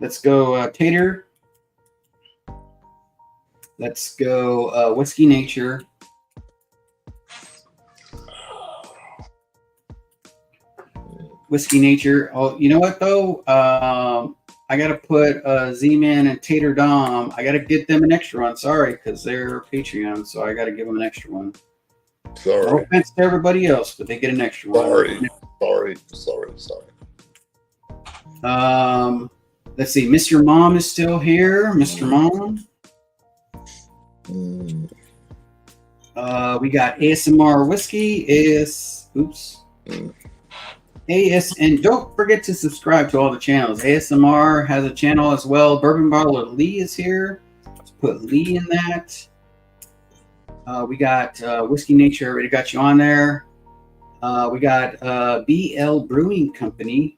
Let's go Tater. Let's go Whiskey Nature. Whiskey Nature. Oh, you know what though? I gotta put Z-Man and Tater Dom. I gotta get them an extra one. Sorry, because they're Patreon, so I gotta give them an extra one. Sorry. No offense to everybody else, but they get an extra one. Sorry. Let's see. Mr. Mom is still here. Mr. Mom. We got ASMR Whiskey. And don't forget to subscribe to all the channels. ASMR has a channel as well. Bourbon Bottle of Lee is here. Let's put Lee in that. We got Whiskey Nature. Already got you on there. We got BL Brewing Company.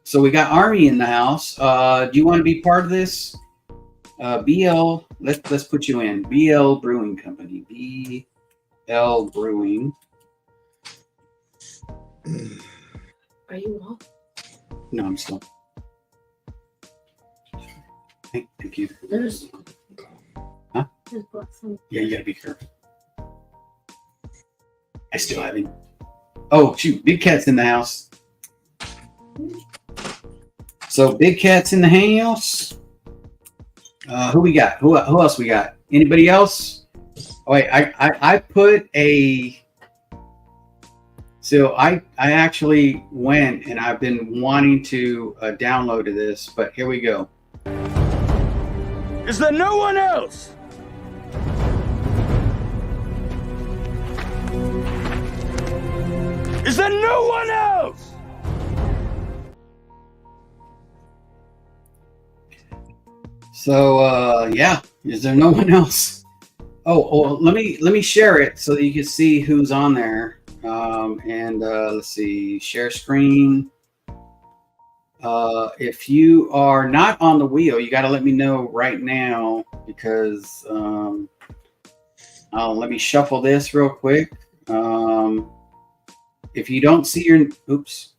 So we got Army in the house. Do you want to be part of this? BL. Let's put you in. BL Brewing Company. BL Brewing. Are you off? No, I'm still. Thank you. There's. Huh? There's some. Yeah, you gotta be careful. I still haven't. Oh shoot! Big Cat's in the house. So Big Cat's in the house. Who we got? Who else we got? Anybody else? Oh, wait, I put a. So I actually went and I've been wanting to download this, but here we go. Is there no one else? Is there no one else? So yeah, is there no one else? Oh, let me share it so that you can see who's on there. Let's see, share screen. If you are not on the wheel, you got to let me know right now, because let me shuffle this real quick. If you don't see your, oops,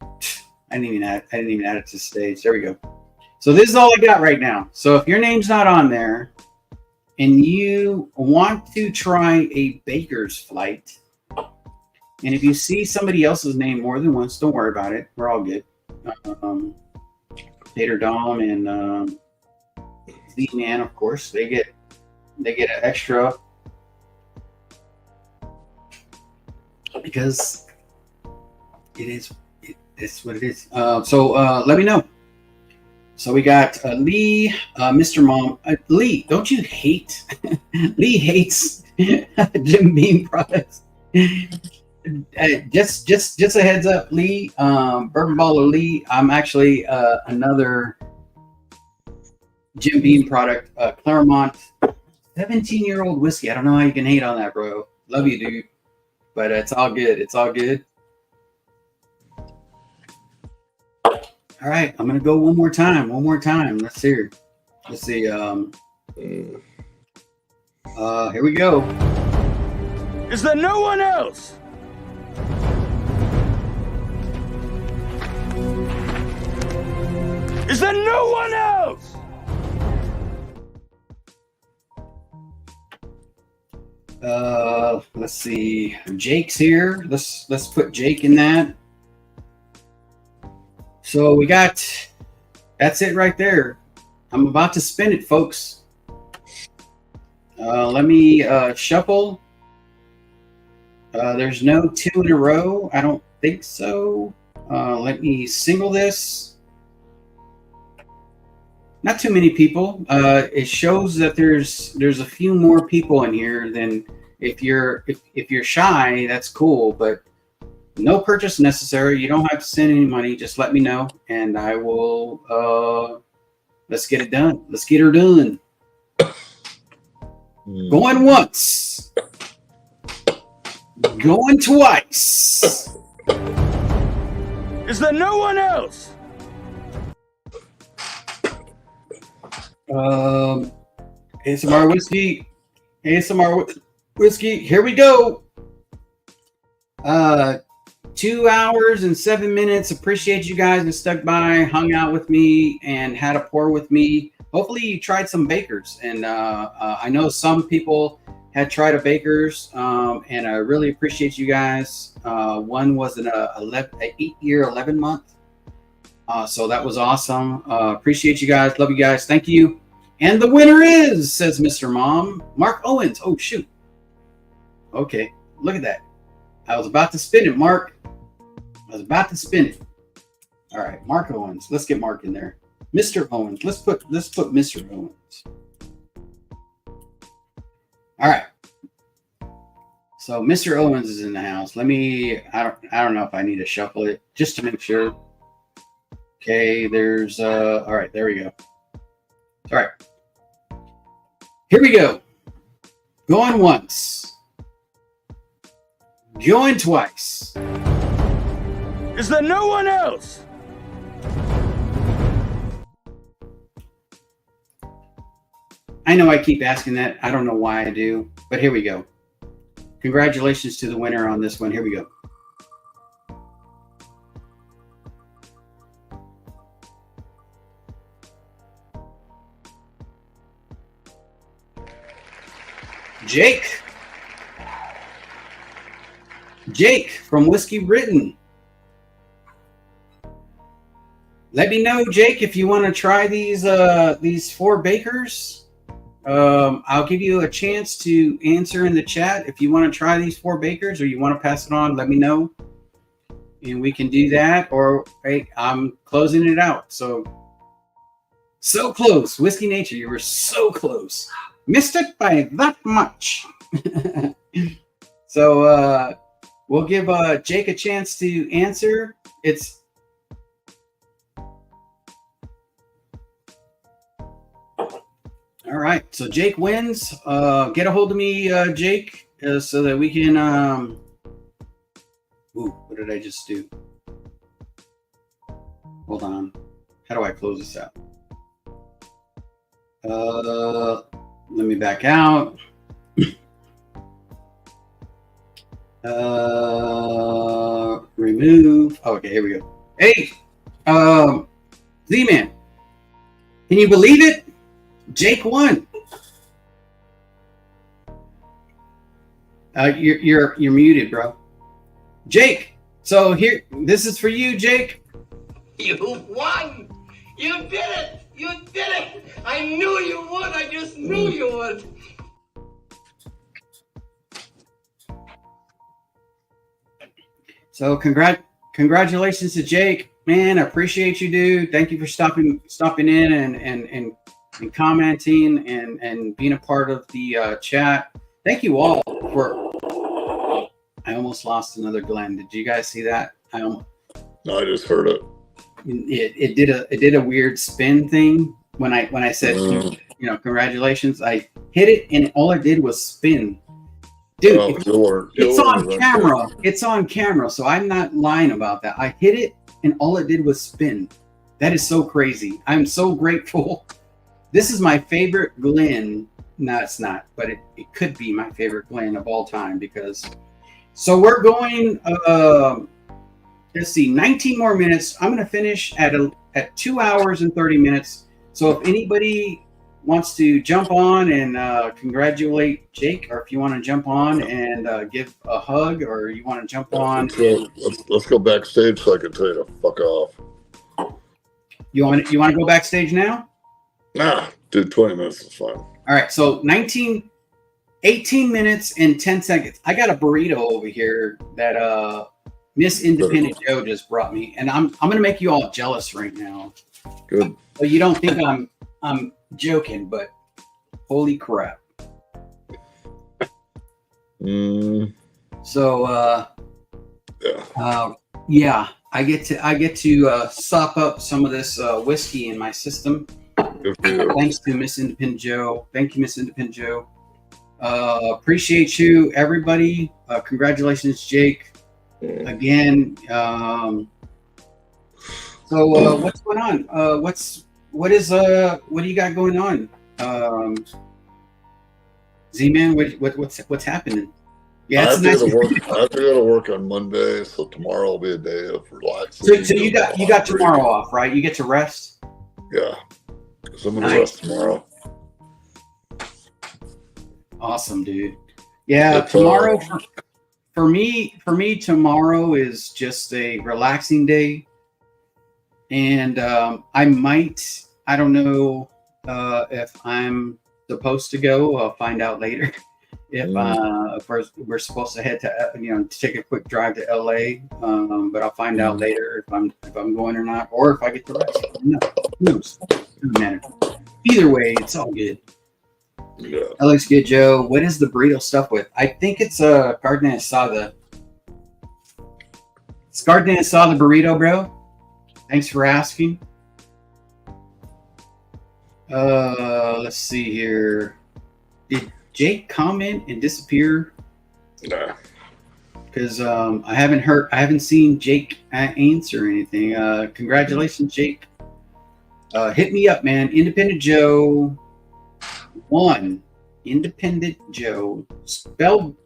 I didn't even add it to the stage. There we go. So this is all I got right now. So if your name's not on there and you want to try a baker's flight, and if you see somebody else's name more than once, don't worry about it. We're all good. Tater Dom and Z-Man, of course, they get an extra, because It's what it is. So let me know. So we got Lee, Mr. Mom. Lee, don't you hate? Lee hates Jim Beam products. Just a heads up, Lee. Bourbon Baller Lee. I'm actually another Jim Beam product, Claremont, 17-year-old whiskey. I don't know how you can hate on that, bro. Love you, dude. But it's all good. It's all good. All right, I'm gonna go one more time. Let's hear. Let's see. Here we go. Is there no one else? Is there no one else? Let's see. Jake's here. Let's put Jake in that. So we got, that's it right there. I'm about to spin it, folks. Let me shuffle. There's no 2 in a row. I don't think so. Let me single this. Not too many people. It shows that there's a few more people in here than if you're shy, that's cool, but no purchase necessary. You don't have to send any money. Just let me know, and I will. Let's get it done. Let's get her done. Going once. Going twice. Is there no one else? ASMR whiskey. ASMR whiskey. Here we go. 2 hours and 7 minutes. Appreciate you guys that stuck by, hung out with me, and had a pour with me. Hopefully you tried some Bakers. And I know some people had tried a Bakers, and I really appreciate you guys. One was an 8-year, 11-month. So that was awesome. Appreciate you guys. Love you guys. Thank you. And the winner is, says Mr. Mom, Mark Owens. Oh, shoot. Okay. Look at that. I was about to spin it, Mark. I was about to spin it. All right, Mark Owens. Let's get Mark in there. Mr. Owens. Let's put Mr. Owens. All right. So Mr. Owens is in the house. Let me. I don't know if I need to shuffle it just to make sure. Okay. There's. All right. There we go. All right. Here we go. Going once. Going twice. Is there no one else? I know I keep asking that. I don't know why I do, but here we go. Congratulations to the winner on this one. Here we go. Jake. Jake from Whiskey Britain. Let me know, Jake, if you want to try these 4 Bakers. I'll give you a chance to answer in the chat if you want to try these 4 Bakers or you want to pass it on. Let me know, and we can do that. Or hey, I'm closing it out. So close, Whiskey Nature. You were so close. Missed it by that much. So we'll give Jake a chance to answer. It's all right. So Jake wins. Get a hold of me, Jake, so that we can. Ooh, what did I just do? Hold on. How do I close this out? Let me back out. Remove. Okay, here we go. Hey, Z-Man, can you believe it? Jake won. You're muted, bro. Jake. So here, this is for you, Jake. You won. You did it. You did it. I knew you would. I just knew you would. So congratulations to Jake, man. I appreciate you, dude. Thank you for stopping in and commenting and being a part of the chat. Thank you all for. I almost lost another Glenn. Did you guys see that? No, I just heard it. It did a weird spin thing when I said congratulations. I hit it and all it did was spin. Dude, it's on camera. It's on camera, so I'm not lying about that. I hit it and all it did was spin. That is so crazy. I'm so grateful. This is my favorite Glenn. No, it's not, but it could be my favorite Glenn of all time because. So we're going. Let's see, 19 more minutes. I'm going to finish at 2 hours and 30 minutes. So if anybody wants to jump on and congratulate Jake, or if you want to jump on and give a hug, or you want to jump on. Let's go backstage so I can tell you to fuck off. You want to go backstage now? Nah, dude, 20 minutes is fine. All right, so 18 minutes and 10 seconds. I got a burrito over here that Miss Independent Joe just brought me, and I'm gonna make you all jealous right now. Good. Well, you don't think I'm joking, but holy crap. So yeah, I get to sop up some of this whiskey in my system. Thanks to Miss Independent Joe. Thank you, Miss Independent Joe. Appreciate you, everybody. Congratulations, Jake. Again. So what's going on? What do you got going on? Z-Man, what's happening? Yeah, I have to go to work on Monday, so tomorrow will be a day of relaxing. So you got tomorrow off, right? You get to rest. Yeah, so I'm gonna rest tomorrow. Awesome, dude. Yeah, tomorrow for me, tomorrow is just a relaxing day, and I don't know if I'm supposed to go. I'll find out later. If we're supposed to head to take a quick drive to LA, but I'll find out later if I'm going or not, or if I get the rest. No, doesn't matter. Either way, it's all good. Yeah. That looks good, Joe. What is the burrito stuff with? I think it's carne asada. It's carne asada burrito, bro. Thanks for asking. Let's see here. Did Jake comment and disappear? Nah. Because I haven't seen Jake answer anything. Congratulations, Jake. Hit me up, man. Independent Joe 1. Independent Joe spelled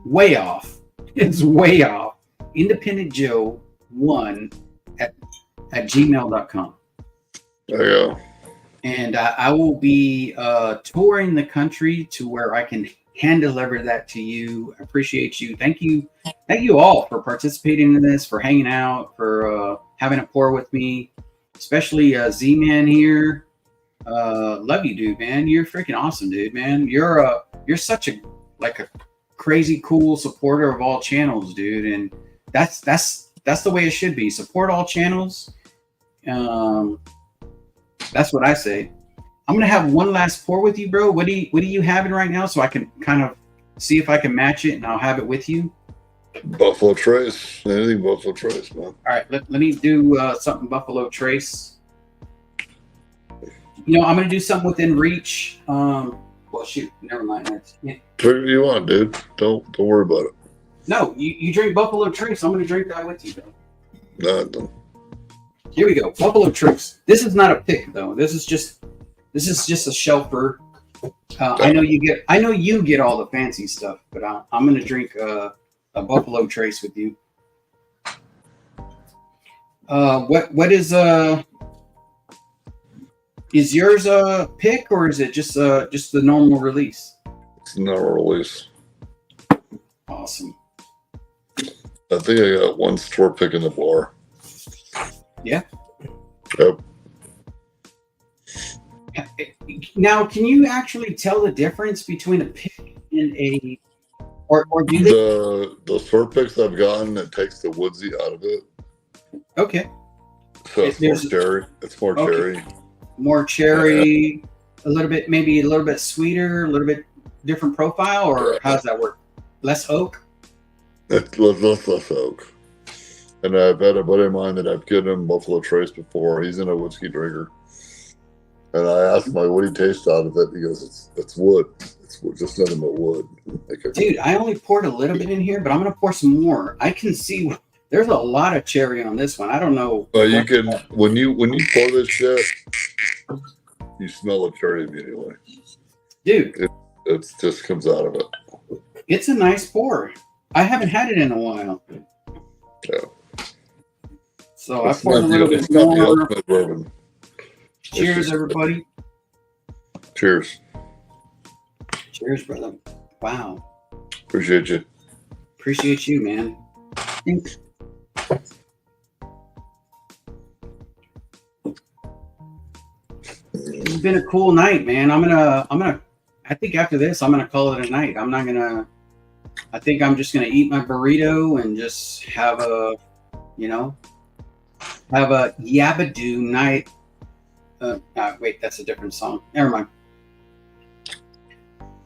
way off. It's way off. Independent Joe 1 at gmail.com. There you go. And I will be touring the country to where I can hand deliver that to you. I appreciate you. Thank you all for participating in this, for hanging out, for having a pour with me, especially Z-Man here. Love you, dude, man. You're freaking awesome, dude, man. You're such a crazy cool supporter of all channels, dude, and that's the way it should be. Support all channels. That's what I say. I'm gonna have one last pour with you, bro. What are you having right now, so I can kind of see if I can match it, and I'll have it with you. Buffalo Trace. Anything Buffalo Trace, man. All right, let me do something Buffalo Trace. I'm gonna do something within reach. Well, shoot, never mind. Drink what you want, dude. Don't worry about it. No, you drink Buffalo Trace. I'm gonna drink that with you, bro. No. Here we go. Buffalo Trace. This is not a pick, though. This is just a shelfer. I know you get all the fancy stuff, but I'm gonna drink a Buffalo Trace with you. What is yours a pick, or is it just the normal release? It's a normal release. Awesome. I think I got one store pick in the bar. Yeah. Yep. Now, can you actually tell the difference between a pick and or do they? The sword picks I've gotten, it takes the woodsy out of it, Okay, so it's more There's- cherry. It's more Okay. cherry. more cherry, a little bit, maybe a little bit sweeter, a little bit different profile, or how does that work? Less oak. It's less oak. And I've had a buddy of mine that I've given him Buffalo Trace before. He's in a whiskey drinker. And I asked him, like, what do you taste out of it? He goes, it's wood. It's wood, just nothing but wood. Dude, I only poured a little bit in here, but I'm gonna pour some more. I can see there's a lot of cherry on this one. I don't know. But you can, when you pour this shit, you smell the cherry immediately. Dude, It just comes out of it. it's a nice pour. I haven't had it in a while. Yeah. So I It's poured a not little the- bit it's not the more. ultimate bourbon. Cheers, just- everybody. Cheers. Cheers, brother. Wow. Appreciate you. Appreciate you, man. It's been a cool night, man. I think after this, I'm gonna call it a night. I think I'm just gonna eat my burrito and just have a yabadoo night. Wait, that's a different song. Never mind.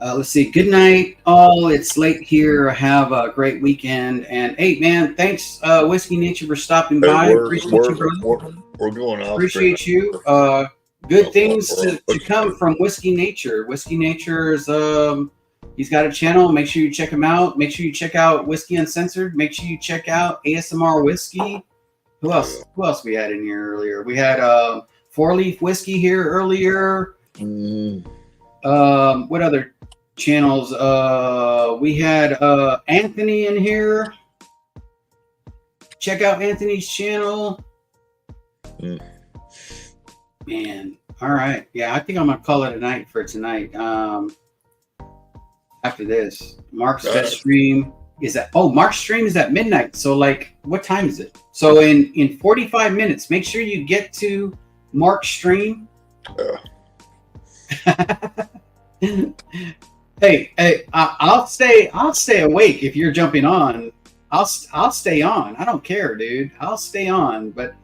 Let's see. Good night, all. It's late here. Have a great weekend. And hey, man, thanks, Whiskey Nature, for stopping by. Hey, Appreciate you, brother. we're going out. Appreciate you. Good things to come from Whiskey Nature. Whiskey Nature is he's got a channel. Make sure you check him out. Make sure you check out Whiskey Uncensored. Make sure you check out ASMR Whiskey. Who else? Who else we had in here earlier? We had 4-Leaf Whiskey here earlier. What other channels? We had Anthony in here. Check out Anthony's channel. Man, all right. Yeah, I think I'm gonna call it a night for tonight. After this, Mark's best stream is at Mark's stream is at midnight. So like, what time is it? So in 45 minutes, make sure you get to Mark's stream. Hey, I'll stay awake if you're jumping on. I'll stay on. I don't care, dude. I'll stay on. But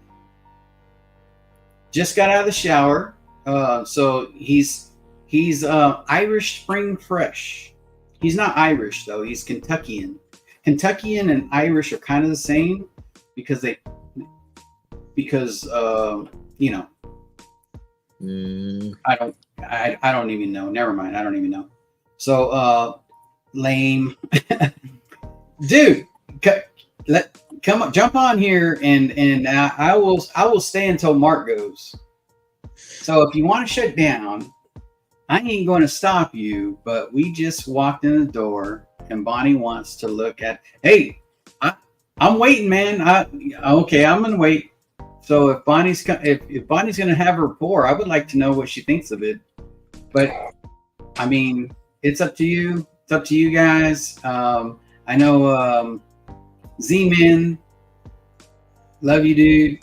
just got out of the shower. So he's Irish Spring Fresh. He's not Irish though. He's Kentuckian. Kentuckian and Irish are kind of the same because you know. I don't even know. Never mind. I don't even know. So lame. Dude, come on, jump on here and I will stay until Mark goes. So if you want to shut down, I ain't going to stop you, but we just walked in the door and Bonnie wants to look at, hey, I'm waiting, man. Okay, I'm going to wait. So if Bonnie's going to have her pour, I would like to know what she thinks of it. But I mean, it's up to you. It's up to you guys. I know Z-Man, love you, dude.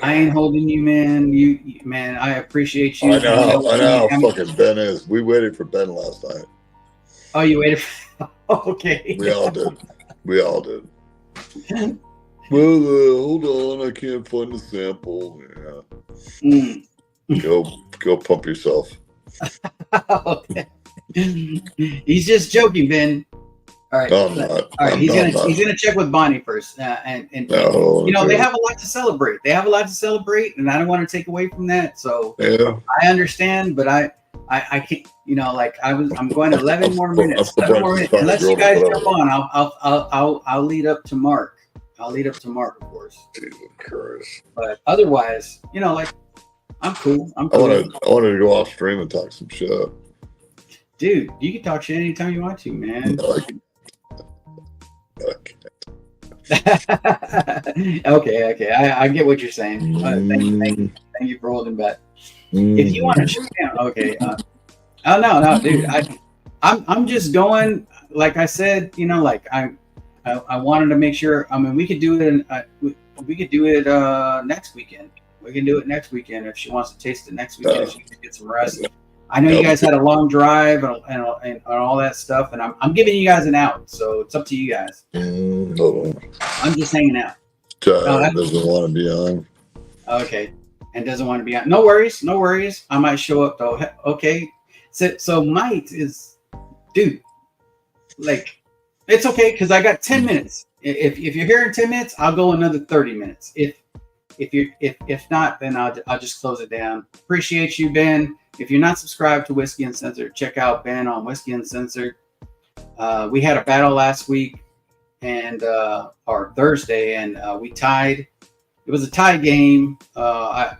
I ain't holding you, man. You man, I appreciate you. I know how fucking Ben is. We waited for Ben last night. Oh, you waited for okay. We all did. Well, hold on. I can't find the sample. Yeah. Go pump yourself. Okay. He's just joking, Ben. All right. No, I'm not. All right. He's gonna check with Bonnie first, and No, you know they have a lot to celebrate. And I don't want to take away from that. So yeah. I understand, but I can't. You know, like I'm going 11 more minutes. 11 more minutes. Unless you guys jump on, I'll lead up to Mark. I'll lead up to Mark, of course. Jesus Christ. But otherwise, you know, like I'm cool. I wanted to go off stream and talk some shit. Dude, you can talk shit anytime you want to, man. Okay. I get what you're saying. Thank you for holding back. If you want to shoot down, okay. No, dude. I'm just going. Like I said, you know, like I wanted to make sure. I mean, we could do it. We could do it next weekend. We can do it next weekend if she wants to taste it next weekend. If she can get some rest. I know you Yep. guys had a long drive and all that stuff, and I'm giving you guys an out, so it's up to you guys. Hold on. I'm just hanging out. Chad doesn't want to be on. Okay, and doesn't want to be on. No worries, no worries. I might show up though. Okay, so Mike is, dude, like, it's okay because I got 10 minutes. If you're here in 10 minutes, I'll go another 30 minutes. If not, then I'll just close it down. Appreciate you, Ben. If you're not subscribed to Whiskey Uncensored, check out Ben on Whiskey Uncensored. We had a battle last week and or Thursday, and we tied. It was a tie game. That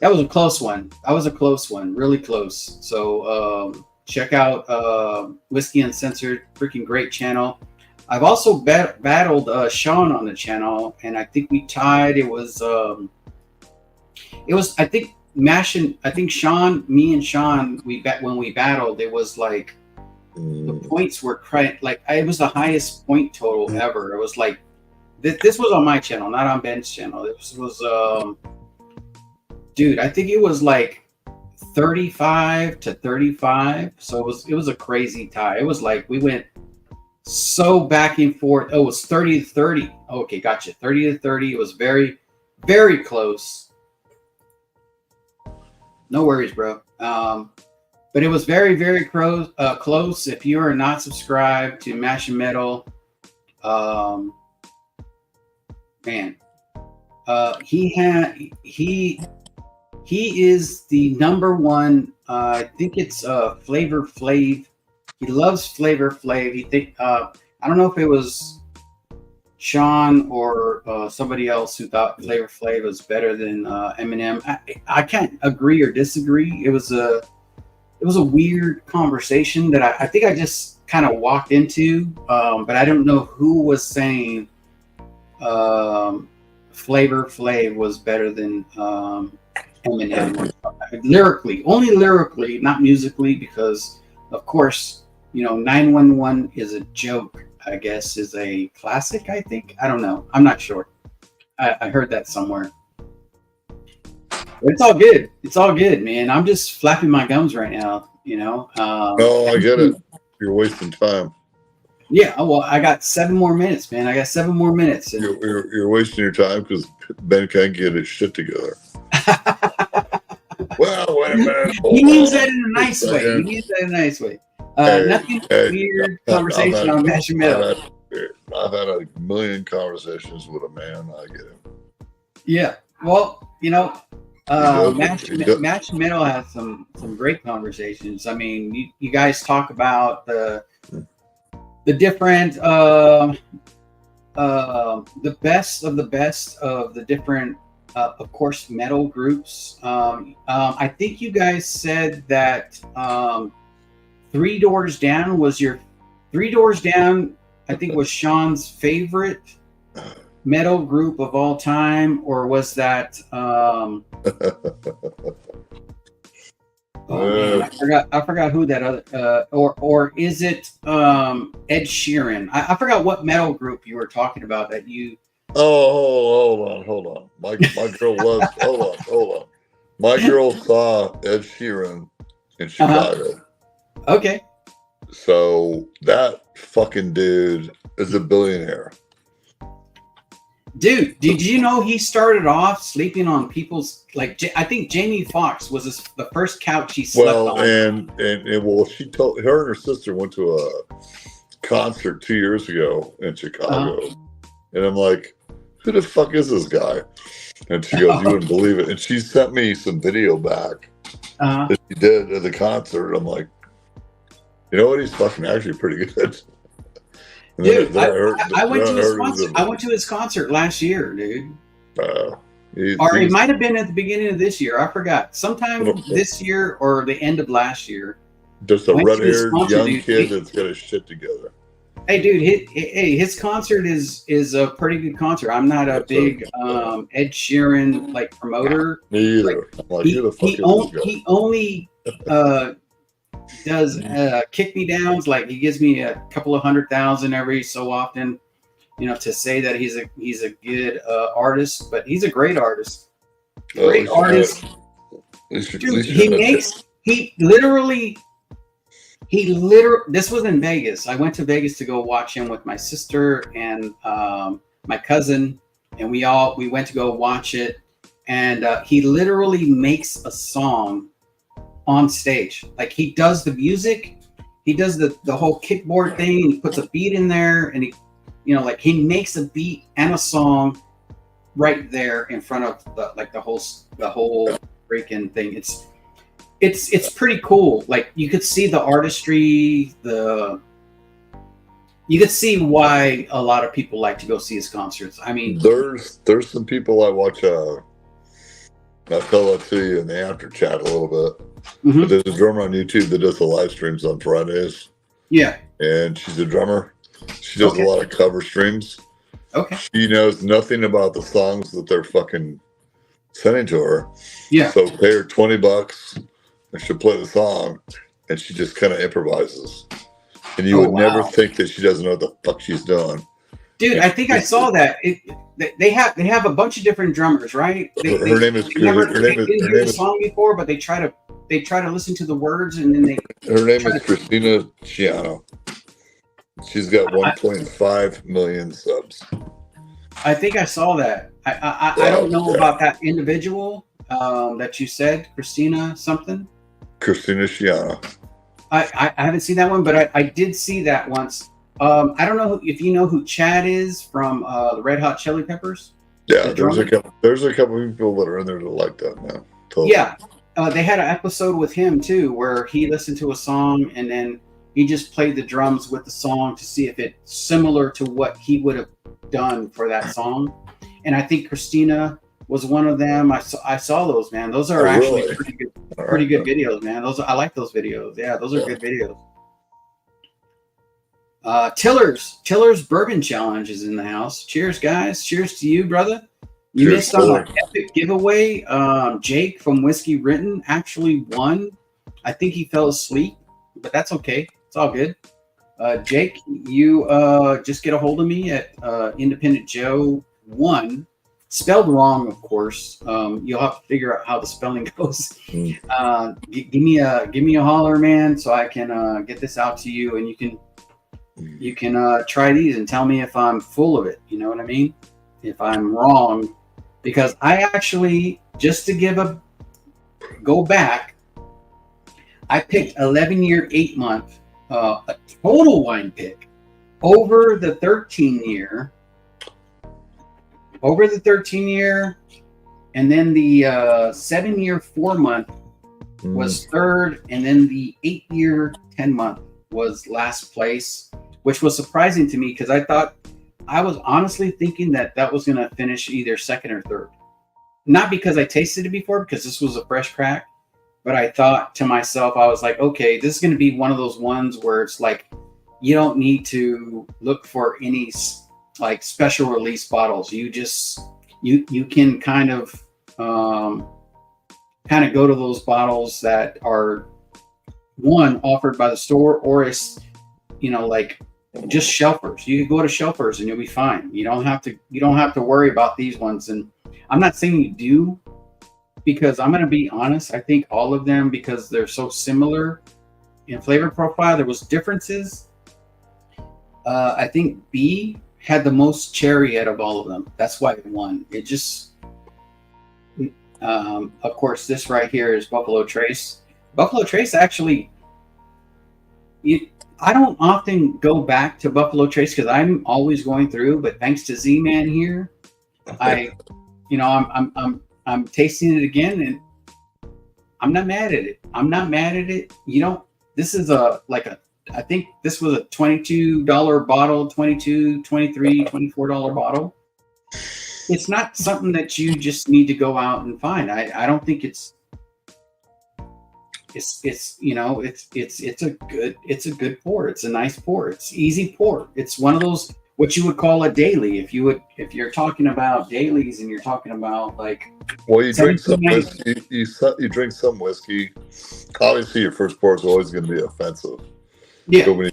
was a close one. That was a close one, really close. So check out Whiskey Uncensored, freaking great channel. I've also battled Sean on the channel, and I think we tied. It was I think Sean, me and Sean, when we battled, it was like the points were like it was the highest point total ever. It was like this was on my channel, not on Ben's channel. This was dude, I think it was like 35-35. So it was a crazy tie. It was like we went so back and forth. Oh, it was 30-30. Okay, gotcha. 30-30. It was very, very close. No worries, bro. But it was very, very close. If you are not subscribed to Mash and Metal, man, he is the number one. I think it's Flavor Flav. He loves Flavor Flav. I don't know if it was Sean or somebody else who thought Flavor Flav was better than Eminem. I can't agree or disagree. It was a weird conversation that I think I just kind of walked into, but I don't know who was saying Flavor Flav was better than Eminem. Only lyrically, not musically, because of course, 911 is a joke, I guess, is a classic, I think. I don't know. I'm not sure. I heard that somewhere. But it's all good. It's all good, man. I'm just flapping my gums right now, No, I get it. You're wasting time. Yeah, well, I got 7 more minutes, man. I got 7 more minutes. You're wasting your time because Ben can't get his shit together. Well, wait a minute. He means that in a nice way. Nothing weird conversation on Mash and Metal. I've had a million conversations with a man. I get it. Yeah. Well, Mash and Metal has some great conversations. I mean, you guys talk about the different the best of the different of course metal groups. I think you guys said that Three Doors Down was your Three Doors Down, I think, was Sean's favorite metal group of all time, or was that I forgot who that other or is it Ed Sheeran? I forgot what metal group you were talking about that you. Oh, hold on. My girl was hold on. My girl saw Ed Sheeran in Chicago. Okay. So that fucking dude is a billionaire. Dude, did you know he started off sleeping on people's, like, I think Jamie Foxx was the first couch he slept on. Well, she told her and her sister went to a concert 2 years ago in Chicago, and I'm like, who the fuck is this guy? And she goes, you wouldn't believe it. And she sent me some video back that she did at the concert. I'm like, you know what? He's fucking actually pretty good. Dude, I went to his concert. I went to his concert last year, dude. Or it might have been at the beginning of this year. I forgot. Sometime this year or the end of last year. Just a red-haired young kid that's got his shit together. Hey, dude, his concert is a pretty good concert. I'm not a big Ed Sheeran promoter. Me either. He only does kick me downs. Like, he gives me a couple of 100,000 every so often, to say that he's a good artist. But he's a great artist. Dude, he literally, this was in Vegas. I went to Vegas to go watch him with my sister and my cousin, and we went to go watch it. And he literally makes a song on stage. Like, he does the music, he does the whole kickboard thing, and he puts a beat in there, and he, you know, like, he makes a beat and a song right there in front of the whole freaking thing. It's pretty cool. Like, you could see the artistry, you could see why a lot of people like to go see his concerts. I mean, there's some people I watch. I'll tell that to you in the after chat a little bit. mm-hmm. But there's a drummer on YouTube that does the live streams on Fridays. Yeah, and she's a drummer. She does a lot of cover streams. Okay. She knows nothing about the songs that they're fucking sending to her. Yeah. So pay her $20 and she'll play the song, and she just kind of improvises. And you would never think that she doesn't know what the fuck she's doing. Dude, I think I saw that. They have a bunch of different drummers, right? Her name is. They didn't hear the song before, but they try to listen to the words, and then Her name is Christina Ciano. She's got 1.5 million subs. I think I saw that. I don't know about that individual that you said, Christina something. Christina Ciano. I haven't seen that one, but I did see that once. I don't know if you know who Chad is from the Red Hot Chili Peppers. Yeah, there's a couple of people that are in there that like that now. Totally. Yeah, they had an episode with him too, where he listened to a song and then he just played the drums with the song to see if it's similar to what he would have done for that song. And I think Christina was one of them. I saw those, man. Those are actually pretty good videos, man. I like those videos. Yeah, those are good videos. Tiller's Bourbon Challenge is in the house. Cheers, guys. Cheers to you, brother. You missed on an epic giveaway. Jake from Whiskey Written actually won. I think he fell asleep, but that's okay. It's all good. Jake, you just get a hold of me at Independent Joe 1, spelled wrong, of course. You'll have to figure out how the spelling goes. Give me a holler, man, so I can get this out to you, and you can try these and tell me if I'm full of it. You know what I mean? If I'm wrong, because I actually, just to go back, I picked 11-year, 8-month, a total wine pick over the 13-year, and then the 7-year, 4-month was third, and then the 8-year, 10-month was last place, which was surprising to me because I was honestly thinking that was going to finish either second or third. Not because I tasted it before, because this was a fresh crack, but I thought to myself, I was like, okay, this is going to be one of those ones where it's like, you don't need to look for any like special release bottles. You just, you can kind of go to those bottles that are offered by the store, or it's, like just shelfers. You can go to shelfers and you'll be fine. You don't have to worry about these ones. And I'm not saying you do, because I'm going to be honest. I think all of them, because they're so similar in flavor profile, there was differences. I think B had the most cherry out of all of them. That's why it won. It just, of course, this right here is Buffalo Trace. Buffalo Trace actually, I don't often go back to Buffalo Trace because I'm always going through, but thanks to Z-Man here, I'm tasting it again, and I'm not mad at it. This is I think this was a $22 bottle, $22, $23, $24 bottle. It's not something that you just need to go out and find. I don't think it's a good pour. It's a nice pour. It's easy pour. It's one of those, what you would call a daily. If you're talking about dailies and you're talking about you drink some whiskey, you drink some whiskey. Obviously, your first pour is always going to be offensive. Yeah. So when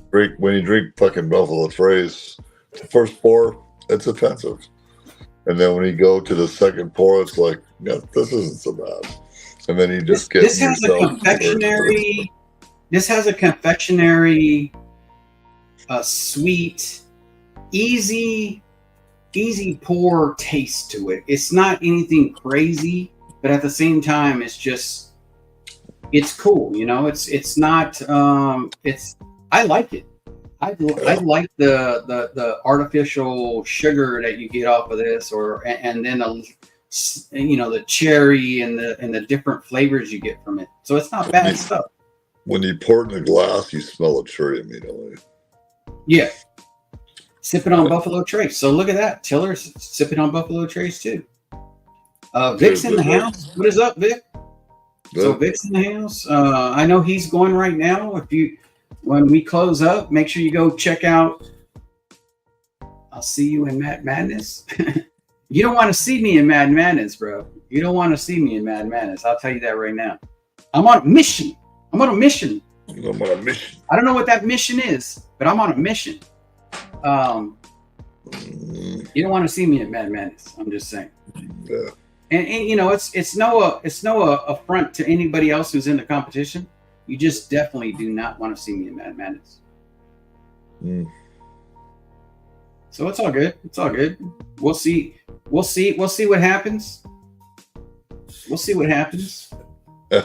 you drink fucking Buffalo Trace, the first pour, it's offensive, and then when you go to the second pour, it's like, Yeah, this isn't so bad. And then you just get This has a yourself. confectionery. This has a confectionery, sweet, easy pour taste to it. It's not anything crazy, but at the same time, it's cool. You know, it's not. I like it. I like the artificial sugar that you get off of this, and then the cherry and the different flavors you get from it. So it's not bad stuff. When you pour it in a glass, you smell a cherry immediately. Yeah. Sipping on Buffalo Trace. So look at that. Tiller's sipping on Buffalo Trace too. Vic's in the house. What is up, Vic? So Vic's in the house. I know he's going right now. When we close up, make sure you go check out. I'll see you in Mad Madness. You don't want to see me in Mad Madness, bro. You don't want to see me in Mad Madness. I'll tell you that right now. I'm on a mission. I'm on a mission. I'm on a mission. I don't know what that mission is, but I'm on a mission. You don't want to see me at Mad Madness. I'm just saying. Yeah. And it's no affront to anybody else who's in the competition. You just definitely do not want to see me in Mad Madness. So it's all good. It's all good. We'll see. We'll see what happens. We'll see what happens. I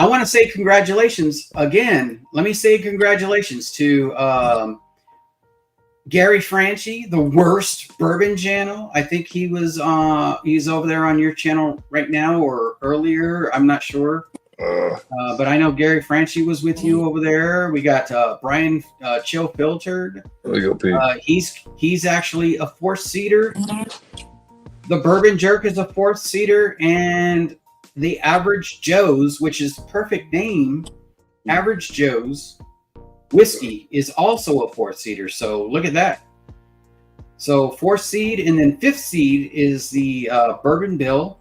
want to say congratulations again. Let me say congratulations to Gary Franchi, the worst bourbon channel. I think he's over there on your channel right now or earlier. I'm not sure. But I know Gary Franchi was with you over there. We got Brian Chill Filtered. There you go, Pete. He's actually a 4th-seater. The Bourbon Jerk is a 4th-seater, and the Average Joe's, which is the perfect name, Average Joe's Whiskey is also a 4th-seater. So look at that. So 4th seed, and then 5th seed is the Bourbon Bill.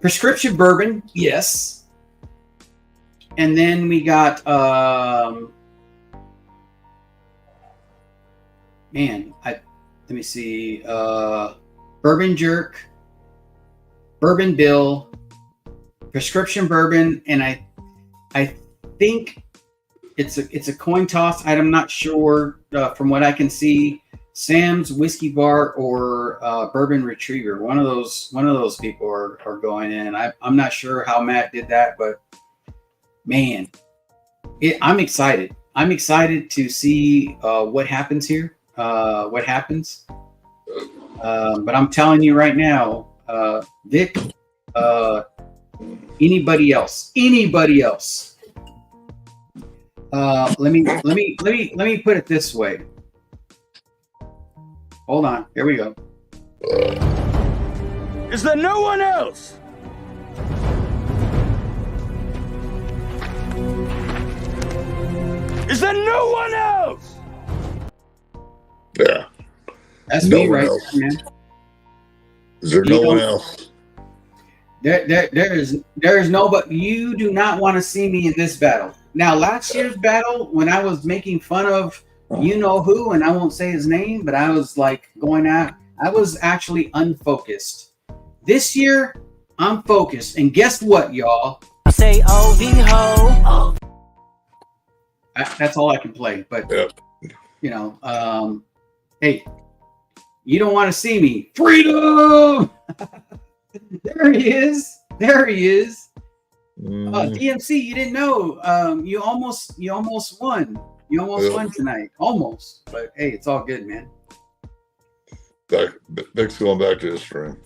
Prescription Bourbon, yes. And then we got let me see. Bourbon Jerk, Bourbon Bill, Prescription Bourbon, and I think it's a coin toss. I'm not sure from what I can see. Sam's Whiskey Bar or Bourbon Retriever. One of those people are going in. I'm not sure how Matt did that, but man, I'm excited. I'm excited to see what happens here. What happens. But I'm telling you right now, Vic, anybody else. Let me put it this way. Hold on. Here we go. Is there no one else? Is there no one else? Yeah. That's No me one right else. there, man. Is there no one else? There is no, but you do not want to see me in this battle. Now, last year's battle, when I was making fun of you know who, and I won't say his name, but I was like going out, I was actually unfocused. This year, I'm focused. And guess what, y'all? Say ho. That's all I can play. But, Yep. Hey, you don't want to see me. Freedom! There he is. DMC, you didn't know. You almost won. You almost won tonight. Almost. But hey, it's all good, man. Vic's going back to his stream.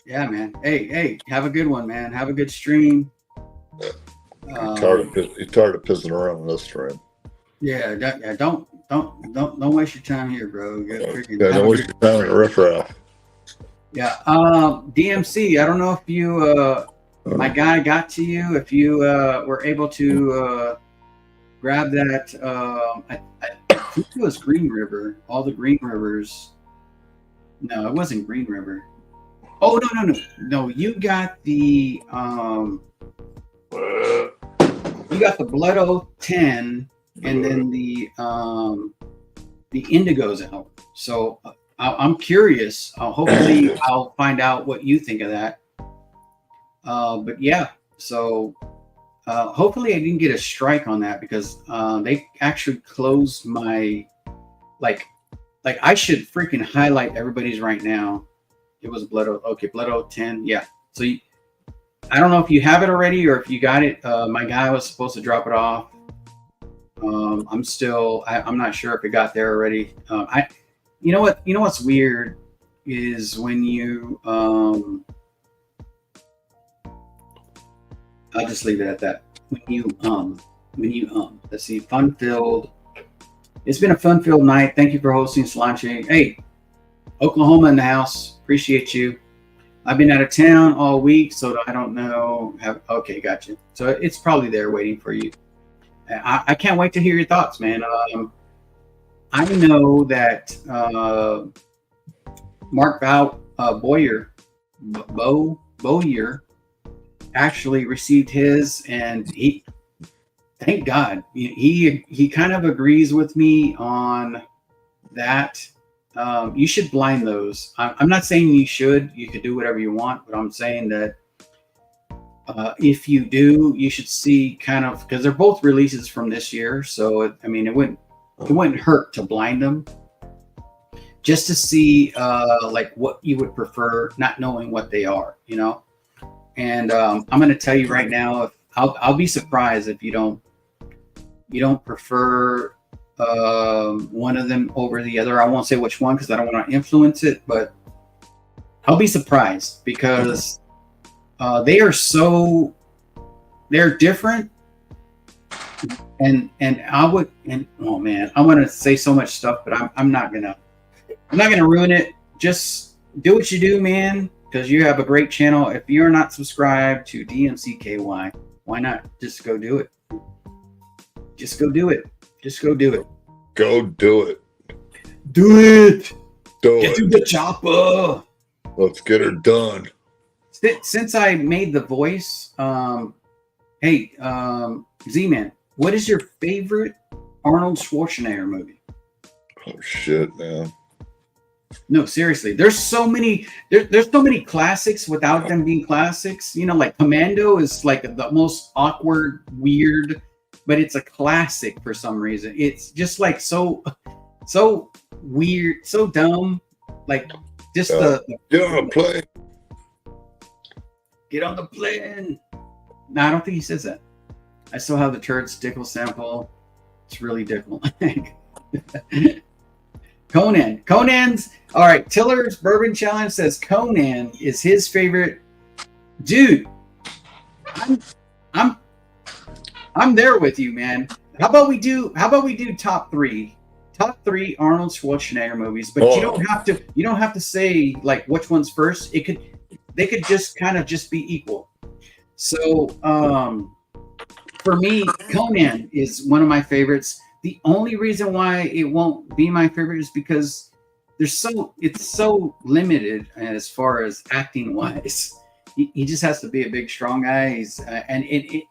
Yeah, man. Hey, have a good one, man. Have a good stream. He's tired of pissing around on this stream. Yeah, don't waste your time here, bro. Don't waste your time in a riffraff. Yeah. DMC, I don't know if you my guy got to you, if you were able to grab that. I think it was Green River. All the Green Rivers. No, it wasn't Green River. Oh, no. You got the Blood Oath 10, and then the Indigo's out. So I'm curious. Hopefully, I'll find out what you think of that. But yeah, so hopefully I didn't get a strike on that because they actually closed my like I should freaking highlight everybody's right now. It was Blood Oath. Okay, Blood Oath 10. Yeah. So I don't know if you have it already or if you got it. My guy was supposed to drop it off. I'm not sure if it got there already. You know what's weird is when you I'll just leave it at that. When you let's see, fun filled. It's been a fun filled night. Thank you for hosting, Solange. Hey, Oklahoma in the house. Appreciate you. I've been out of town all week, so I don't know. Okay, gotcha. So it's probably there waiting for you. I can't wait to hear your thoughts, man. I know that Mark Boyer actually received his, and he, thank God, he kind of agrees with me on that. You should blind those. I'm not saying you should. You could do whatever you want, but I'm saying that if you do, you should see kind of, because they're both releases from this year. So it wouldn't hurt to blind them just to see like what you would prefer, not knowing what they are, you know. And I'm going to tell you right now, if I'll be surprised if you don't prefer one of them over the other. I won't say which one because I don't want to influence it, but I'll be surprised because they're different. And oh man, I want to say so much stuff, but I'm not gonna ruin it. Just do what you do, man, because you have a great channel. If you're not subscribed to DMCKY, why not just go do it? Just go do it. Just go do it. Go do it. Do it. Do Get it. to the chopper. Let's get her done. Since I made the voice, hey, Z-Man, what is your favorite Arnold Schwarzenegger movie? Oh shit, man. No, seriously. There's so many. There's so many classics without them being classics. You know, like Commando is like the most awkward, weird, but it's a classic for some reason. It's just like so weird, so dumb. Like just Get on a plane. Get on the plane. No, I don't think he says that. I still have the Turd Stickle sample. It's really Dickle. Conan's all right. Tiller's Bourbon Challenge says Conan is his favorite. Dude, I'm there with you, man. How about we do top three Arnold Schwarzenegger movies, but you don't have to say like which one's first. They could just kind of just be equal. So for me, Conan is one of my favorites. The only reason why it won't be my favorite is because it's so limited as far as acting wise. He just has to be a big, strong guy.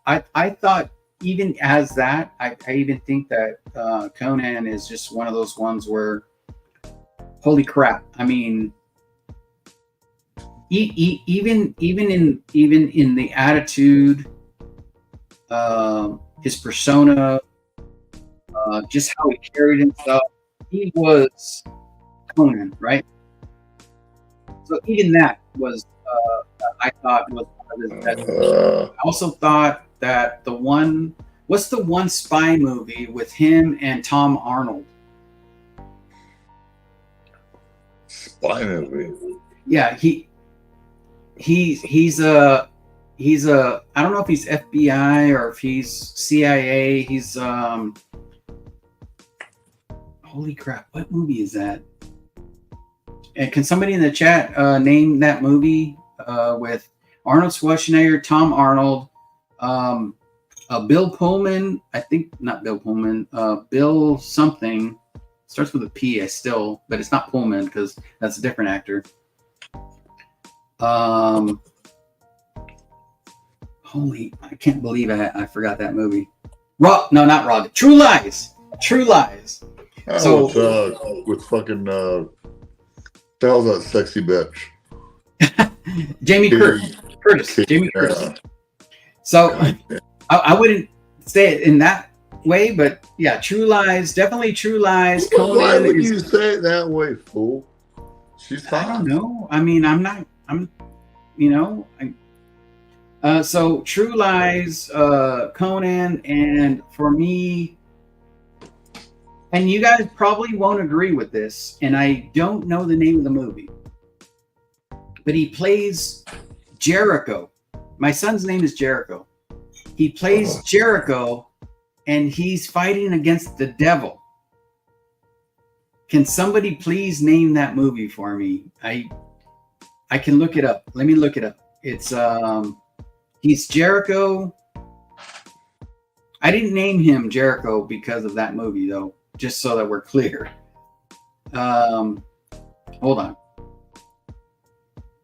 I thought even as that, I even think that Conan is just one of those ones where, holy crap! I mean, even in the attitude, his persona, just how he carried himself, he was Conan, right? So even that was, I thought, was one of his best. I also thought that what's the one spy movie with him and Tom Arnold? Spy movie. Yeah, he's a I don't know if he's FBI or if he's CIA. He's holy crap, what movie is that? And can somebody in the chat name that movie with Arnold Schwarzenegger, Tom Arnold, Bill Pullman? I think not Bill Pullman. Bill something starts with a P. But it's not Pullman because that's a different actor. Holy, I can't believe I forgot that movie. Not Rob. True Lies. Oh, So with fucking The hell's that sexy bitch? Jamie Curtis. Jamie Curtis. Yeah. So I wouldn't say it in that way, but yeah, True Lies, definitely True Lies. Why Conan would is, you say it that way, fool? She's I hot. don't know. I mean, so True Lies, Conan, and for me, and you guys probably won't agree with this, and I don't know the name of the movie, but he plays Jericho. My son's name is Jericho. He plays Jericho, and he's fighting against the devil. Can somebody please name that movie for me? I can look it up. Let me look it up. It's he's Jericho. I didn't name him Jericho because of that movie, though, just so that we're clear. Hold on.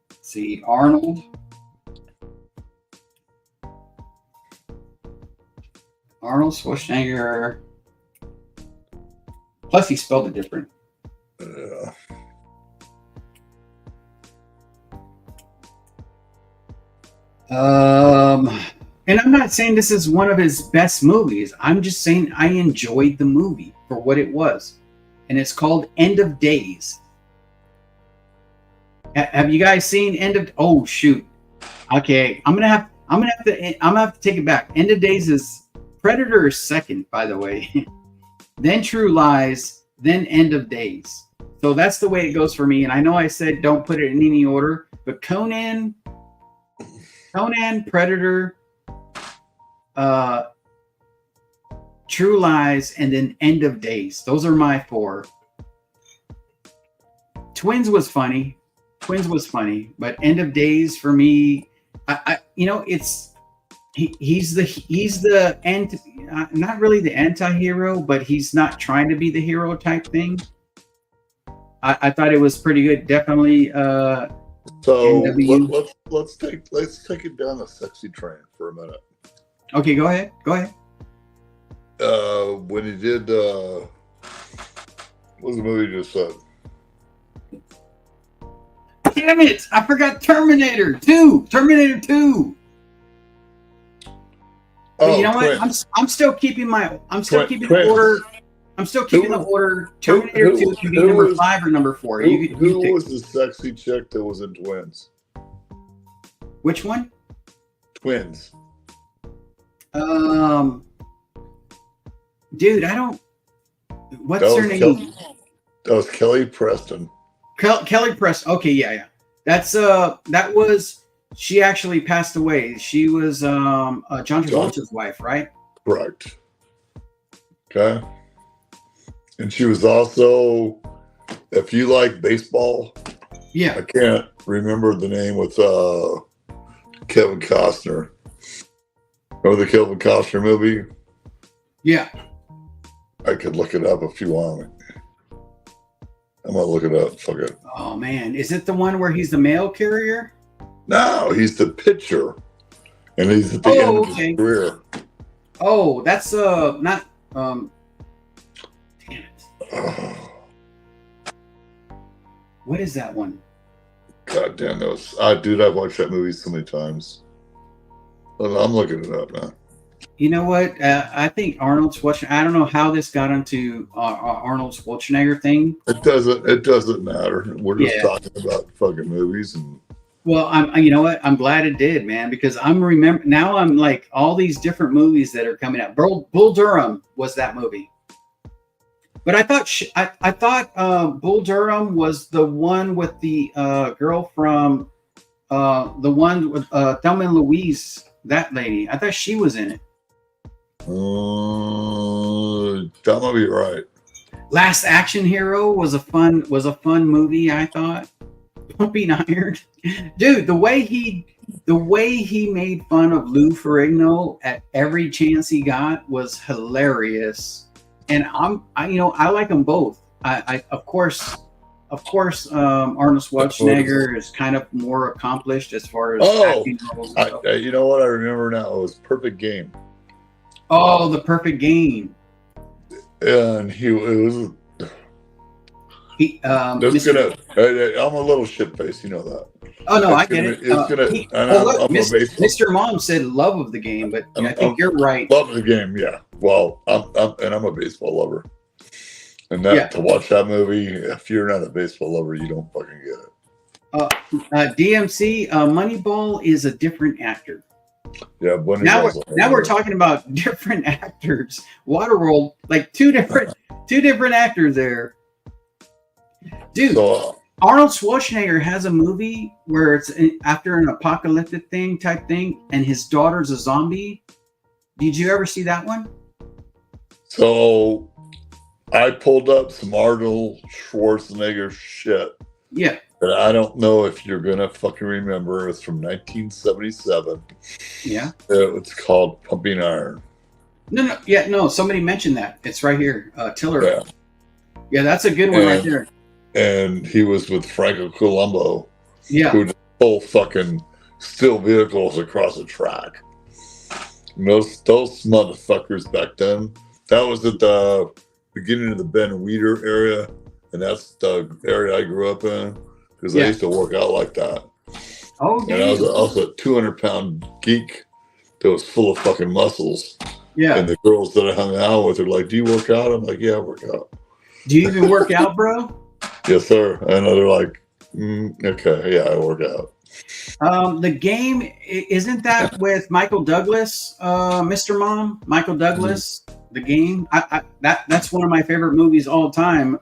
Let's see, Arnold Schwarzenegger. Plus, he spelled it different. And I'm not saying this is one of his best movies. I'm just saying I enjoyed the movie for what it was, and it's called End of Days. Have you guys seen End of? Oh shoot! Okay, I'm gonna have to take it back. End of Days is Predator is second, by the way. Then True Lies, then End of Days. So that's the way it goes for me. And I know I said don't put it in any order, but Conan, Predator, True Lies, and then End of Days. Those are my four. Twins was funny, but End of Days for me, he's the not really the anti-hero, but he's not trying to be the hero type thing. I thought it was pretty good. Definitely. So let's take it down the sexy train for a minute. Okay, go ahead. When he did what was the movie you just said? Damn it! I forgot Terminator 2. But you know what? I'm still keeping the order. I'm still keeping the order. Terminator 2 can be number 5 or number 4. Who was the sexy chick that was in Twins? Which one? Twins. Dude, I don't. What's her name? That was Kelly Preston. Kelly Preston. Okay, yeah. That was. She actually passed away. She was John Travolta's wife, right? Correct. Okay. And she was also, if you like baseball, yeah. I can't remember the name with Kevin Costner. Remember the Kevin Costner movie? Yeah. I could look it up if you want. I'm gonna look it up. Fuck it. Oh man, is it the one where he's the mail carrier? No, he's the pitcher, and he's at the end of his career. Oh, that's not damn it. What is that one? God damn those! Dude, I've watched that movie so many times. I'm looking it up now. You know what? I think Arnold Schwarzenegger. I don't know how this got into Arnold Schwarzenegger thing. It doesn't matter. We're just talking about fucking movies and. Well, you know what? I'm glad it did, man, because I'm like all these different movies that are coming out. Bull Durham was that movie, but I thought Bull Durham was the one with the girl from the one with Thelma and Louise. That lady, I thought she was in it. That might be right. Last Action Hero was a fun movie. I thought. Pumping Iron, dude. The way he made fun of Lou Ferrigno at every chance he got was hilarious. And I like them both. I of course Arnold Schwarzenegger is kind of more accomplished as far as acting roles and stuff. You know what I remember now? It was Perfect Game. Oh, The Perfect Game. And it was He, That's Mr. gonna. I'm a little shit faced, you know that. Oh no, I It's get gonna. it. It's gonna. He, And well, I'm look, a baseball. Mr. Mom said love of the game, but yeah, I think I'm you're right. love the game. Yeah. Well, I'm a baseball lover, and that Yeah. to watch that movie, if you're not a baseball lover, you don't fucking get it. DMC Moneyball is a different actor. Yeah. Bunny Now Balls. we're talking about different actors. Waterworld, like two different actors there. Dude, So Arnold Schwarzenegger has a movie where it's after an apocalyptic type thing, and his daughter's a zombie. Did you ever see that one? So I pulled up some Arnold Schwarzenegger shit. Yeah. But I don't know if you're gonna fucking remember. It's from 1977. Yeah. It's called Pumping Iron. No. Somebody mentioned that. It's right here. Tiller. Yeah. Yeah, that's a good one right there. And he was with Franco Colombo, Yeah. who just pull fucking steel vehicles across a track. And those motherfuckers back then. That was at the beginning of the Ben Weeder area, and that's the area I grew up in because I used to work out like that. Oh, and I was also a 200-pound geek that was full of fucking muscles. Yeah. And the girls that I hung out with are like, "Do you work out?" I'm like, "Yeah, I work out." Do you even work out, bro? Yes, sir. And they're like, "Okay, yeah, I work out." The game, isn't that with Michael Douglas, Mr. Mom? Michael Douglas, the game. That's one of my favorite movies all time.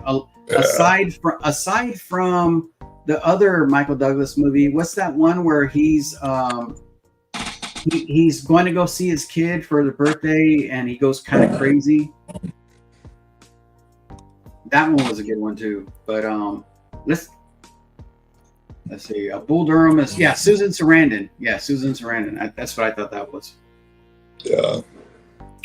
Aside from the other Michael Douglas movie, what's that one where he's going to go see his kid for the birthday and he goes kind of crazy? That one was a good one too. But let's see. Bull Durham is Susan Sarandon. Yeah, Susan Sarandon. That's what I thought that was. Yeah.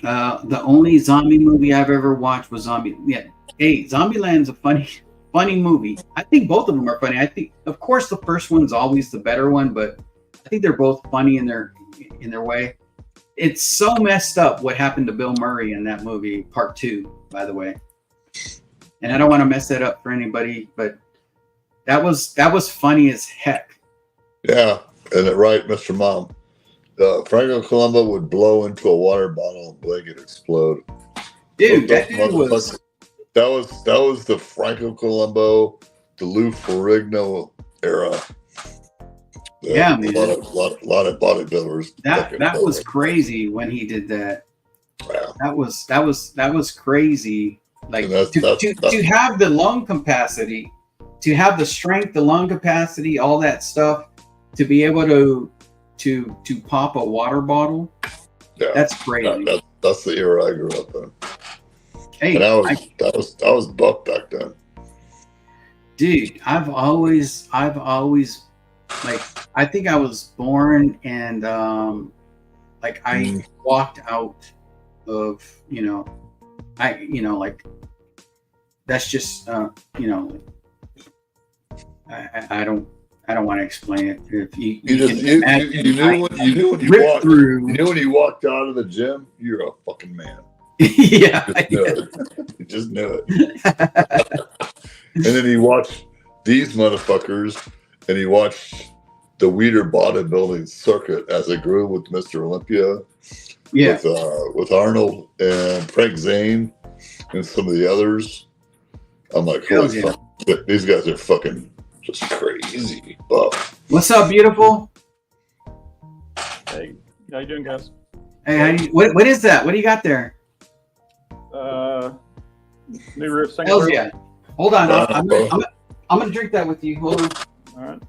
The only zombie movie I've ever watched was Zombie. Yeah. Hey, Zombieland's a funny movie. I think both of them are funny. I think, of course, the first one's always the better one, but I think they're both funny in their way. It's so messed up what happened to Bill Murray in that movie, Part 2, by the way. And I don't want to mess that up for anybody, but that was funny as heck. Yeah, and right, Mr. Mom. Franco Colombo would blow into a water bottle and blanket explode. Dude, that dude was. That was the Franco Colombo, the Lou Ferrigno era. Yeah, man. A lot of bodybuilders. That was crazy when he did that. Yeah. That was crazy. Like to have the lung capacity, to have the strength, the lung capacity, all that stuff, to be able to pop a water bottle. Yeah, that's crazy. That's the era I grew up in. Hey, and I was buff back then. Dude, I've always like, I think I was born and like I walked out of, like that's just I don't want to explain it. If you knew when you walked out of the gym, you're a fucking man. Yeah, you just knew it. And then he watched these motherfuckers, and he watched the Weeder bodybuilding circuit as it grew with Mr. Olympia, with Arnold and Frank Zane and some of the others. I'm like, holy fuck, these guys are fucking just crazy. Buff. What's up, beautiful? Hey, how you doing, guys? Hey, what is that? What do you got there? New riff singer. Hells yeah. Hold on, I'm gonna drink that with you. Hold on. All right.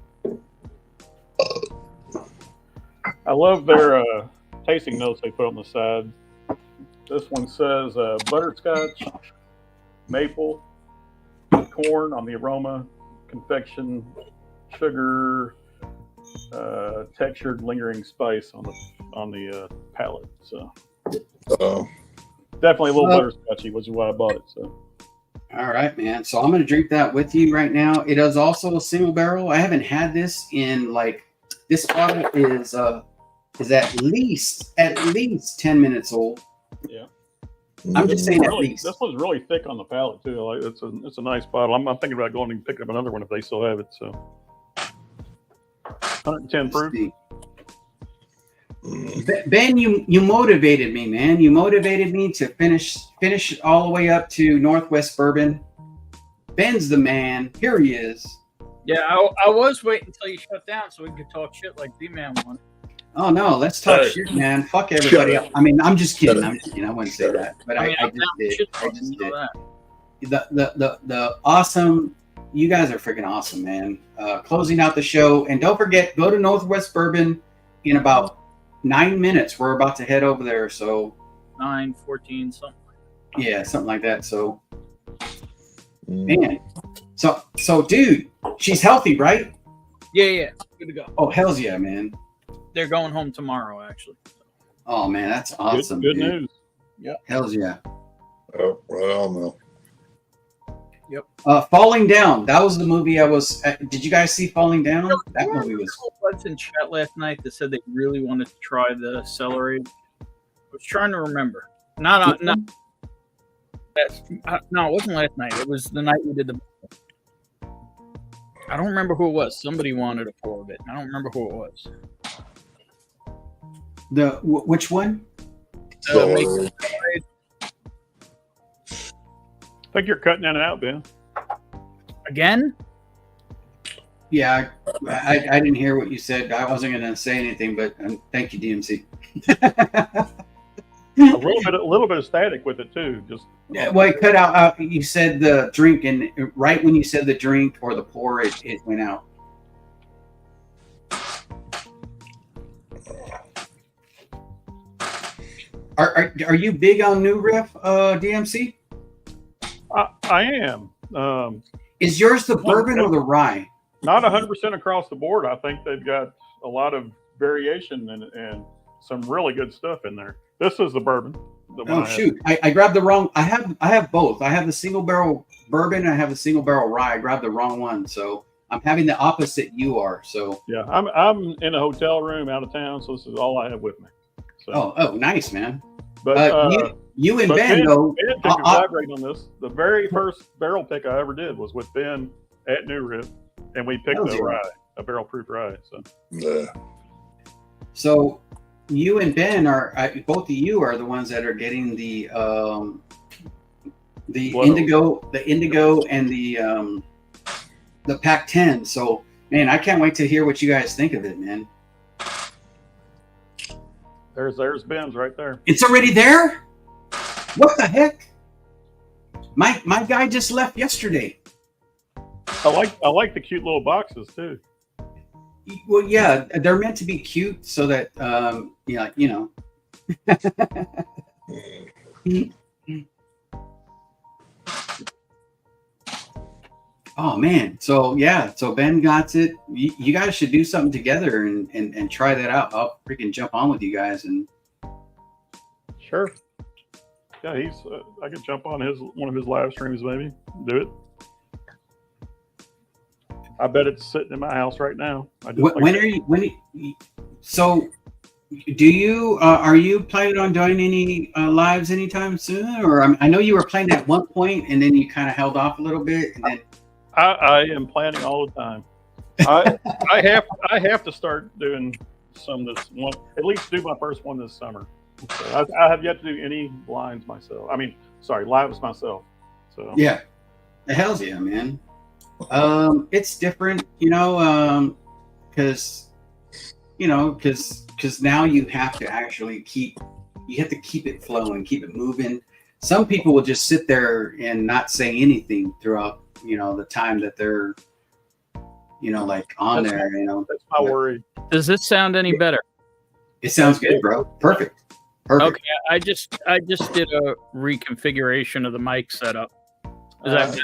I love their tasting notes they put on the side. This one says butterscotch, maple, corn on the aroma, confection, sugar, textured lingering spice on the palate. So definitely a little butterscotchy, which is why I bought it. So. All right, man. So I'm going to drink that with you right now. It is also a single barrel. I haven't had this in this bottle is at least 10 minutes old. Yeah. I'm just saying at Really, least. this one's really thick on the palate too. Like it's a nice bottle. I'm thinking about going and picking up another one if they still have it. So 110 proof. See. Ben, you motivated me, man. You motivated me to finish all the way up to Northwest Bourbon. Ben's the man. Here he is. Yeah, I was waiting until you shut down so we could talk shit like B-Man wanted. Oh no, let's talk shit, man. Fuck everybody else. I mean, I'm just kidding. I wouldn't say that, but I just did. I just did. The awesome. You guys are freaking awesome, man. Closing out the show, and don't forget, go to Northwest Bourbon in about 9 minutes. We're about to head over there. So 9:14 something. Yeah, something like that. So, man. So, dude, she's healthy, right? Yeah, good to go. Oh, hell's yeah, man. They're going home tomorrow, actually. Oh man, that's awesome. Good news. Yeah. Hell's yeah. Oh, right on though. Yep. Falling Down. That was the movie I was. Did you guys see Falling Down? That movie was. I was in chat last night that said they really wanted to try the celery. I was trying to remember. No, it wasn't last night. It was the night we did the. I don't remember who it was. Somebody wanted a pour of it. I don't remember who it was. Which one? So, I think you're cutting in and out, Ben. Again? Yeah, I didn't hear what you said. I wasn't going to say anything, but thank you, DMC. A little bit of static with it too. Just well, it cut out. You said the drink, and right when you said the drink or the pour, it went out. Are you big on New Riff, DMC? I am. Is yours the bourbon or the rye? Not 100% across the board. I think they've got a lot of variation and some really good stuff in there. This is the bourbon. Oh shoot! I grabbed the wrong. I have both. I have the single barrel bourbon and I have the single barrel rye. I grabbed the wrong one, so I'm having the opposite you are. So yeah, I'm in a hotel room out of town, so this is all I have with me. So, oh, nice, man. But you and Ben though. Ben can collaborate on this. The very first barrel pick I ever did was with Ben at New Riff, and we picked a barrel proof rye. So yeah. So you and Ben are both of you are the ones that are getting the indigo and the Pack 10. So man, I can't wait to hear what you guys think of it, man. there's Ben's right there. It's already there? What the heck? My guy just left yesterday. I like the cute little boxes too. Well, yeah, they're meant to be cute so that you know. Oh man, so Ben got it. You guys should do something together and try that out. I'll freaking jump on with you guys and. Sure. Yeah, I could jump on one of his live streams, maybe do it. I bet it's sitting in my house right now. So do you are you planning on doing any lives anytime soon? Or I know you were planning at one point and then you kind of held off a little bit and then. I am planning all the time. I have to start doing some this one. At least do my first one this summer. So I have yet to do any lives myself. Lives myself. So yeah, the hell's yeah, man. It's different, because now you have to actually keep it flowing, keep it moving. Some people will just sit there and not say anything throughout, the time that they're, like on that's there, That's my worry. Does this sound any better? It sounds good, bro. Perfect. Okay, I just did a reconfiguration of the mic setup. Got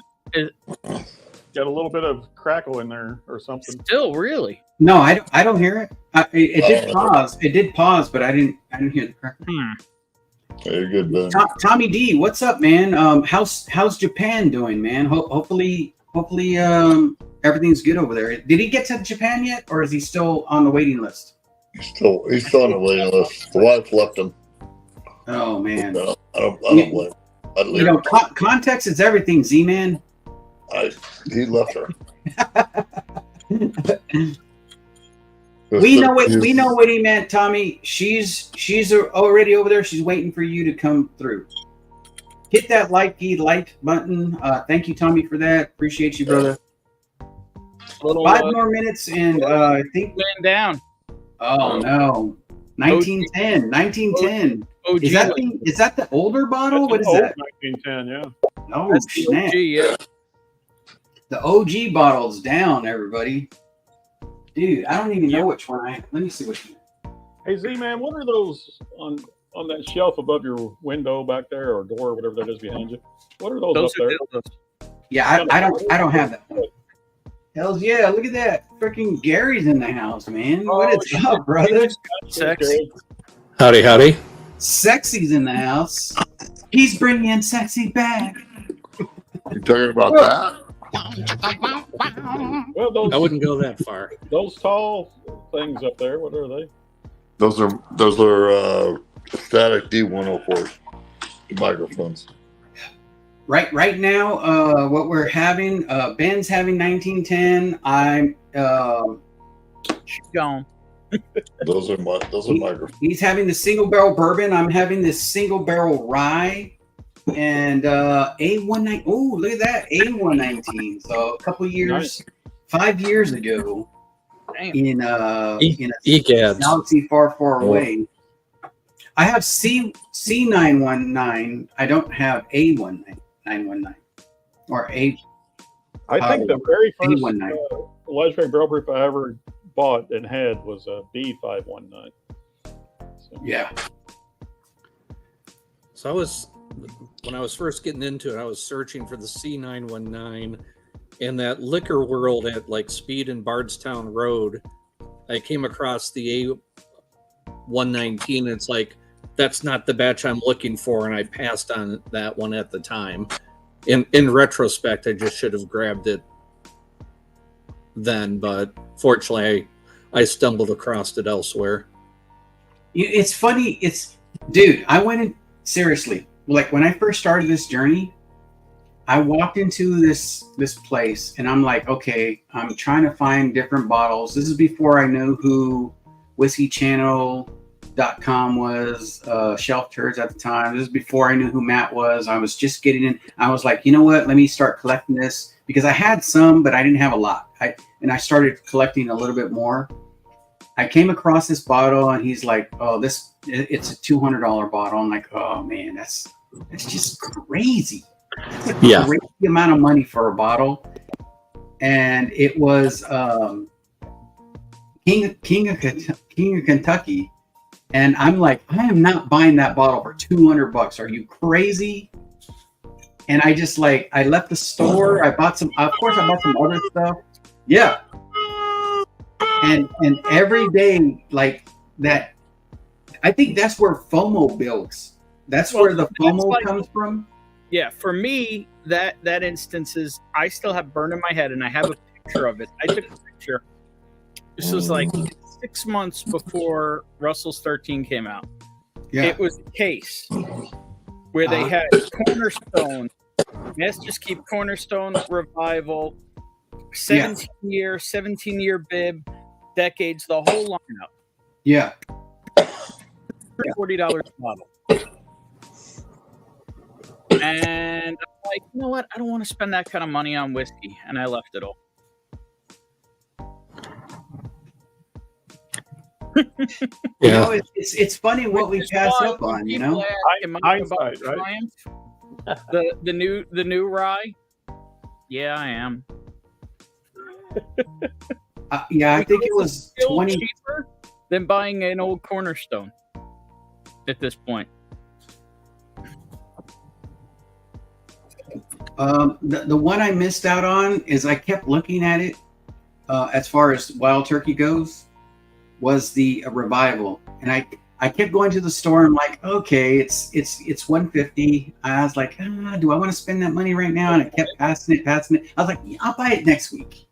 a little bit of crackle in there or something. Still, really? No, I don't hear it. It did pause. It did pause, but I didn't hear the crackle. You're good, Ben. Tommy D, what's up, man? How's Japan doing, man? Hopefully, everything's good over there. Did he get to Japan yet, or is he still on the waiting list? He's still on the waiting list. The wife left him. Oh man. No, I don't blame. I'd leave You know, her. context is everything, Z-Man. He left her. We know what he meant, Tommy. She's already over there. She's waiting for you to come through. Hit that like button. Thank you, Tommy, for that. Appreciate you, brother. Little, 5 more minutes, and I think. Man down. Oh no, 1910. 1910. OG. Is that the older bottle? What is that? 1910, yeah. Oh That's the snap! OG, yeah. The OG bottle's down, everybody. Dude, I don't even know which one let me see which one. Hey, Z-Man, what are those on that shelf above your window back there, or door, or whatever that is behind you? What are those up Those are there? dildos. Yeah, I don't have that one. Hells yeah, look at that. Freaking Gary's in the house, man. What is up, brother? Sexy. Howdy. Sexy's in the house. He's bringing sexy back. You talking about that? Well, I wouldn't go that far. those tall things up there, what are they? Those are static D104 microphones. Right now, what we're having, Ben's having 1910. I'm Gone. Those are microphones. he's having the single barrel bourbon. I'm having this single barrel rye. And A19. Oh, look at that. A119. So a couple years, Nice. 5 years ago, Damn. in a Egads. galaxy far away. I have C919. I don't have A919 or A. I think the very first B19. legendary barrel proof I ever bought and had was a B519. So, Yeah. So when I was first getting into it, I was searching for the C919 in that liquor world at like Speed and Bardstown Road. I came across the A119 and it's like, that's not the batch I'm looking for. And I passed on that one at the time. In retrospect, I just should have grabbed it then, but fortunately I stumbled across it elsewhere. It's funny. Dude, I went in, seriously, like when I first started this journey, I walked into this place and I'm like, okay, I'm trying to find different bottles. This is before I knew who whiskeychannel.com was, Shelf Turds at the time. This is before I knew who Matt was. I was just getting in. I was like, you know what? Let me start collecting this because I had some, but I didn't have a lot. And I started collecting a little bit more. I came across this bottle and he's like, oh, it's a $200 bottle. I'm like, oh man, that's just crazy. That's a crazy amount of money for a bottle. And it was King of Kentucky. And I'm like, I am not buying that bottle for $200. Are you crazy? And I just I left the store. I bought some, of course I bought some other stuff. Yeah. And every day like that, I think that's where FOMO builds. That's where the FOMO comes from. Yeah, for me, that instance is I still have burned in my head, and I have a picture of it. I took a picture. This was like 6 months before Russell's 13 came out. Yeah. It was a case where they had Cornerstone. Let's just keep Cornerstone Revival, 17-year bib, decades, the whole lineup. Yeah. $40 a bottle. And I'm like, you know what? I don't want to spend that kind of money on whiskey. And I left it all. You know, it's funny what we pass up on, you know? Hindsight, right? The new rye? Yeah, I am. Yeah, I think it was still 20 cheaper than buying an old Cornerstone at this point. The one I missed out on is I kept looking at it as far as Wild Turkey goes was the Revival, and I kept going to the store. I'm like, okay, it's $150. I was like, do I want to spend that money right now? And I kept passing it. I was like, yeah, I'll buy it next week.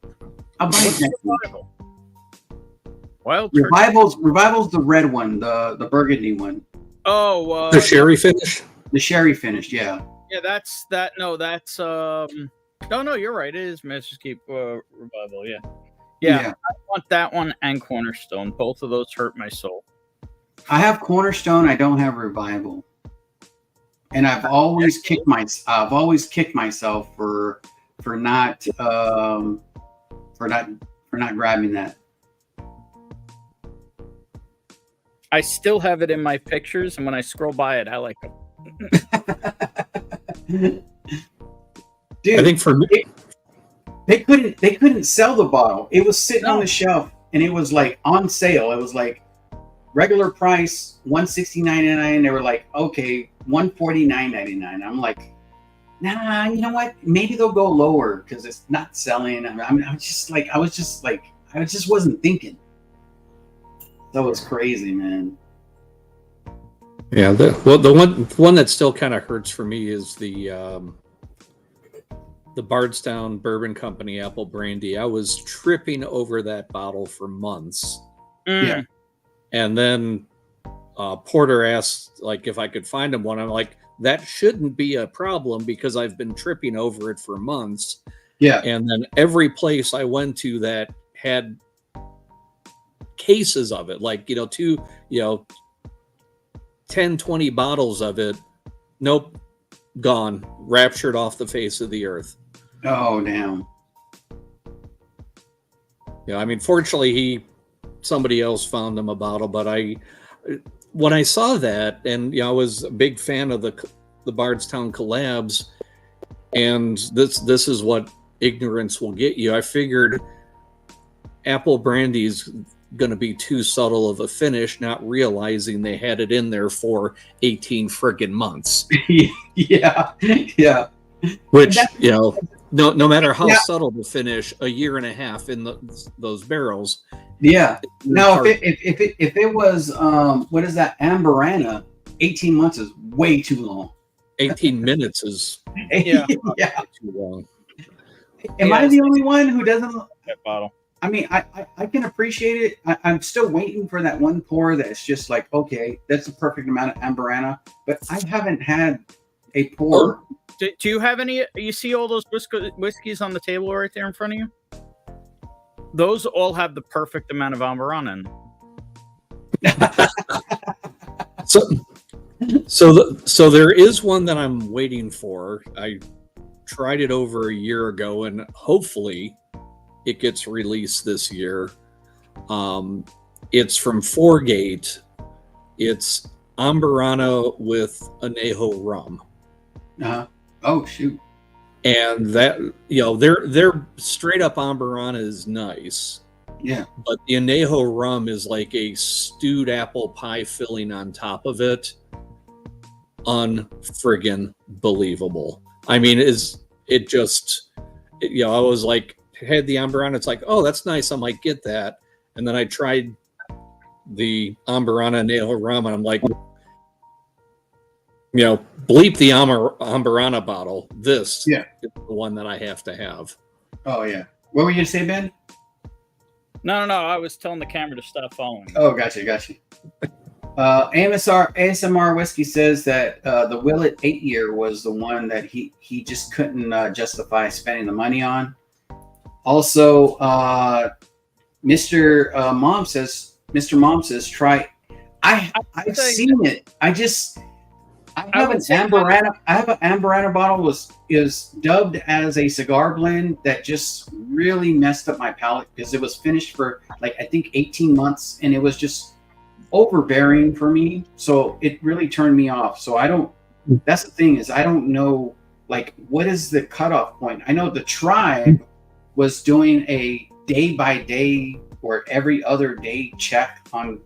Wild Revival's the red one, the burgundy one. Oh, The sherry finish. The sherry finished, yeah. yeah, that's that. No, that's no, you're right. It is Master's Keep Revival. Yeah. Yeah. I want that one and Cornerstone. Both of those hurt my soul. I have Cornerstone. I don't have Revival, and I've always kicked myself for not grabbing that. I still have it in my pictures, and when I scroll by it, I like them. Dude, I think for me, they couldn't sell the bottle. It was sitting on the shelf, and it was like on sale. It was like regular price $169.99. They were like, okay, $149.99. I'm like, nah, you know what? Maybe they'll go lower because it's not selling. I just wasn't thinking. That was crazy, man. yeah. The one that still kind of hurts for me is the Bardstown Bourbon Company Apple Brandy. I was tripping over that bottle for months. Yeah. And then Porter asked like if I could find him one. I'm like, that shouldn't be a problem because I've been tripping over it for months. Yeah. And then every place I went to that had cases of it, like, 10, 20 bottles of it. Nope. Gone. Raptured off the face of the earth. Oh, damn. Yeah. I mean, fortunately, somebody else found them a bottle, but when I saw that, and I was a big fan of the Bardstown collabs, and this is what ignorance will get you. I figured Apple Brandy's going to be too subtle of a finish, not realizing they had it in there for 18 friggin' months. Yeah. Which, no matter how subtle the finish, a year and a half in those barrels. Yeah. Now, if it was what is that, Amberana? 18 months is way too long. 18 minutes is Yeah. too long. Am I the only one who doesn't? That bottle. I mean, I can appreciate it. I'm still waiting for that one pour that's just like, okay, that's the perfect amount of Amberana. But I haven't had a pour. Do you have any? You see all those whiskeys on the table right there in front of you? Those all have the perfect amount of Amberana in them. So there is one that I'm waiting for. I tried it over a year ago, and hopefully it gets released this year. It's from Fourgate. It's Amberana with Añejo rum. Oh shoot! And that their straight up Amberana is nice. Yeah. But the Añejo rum is like a stewed apple pie filling on top of it. Unfriggin' believable. I mean, I was like, had the Amberana, it's like, oh, that's nice, I might get that. And then I tried the Amberana Añejo rum, and I'm like, bleep the Amberana bottle. This is the one that I have to have. Oh yeah. What were you gonna say, Ben? No. I was telling the camera to stop following. Oh, gotcha. ASMR Whiskey says that the Willet 8-year was the one that he just couldn't justify spending the money on. Also, Mr. Mom says try. I've seen it. I have an Amberana. I have an Amberana bottle is dubbed as a cigar blend that just really messed up my palate because it was finished for like I think 18 months, and it was just overbearing for me. So it really turned me off. So I don't. That's the thing is I don't know like what is the cutoff point. I know the Tribe was doing a day by day or every other day check on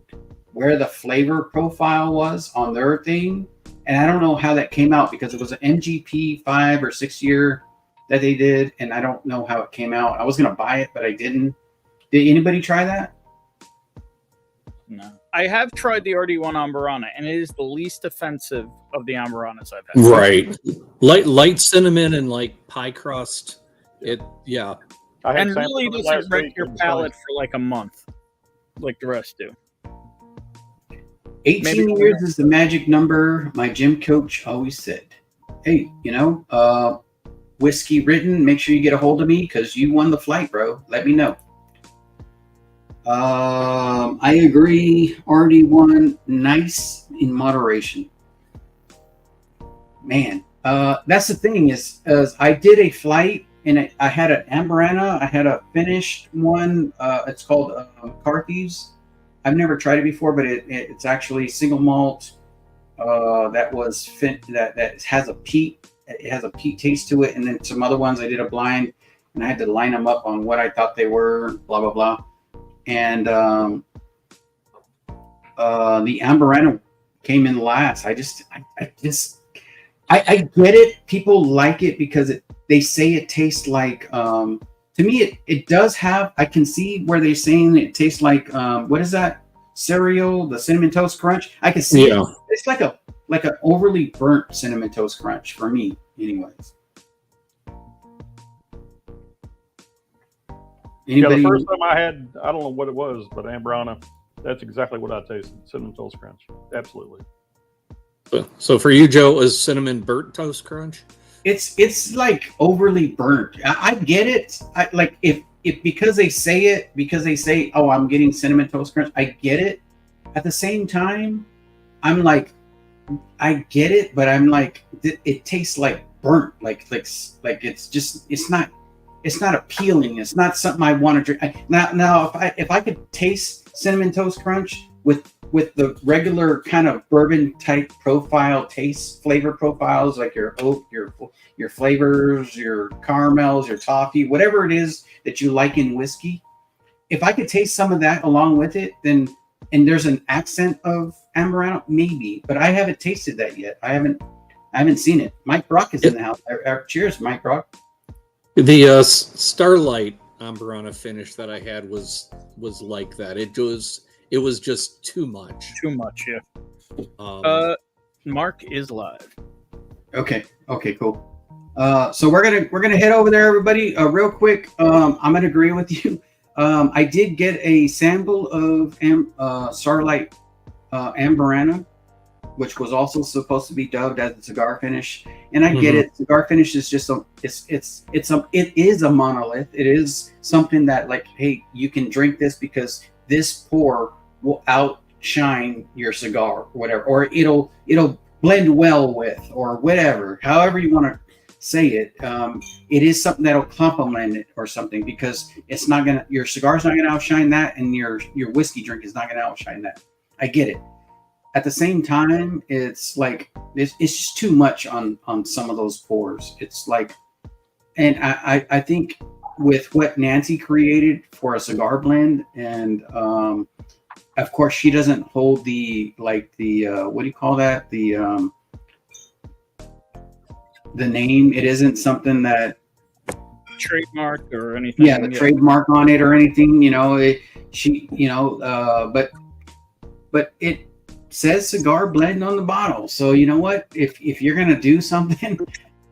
where the flavor profile was on their thing. And I don't know how that came out because it was an MGP 5 or 6 year that they did. And I don't know how it came out. I was going to buy it, but I didn't. Did anybody try that? No. I have tried the RD1 Amberana, and it is the least offensive of the Amberanas I've had. Right. Light cinnamon and like pie crust. And really doesn't wreck your palate for like a month like the rest do. 18 Maybe- years is the magic number. My gym coach always said, hey, whiskey written, make sure you get a hold of me because you won the flight, bro. Let me know. I agree. RD1, nice in moderation. Man, that's the thing is I did a flight and I had an Amberana. I had a finished one. It's called Carthy's. I've never tried it before, but it's actually single malt that was that has a peat. It has a peat taste to it, and then some other ones I did a blind, and I had to line them up on what I thought they were. Blah blah blah, and the Amberana came in last. I get it. People like it because they say it tastes like. To me, it does have. I can see where they're saying it tastes like. What is that cereal? The Cinnamon Toast Crunch. I can see it. It's like an overly burnt Cinnamon Toast Crunch for me, anyways. Anybody? Yeah, the first time I had, I don't know what it was, but Ambrana, that's exactly what I tasted. Cinnamon Toast Crunch. Absolutely. So for you, Joe, it was cinnamon burnt toast crunch? It's like overly burnt. I get it. I like if because they say, oh, I'm getting Cinnamon Toast Crunch. I get it. At the same time, I'm like, I get it, but I'm like, it tastes like burnt. Like it's not appealing. It's not something I want to drink. Now, if I could taste Cinnamon Toast Crunch with the regular kind of bourbon type profile taste flavor profiles, like your oak, your flavors, your caramels, your toffee, whatever it is that you like in whiskey, if I could taste some of that along with it, then and there's an accent of Amberana, maybe, but I haven't tasted that yet. I haven't seen it. Mike Brock is in the house. Cheers, Mike Brock. The Starlight Amberana finish that I had was like that. It was just too much. Too much, yeah. Mark is live. Okay, cool. So we're gonna head over there, everybody. Real quick, I'm gonna agree with you. I did get a sample of Starlight Amberana, which was also supposed to be dubbed as a cigar finish, and I get it. Cigar finish is just it is a monolith. It is something that, like, hey, you can drink this because this pour will outshine your cigar, or whatever, or it'll blend well with, or whatever, however you want to say it. It is something that'll complement it or something, because it's not gonna, your cigar's not gonna outshine that, and your whiskey drink is not gonna outshine that. I get it. At the same time, it's like it's just too much on some of those pours. It's like, and I think with what Nancy created for a cigar blend, and of course she doesn't hold the what do you call that, the name. It isn't something that Trademark or anything. the trademark on it or anything, but it says cigar blend on the bottle. So you know what, if you're gonna do something,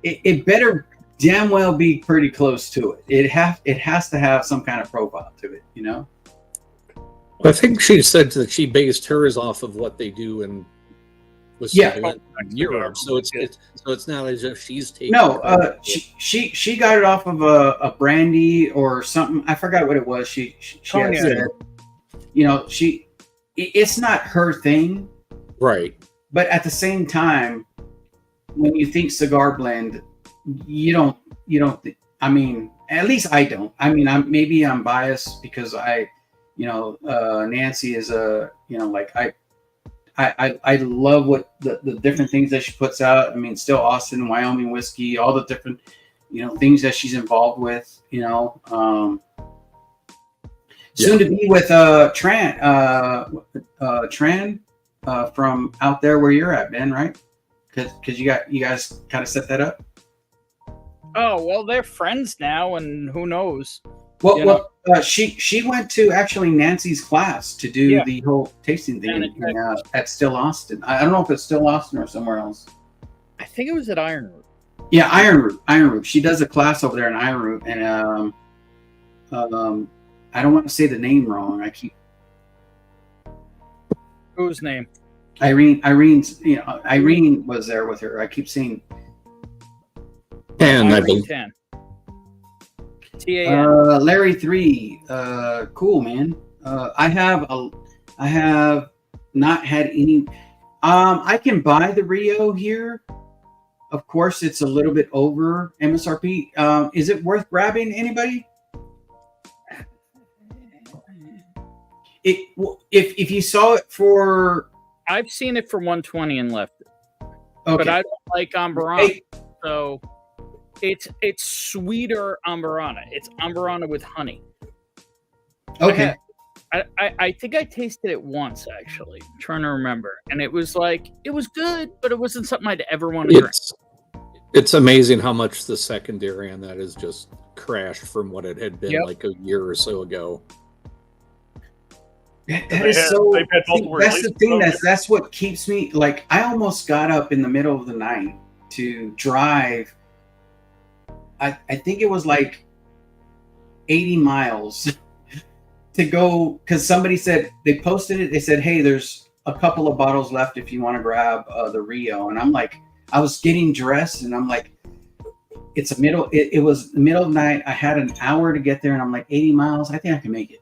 it better damn well be pretty close to it. It has to have some kind of profile to it, I think she said that she based hers off of what they do in Europe. So it's not as if she's taking. No, she got it off of a brandy or something. I forgot what it was. She had said, it's not her thing, right? But at the same time, when you think cigar blend, you don't. I mean, at least I don't. I mean, I'm biased because Nancy is I love what the different things that she puts out. I mean, still Austin, Wyoming whiskey, all the different, things that she's involved with, soon to be with Tran from out there where you're at, Ben, right? Because you guys kind of set that up. Oh, well, they're friends now, and who knows? Well, she went to actually Nancy's class to do the whole tasting thing at Still Austin. I don't know if it's Still Austin or somewhere else. I think it was at Iron Root. Yeah, Iron Root. She does a class over there in Iron Root, and I don't want to say the name wrong. Whose name? Irene was there with her. I keep seeing. And I Irene believe 10. TAN. Larry 3. Cool, man. I have not had any. I can buy the Rio here. Of course, it's a little bit over MSRP. Is it worth grabbing? Anybody? If you saw it for, I've seen it for 120 and left it. okay. But I don't like Amburana. So it's sweeter Amburana. It's Amburana with honey. Okay. I think I tasted it once, actually. I'm trying to remember. And it was good, but it wasn't something I'd ever want to drink. It's amazing how much the secondary on that has just crashed from what it had been like a year or so ago. That is so. That's the thing. That's what keeps me. Like, I almost got up in the middle of the night to drive. I think it was like 80 miles to go, because somebody said, they posted it. They said, "Hey, there's a couple of bottles left if you want to grab the Rio." And I'm like, I was getting dressed, and I'm like, it was the middle of the night. I had an hour to get there, and I'm like, 80 miles. I think I can make it.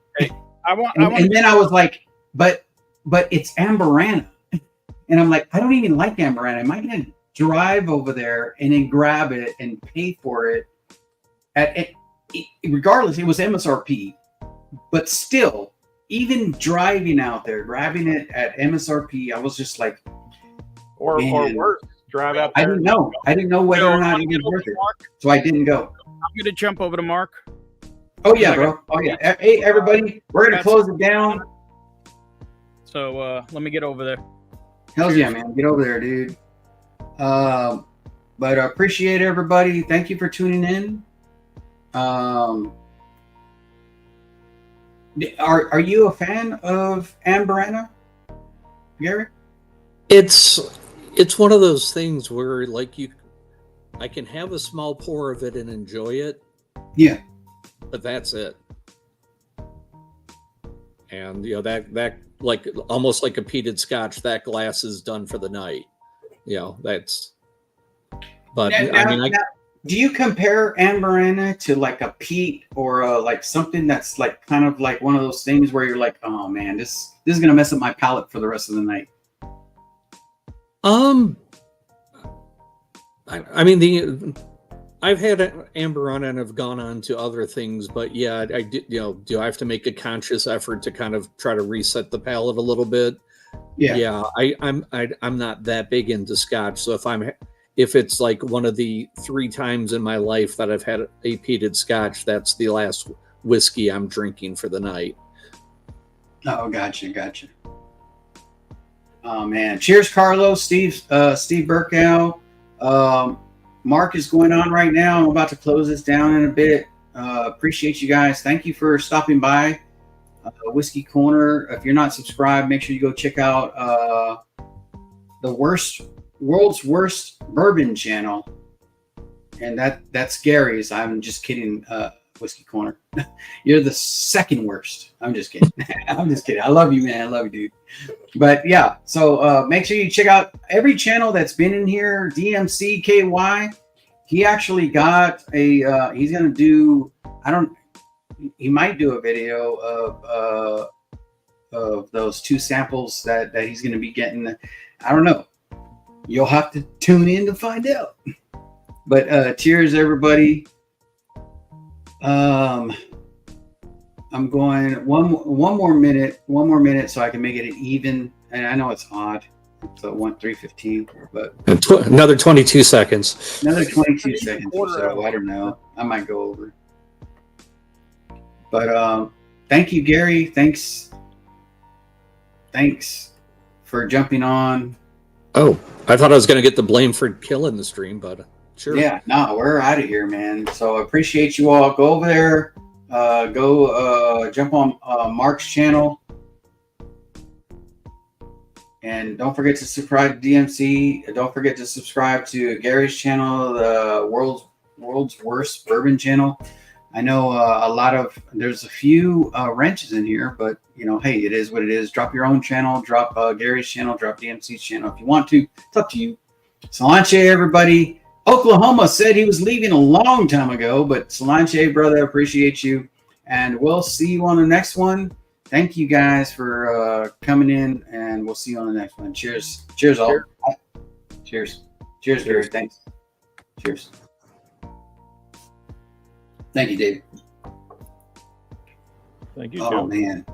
And then I was like, but it's Amburana. And I'm like, I don't even like Amburana. Am I going to drive over there and then grab it and pay for it? Regardless, it was MSRP. But still, even driving out there, grabbing it at MSRP, I was just like, or worse, drive out there. I didn't know whether or not it was worth it. So I didn't go. I'm going to jump over to Mark. Oh yeah, bro. Oh yeah. Hey, everybody, we're gonna close it down. So let me get over there. Hells yeah, man. Get over there, dude. But I appreciate everybody. Thank you for tuning in. Are you a fan of Amburana, Gary? It's one of those things where I can have a small pour of it and enjoy it. Yeah. But that's it. And that like almost like a peated scotch, that glass is done for the night. That's. But do you compare Amburana to like a peat or like something that's like kind of like one of those things where you're like, oh man, this is gonna mess up my palate for the rest of the night? I mean I've had Amburana and have gone on to other things, but yeah, I did. Do I have to make a conscious effort to kind of try to reset the palate a little bit? Yeah. I'm not that big into Scotch, so if it's like one of the 3 times in my life that I've had a peated Scotch, that's the last whiskey I'm drinking for the night. Oh, gotcha. Oh man, cheers, Carlos, Steve Burkow. Mark is going on right now. I'm about to close this down in a bit. Appreciate you guys. Thank you for stopping by Whiskey Corner. If you're not subscribed, make sure you go check out the world's worst bourbon channel, and that's Gary's. I'm just kidding. Whiskey Corner, you're the second worst. I'm just kidding. I'm just kidding. I love you, man. I love you, dude. But yeah, so make sure you check out every channel that's been in here. DMCKY, he actually got a he's gonna do, he might do a video of those 2 samples that he's gonna be getting. I don't know, you'll have to tune in to find out. But cheers, everybody. I'm going one more minute so I can make it an even. And I know it's odd. So 3:15, but another 22 seconds. Another 22 seconds or so. I don't know. I might go over. But thank you, Gary. Thanks for jumping on. Oh, I thought I was going to get the blame for killing the stream, but sure. Yeah, no, we're out of here, man. So I appreciate you all. Go over there. Go jump on Mark's channel. And don't forget to subscribe to DMC. Don't forget to subscribe to Gary's channel, the world's worst bourbon channel. I know there's a few wrenches in here, but hey, it is what it is. Drop your own channel, drop Gary's channel, drop DMC's channel if you want to. It's up to you. Solanche, everybody. Oklahoma said he was leaving a long time ago, but Solanche, brother, I appreciate you. And we'll see you on the next one. Thank you guys for coming in, and we'll see you on the next one. Cheers. Cheers, all. Cheers. Cheers, Gary. Thanks. Cheers. Thank you, Dave. Thank you, Oh, Joe. man.